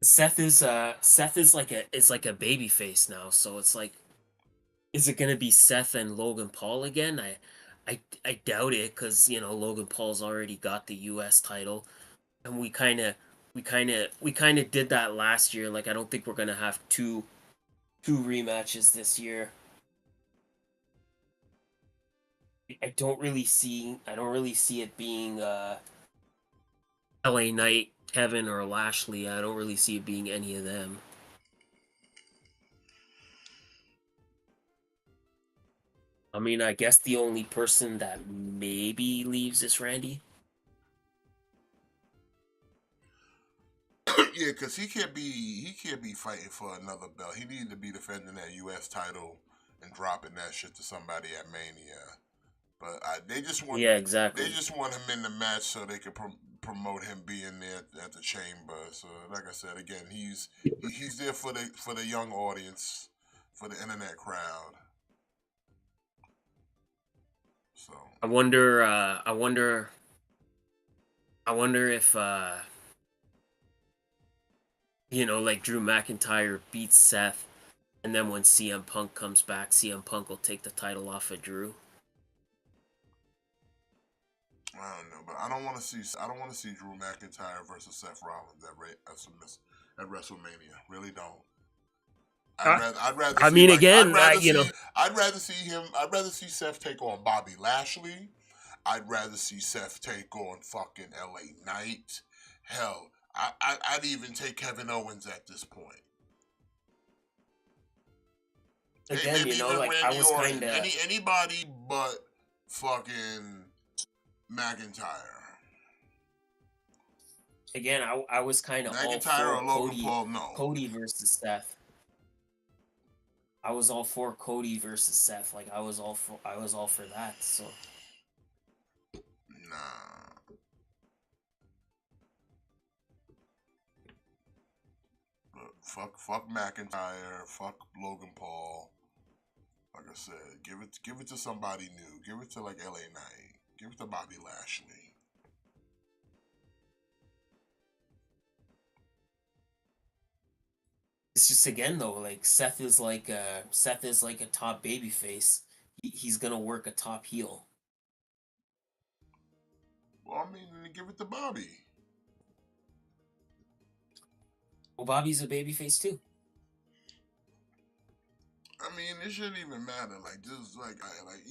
Seth is like a baby face now, so it's like, is it gonna be Seth and Logan Paul again? I doubt it, because Logan Paul's already got the U.S. title, and we kind of did that last year. Like, I don't think we're gonna have two rematches this year. I don't really see it being LA Knight, Kevin, or Lashley. I don't really see it being any of them. I mean, I guess the only person that maybe leaves is Randy. Yeah, because he can't be fighting for another belt. He needs to be defending that U.S. title and dropping that shit to somebody at Mania. But they just want exactly. They just want him in the match so they can promote him being there at the chamber. So, like I said, again, he's there for the young audience, for the internet crowd. So I wonder if like Drew McIntyre beats Seth, and then when CM Punk comes back, CM Punk will take the title off of Drew. I don't know, but I don't want to see Drew McIntyre versus Seth Rollins at WrestleMania. Really don't. I'd rather see Seth take on Bobby Lashley. I'd rather see Seth take on fucking LA Knight. Hell, I'd even take Kevin Owens at this point. Again, maybe even like, Randy I was Orton. kind of Anybody but fucking McIntyre. Again, I was kind of all McIntyre for or Logan Paul. No, Cody versus Seth. I was all for Cody versus Seth. Like, I was all for that. So nah. But fuck McIntyre. Fuck Logan Paul. Like I said, give it to somebody new. Give it to like LA Knight. Give it to Bobby Lashley. it's just, again, though, like, Seth is like a top baby face. He's gonna work a top heel. Well, I mean, give it to Bobby. Well, Bobby's a baby face too. I mean, it shouldn't even matter. Like, just like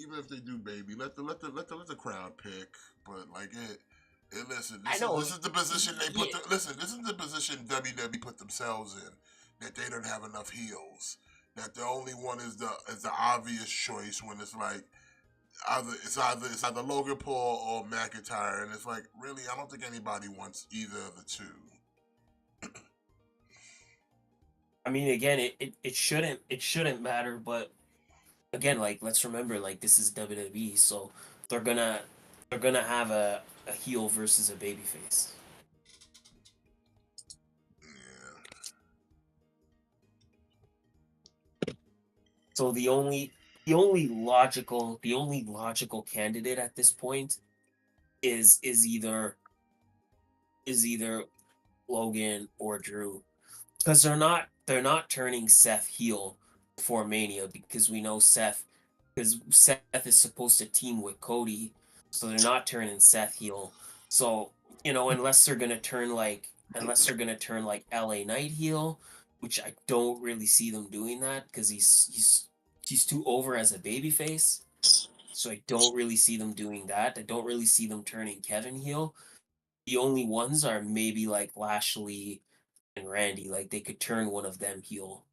even if they do baby, let the crowd pick. But like listen, this is the position they put. This is the position WWE put themselves in. That they don't have enough heels. That the only one is the obvious choice when it's like it's either Logan Paul or McIntyre, and it's like, really, I don't think anybody wants either of the two. I mean, again, it shouldn't matter, but again, like, let's remember, like, this is WWE, so they're gonna have a heel versus a babyface. So the only logical candidate at this point is either Logan or Drew, because they're not turning Seth heel before Mania, because we know Seth is supposed to team with Cody, so they're not turning Seth heel. So unless they're gonna turn like LA Knight heel, which I don't really see them doing that because he's too over as a babyface. So I don't really see them doing that. I don't really see them turning Kevin heel. The only ones are maybe like Lashley and Randy. Like they could turn one of them heel.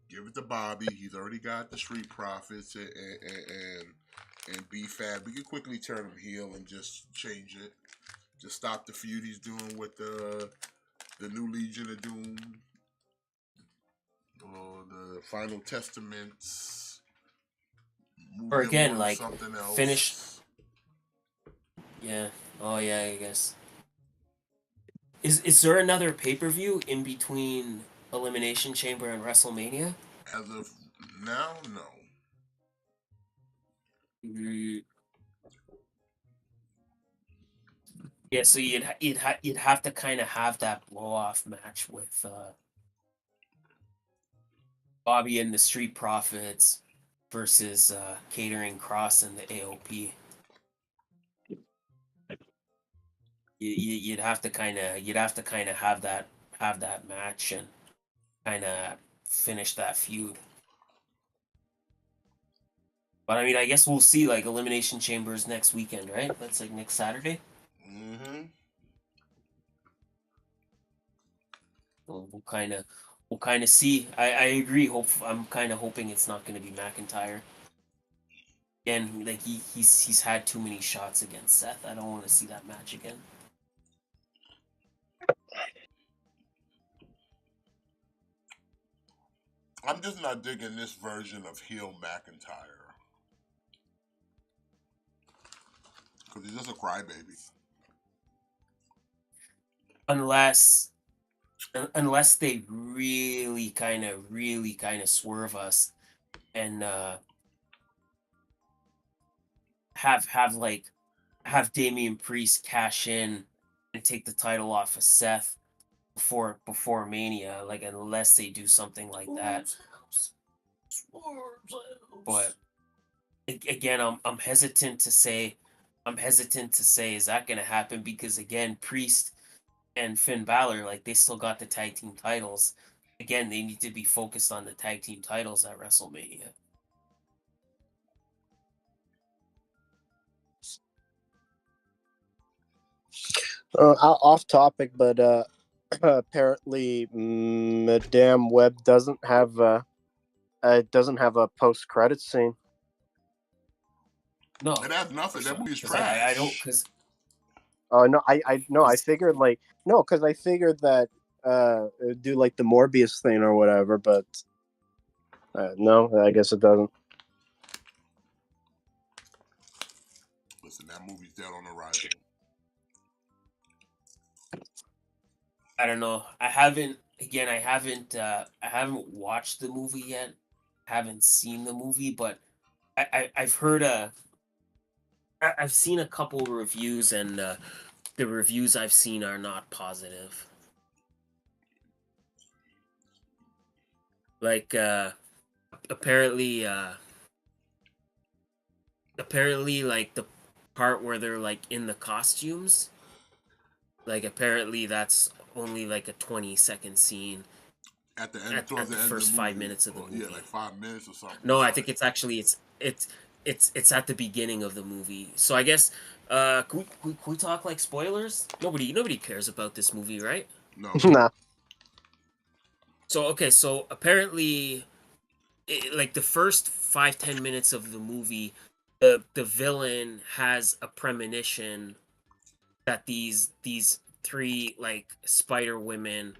Give it to Bobby. He's already got the Street Profits and B-Fab. We can quickly turn him heel and just change it. Just stop the feud he's doing with the new Legion of Doom. Or the Final Testaments. Or again, like something else. finish. Yeah. Oh yeah, I guess. Is there another pay-per-view in between Elimination Chamber and WrestleMania? As of now, no. Yeah, so you'd have to kind of have that blow-off match with Bobby and the Street Profits versus Catering Cross and the AOP. You'd have to kind of have that match and kind of finish that feud. But I mean, I guess we'll see. Like Elimination Chambers next weekend, right? That's like next Saturday. Mm-hmm. We'll kind of see. I agree. I'm kind of hoping it's not going to be McIntyre. Again, like he's had too many shots against Seth. I don't want to see that match again. I'm just not digging this version of heel McIntyre. Because he's just a crybaby. Unless they really kind of swerve us and have Damian Priest cash in and take the title off of Seth before Mania, like unless they do something like that. But again, I'm hesitant to say is that going to happen because again, Priest and Finn Balor, like they still got the tag team titles. Again, they need to be focused on the tag team titles at WrestleMania. Off topic, but apparently Madame Web doesn't have a post credit scene. No, it has nothing. That movie's trash. I don't because. Oh no, I figured like no, because I figured that do like the Morbius thing or whatever, but no, I guess it doesn't. Listen, that movie's dead on arrival. I don't know. I haven't watched the movie yet. Haven't seen the movie, but I've heard I've seen a couple of reviews, and the reviews I've seen are not positive. Like apparently like the part where they're like in the costumes, like apparently that's only like a 20-second scene at the end, at the first 5 minutes of the movie. Yeah, like 5 minutes or something. No, I think it's actually it's at the beginning of the movie. So I guess can we talk like spoilers? Nobody cares about this movie, right? No. Nah. So okay, so apparently, like the first 5-10 minutes of the movie, the villain has a premonition that these three like spider women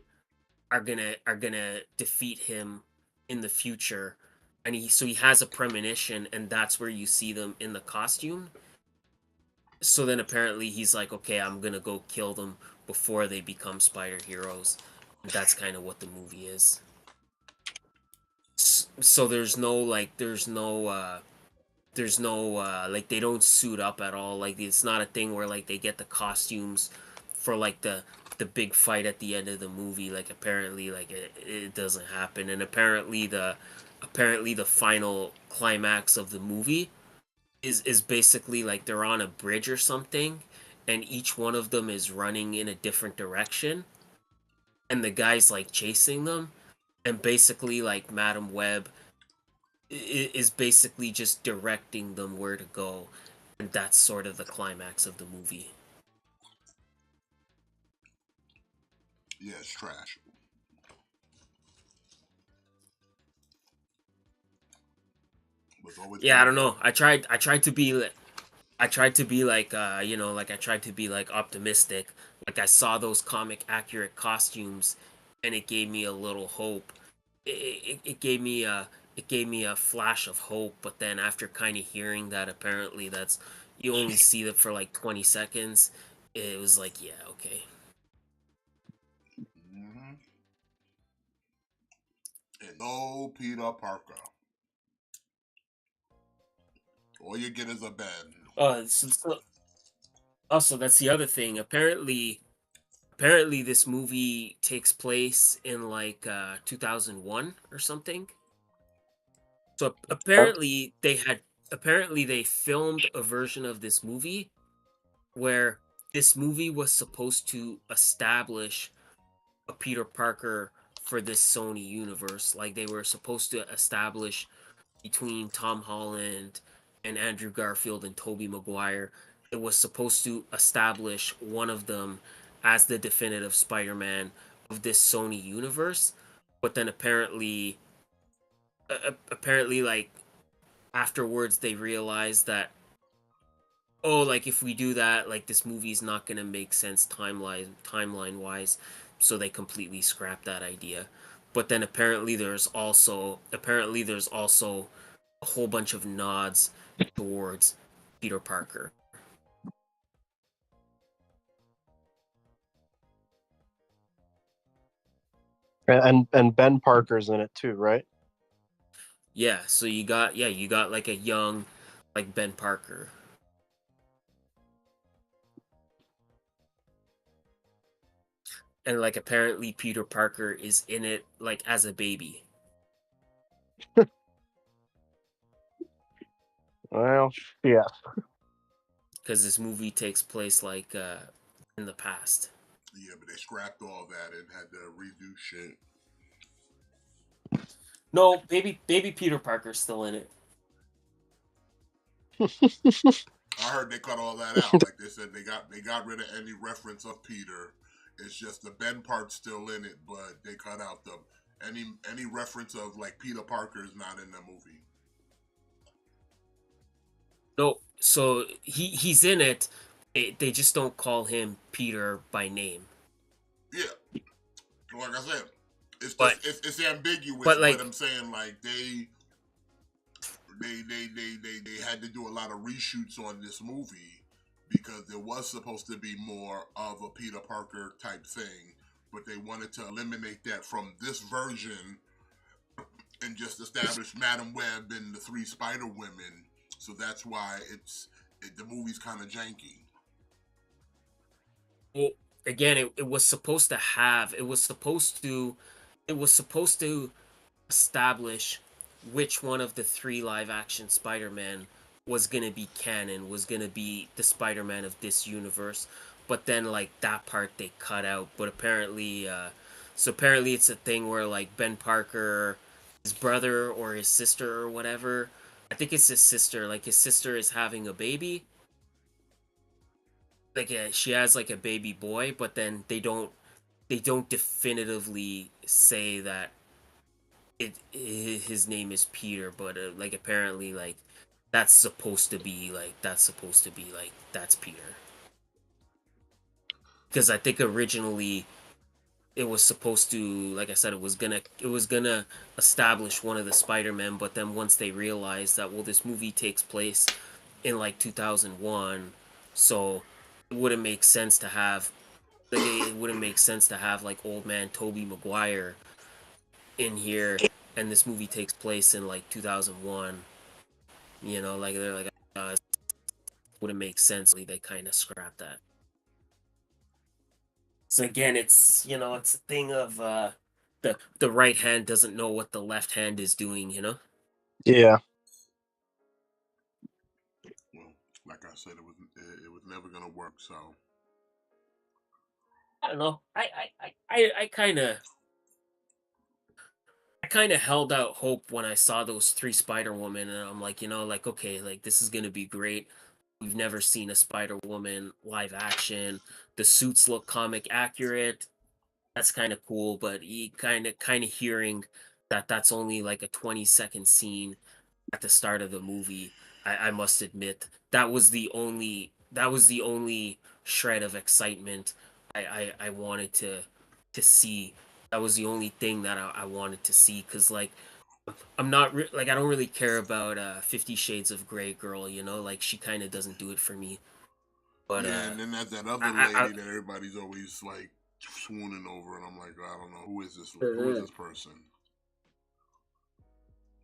are gonna defeat him in the future, and he has a premonition, and that's where you see them in the costume. So then apparently he's like, okay, I'm gonna go kill them before they become spider heroes. And that's kind of what the movie is. So there's no like they don't suit up at all. Like it's not a thing where like they get the costumes for like the big fight at the end of the movie. Like apparently like it doesn't happen, and apparently the final climax of the movie is basically like they're on a bridge or something, and each one of them is running in a different direction, and the guy's like chasing them, and basically like Madam Web is basically just directing them where to go, and that's sort of the climax of the movie. Yeah, it's trash. Yeah, I don't know. I tried to be I tried to be like like I tried to be like optimistic. Like I saw those comic accurate costumes and it gave me a little hope. It gave me a flash of hope, but then after kind of hearing that apparently that's you only see them for like 20 seconds, it was like, yeah, okay. Mm-hmm. And no Peter Parker. All you get is a bed. Also, that's the other thing. Apparently this movie takes place in like 2001 or something. So apparently they filmed a version of this movie where this movie was supposed to establish a Peter Parker for this Sony universe. Like they were supposed to establish between Tom Holland and Andrew Garfield and Tobey Maguire. It was supposed to establish one of them as the definitive Spider-Man of this Sony universe. But then apparently like afterwards they realized that, oh, like if we do that, like this movie's not gonna make sense timeline wise, so they completely scrapped that idea. But then apparently there's also a whole bunch of nods towards Peter Parker. And Ben Parker's in it too, right? Yeah, so you got like a young like Ben Parker. And like apparently Peter Parker is in it like as a baby. Well, yeah. Because this movie takes place like in the past. Yeah, but they scrapped all that and had to redo shit. No, baby Peter Parker's still in it. I heard they cut all that out. Like they said, they got rid of any reference of Peter. It's just the Ben part's still in it, but they cut out the any reference of like Peter Parker is not in the movie. No, so he's in it. They just don't call him Peter by name. Yeah, like I said, it's just But it's ambiguous. but like but I'm saying like they had to do a lot of reshoots on this movie because there was supposed to be more of a Peter Parker type thing, but they wanted to eliminate that from this version and just establish Madam Web and the three Spider Women. So that's why the movie's kind of janky. well, again, it was supposed to have it was supposed to establish which one of the three live action Spider-Man was gonna be canon, was gonna be the Spider-Man of this universe. But then like that part they cut out. But apparently it's a thing where like Ben Parker, his brother or his sister or whatever. I think it's his sister. Like his sister is having a baby. Like she has like a baby boy, but then they don't definitively say that his name is Peter, but like apparently like that's Peter. Because I think originally it was supposed to, like I said, it was gonna establish one of the Spider-Men, but then once they realized that, well, this movie takes place in like 2001, so it wouldn't make sense to have like old man Tobey Maguire in here, and this movie takes place in like 2001. Like they're like, it wouldn't make sense. They kind of scrapped that. So again, it's a thing of the right hand doesn't know what the left hand is doing. Yeah. Like I said, it was never gonna work. So I don't know. I kind of held out hope when I saw those three Spider Woman, and I'm like, like okay, like this is gonna be great. We've never seen a Spider Woman live action. The suits look comic accurate. That's kind of cool, but he kind of hearing that that's only like a 20-second scene at the start of the movie. I must admit that was the only shred of excitement I wanted to see. That was the only thing that I wanted to see because like like I don't really care about 50 Shades of Grey girl, like she kind of doesn't do it for me. But yeah, and then there's that other I lady that everybody's always like swooning over, and I'm like, I don't know who is this? Who is Mhm. this person?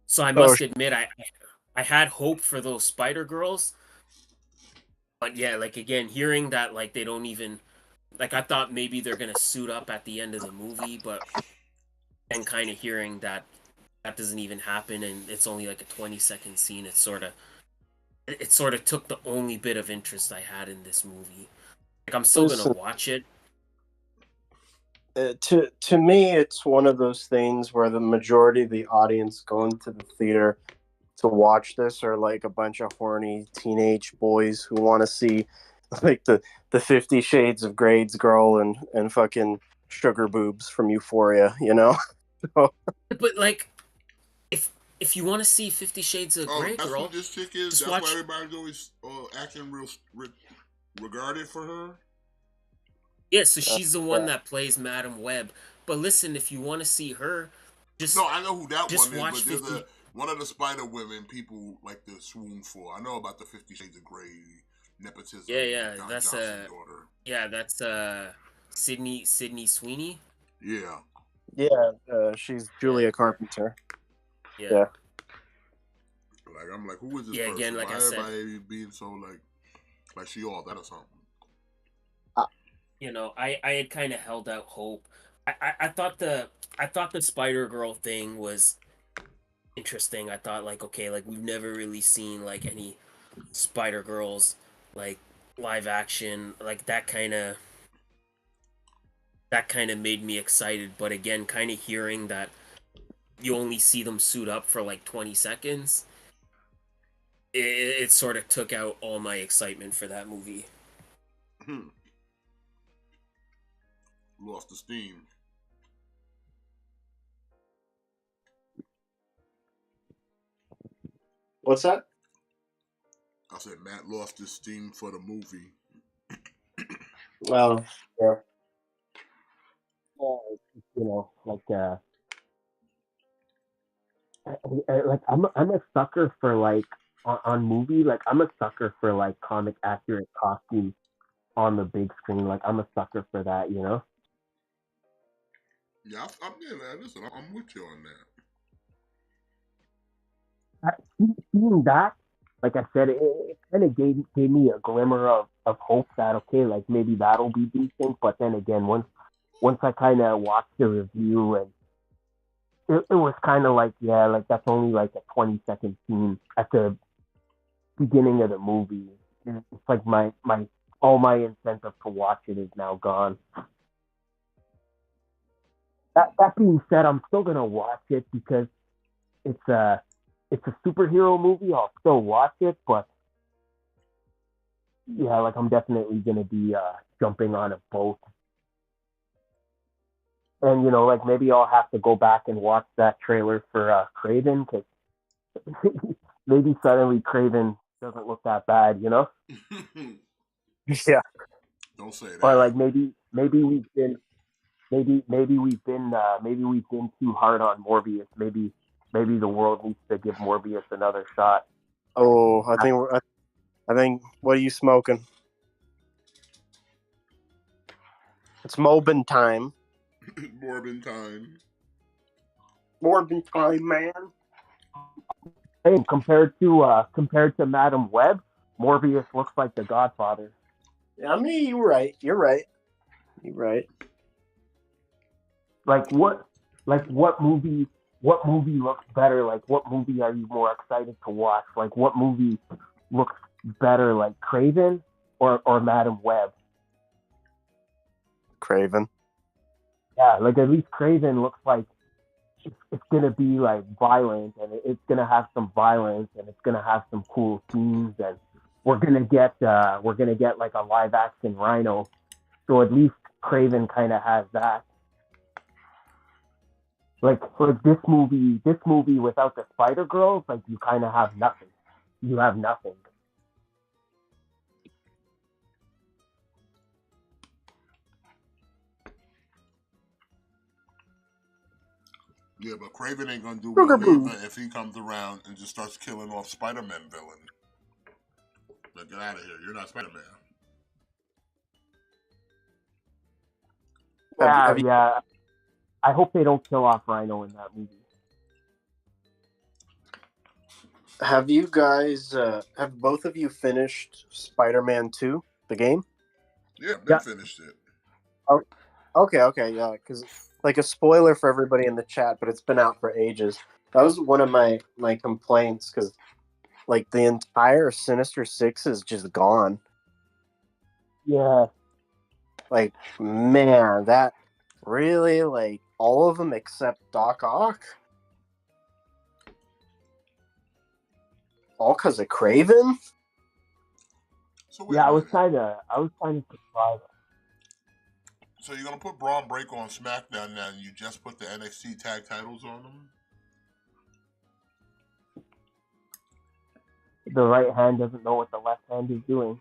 So I Oh, must admit I had hope for those Spider Girls, but yeah, like again, hearing that like they don't even like I thought maybe they're gonna suit up at the end of the movie, but and kind of hearing that that doesn't even happen and it's only like a 20-second scene, it sort of took the only bit of interest I had in this movie. Like I'm still gonna listen. watch it. To me, it's one of those things where the majority of the audience going to the theater to watch this are like a bunch of horny teenage boys who want to see like the 50 Shades of Grades girl and fucking sugar boobs from Euphoria, you know. But like if you want to see 50 Shades of Oh, Grey that's who girl, this chick is. just That's why watch. everybody's always acting real regarded for her. Yeah, so she's the one Yeah. that plays Madam Web. But listen, if you want to see her, No, just I know who that just one is, watch but there's 50. one of the Spider Women people like to swoon for. I know about the 50 Shades of Grey nepotism, Yeah, Don that's Johnson's daughter. Sydney Sweeney. Yeah. Yeah, she's Yeah, Julia Carpenter. yeah, Yeah. Like I'm like, who is this yeah. Again, person? like Why I said, everybody being so like she all that or something? I had kind of held out hope. I thought the Spider Girl thing was interesting. I thought like okay, like we've never really seen like any Spider Girls like live action like that kind of made me excited. But again, kind of hearing that you only see them suit up for like 20 seconds, it sort of took out all my excitement for that movie. Lost the steam. What's that? I said Matt lost his steam for the movie. Well, yeah. Like I'm a sucker for like on movie, like I'm a sucker for like comic accurate costumes on the big screen. Like I'm a sucker for that, you know. Yeah, I'm yeah, man. Listen, I'm with you on That- Seeing that, like I said, it kind of gave me a glimmer of hope that okay, like maybe that'll be decent. But then again, once I kind of watched the review and it was kind of like yeah, like that's only like a 20-second scene at the beginning of the movie. It's like my all my incentive to watch it is now gone. That being said, I'm still gonna watch it because it's a it's a superhero movie. I'll still watch it, but yeah, like I'm definitely gonna be jumping on a boat. And like maybe I'll have to go back and watch that trailer for Craven because maybe suddenly Craven doesn't look that bad, that. Yeah. Don't say Or that. like maybe we've been too hard on Morbius. Maybe the world needs to give Morbius another shot. Oh, I think. What are you smoking? It's Mobin time. Morbin time. Morbin time, man. Hey, compared to Madam Web, Morbius looks like the Godfather. I mean, you're right. You're right. You're right. Like what movie looks better? Like what movie are you more excited to watch? Like what movie looks better, like Craven or Madam Web. Craven. Yeah, like at least Craven looks like it's gonna be like violent, and it's gonna have some violence, and it's gonna have some cool scenes, and we're gonna get like a live action Rhino. So at least Craven kind of has that. Like this movie without the Spider Girls, like you kind of have nothing. You have nothing. Yeah, but Craven ain't gonna do well either if he comes around and just starts killing off Spider-Man villain. Like, get out of here! You're not Spider-Man. Yeah. I hope they don't kill off Rhino in that movie. Have you guys, have both of you finished Spider-Man 2, the game? Yeah, Ben finished it. Oh, okay, yeah, because, like, a spoiler for everybody in the chat, but it's been out for ages. That was one of my complaints, because, like, the entire Sinister Six is just gone. Yeah. Like, man, that really, like, all of them except Doc Ock? All because of Craven? So I was kind of surprised. So you're gonna put Braun Breaker on SmackDown now, and you just put the NXT tag titles on them? The right hand doesn't know what the left hand is doing.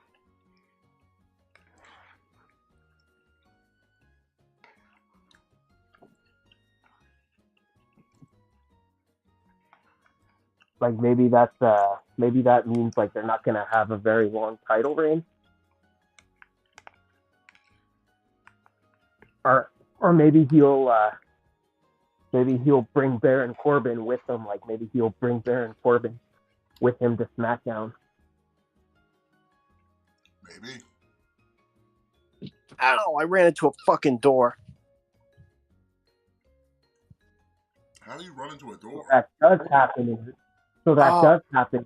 Like maybe that means like they're not gonna have a very long title reign. Or maybe he'll bring Baron Corbin with him. Like maybe he'll bring Baron Corbin with him to SmackDown. Maybe. Ow! I ran into a fucking door. How do you run into a door? That does happen. Does happen.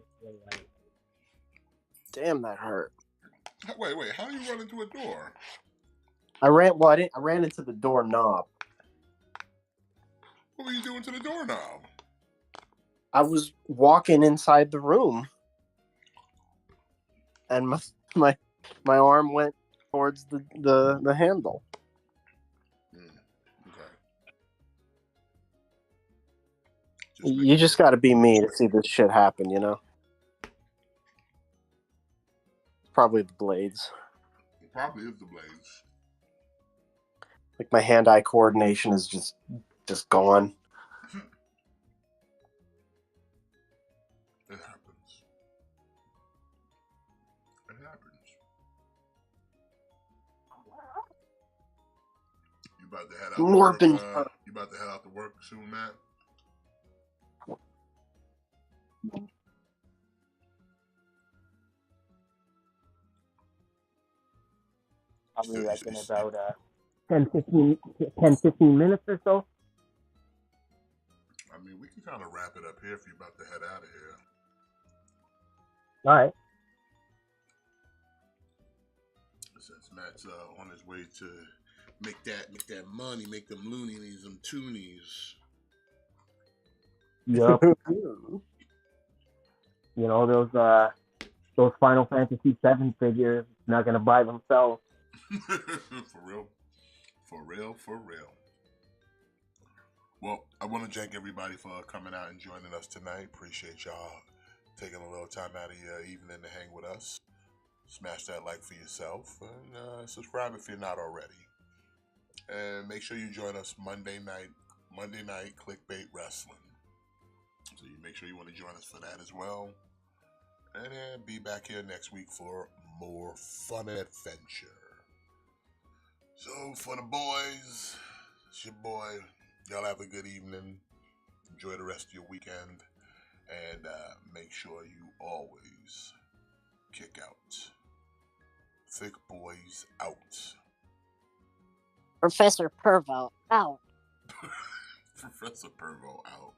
Damn, that hurt. Wait, how do you run into a door? I ran into the doorknob. What were you doing to the doorknob? I was walking inside the room, and my arm went towards the handle. You just got to be me to see this shit happen, you know? Probably the blades. It probably is the blades. Like my hand-eye coordination is just gone. It happens. It happens. You about to head out to work? You about to head out to work soon, Matt? Probably like in about 10, 15 minutes or so. I mean, we can kind of wrap it up here if you're about to head out of here. All right. Since Matt's on his way to make that money, make them loonies, them toonies. Yup. You know, those Final Fantasy VII figures not gonna buy themselves. For real. Well, I want to thank everybody for coming out and joining us tonight. Appreciate y'all taking a little time out of your evening to hang with us. Smash that like for yourself and subscribe if you're not already. And make sure you join us Monday night Clickbait Wrestling. So you make sure you want to join us for that as well. And then be back here next week for more fun and adventure. So for the boys, it's your boy. Y'all have a good evening. Enjoy the rest of your weekend. And make sure you always kick out. Thick boys out. Professor Pervo out. Professor Pervo out.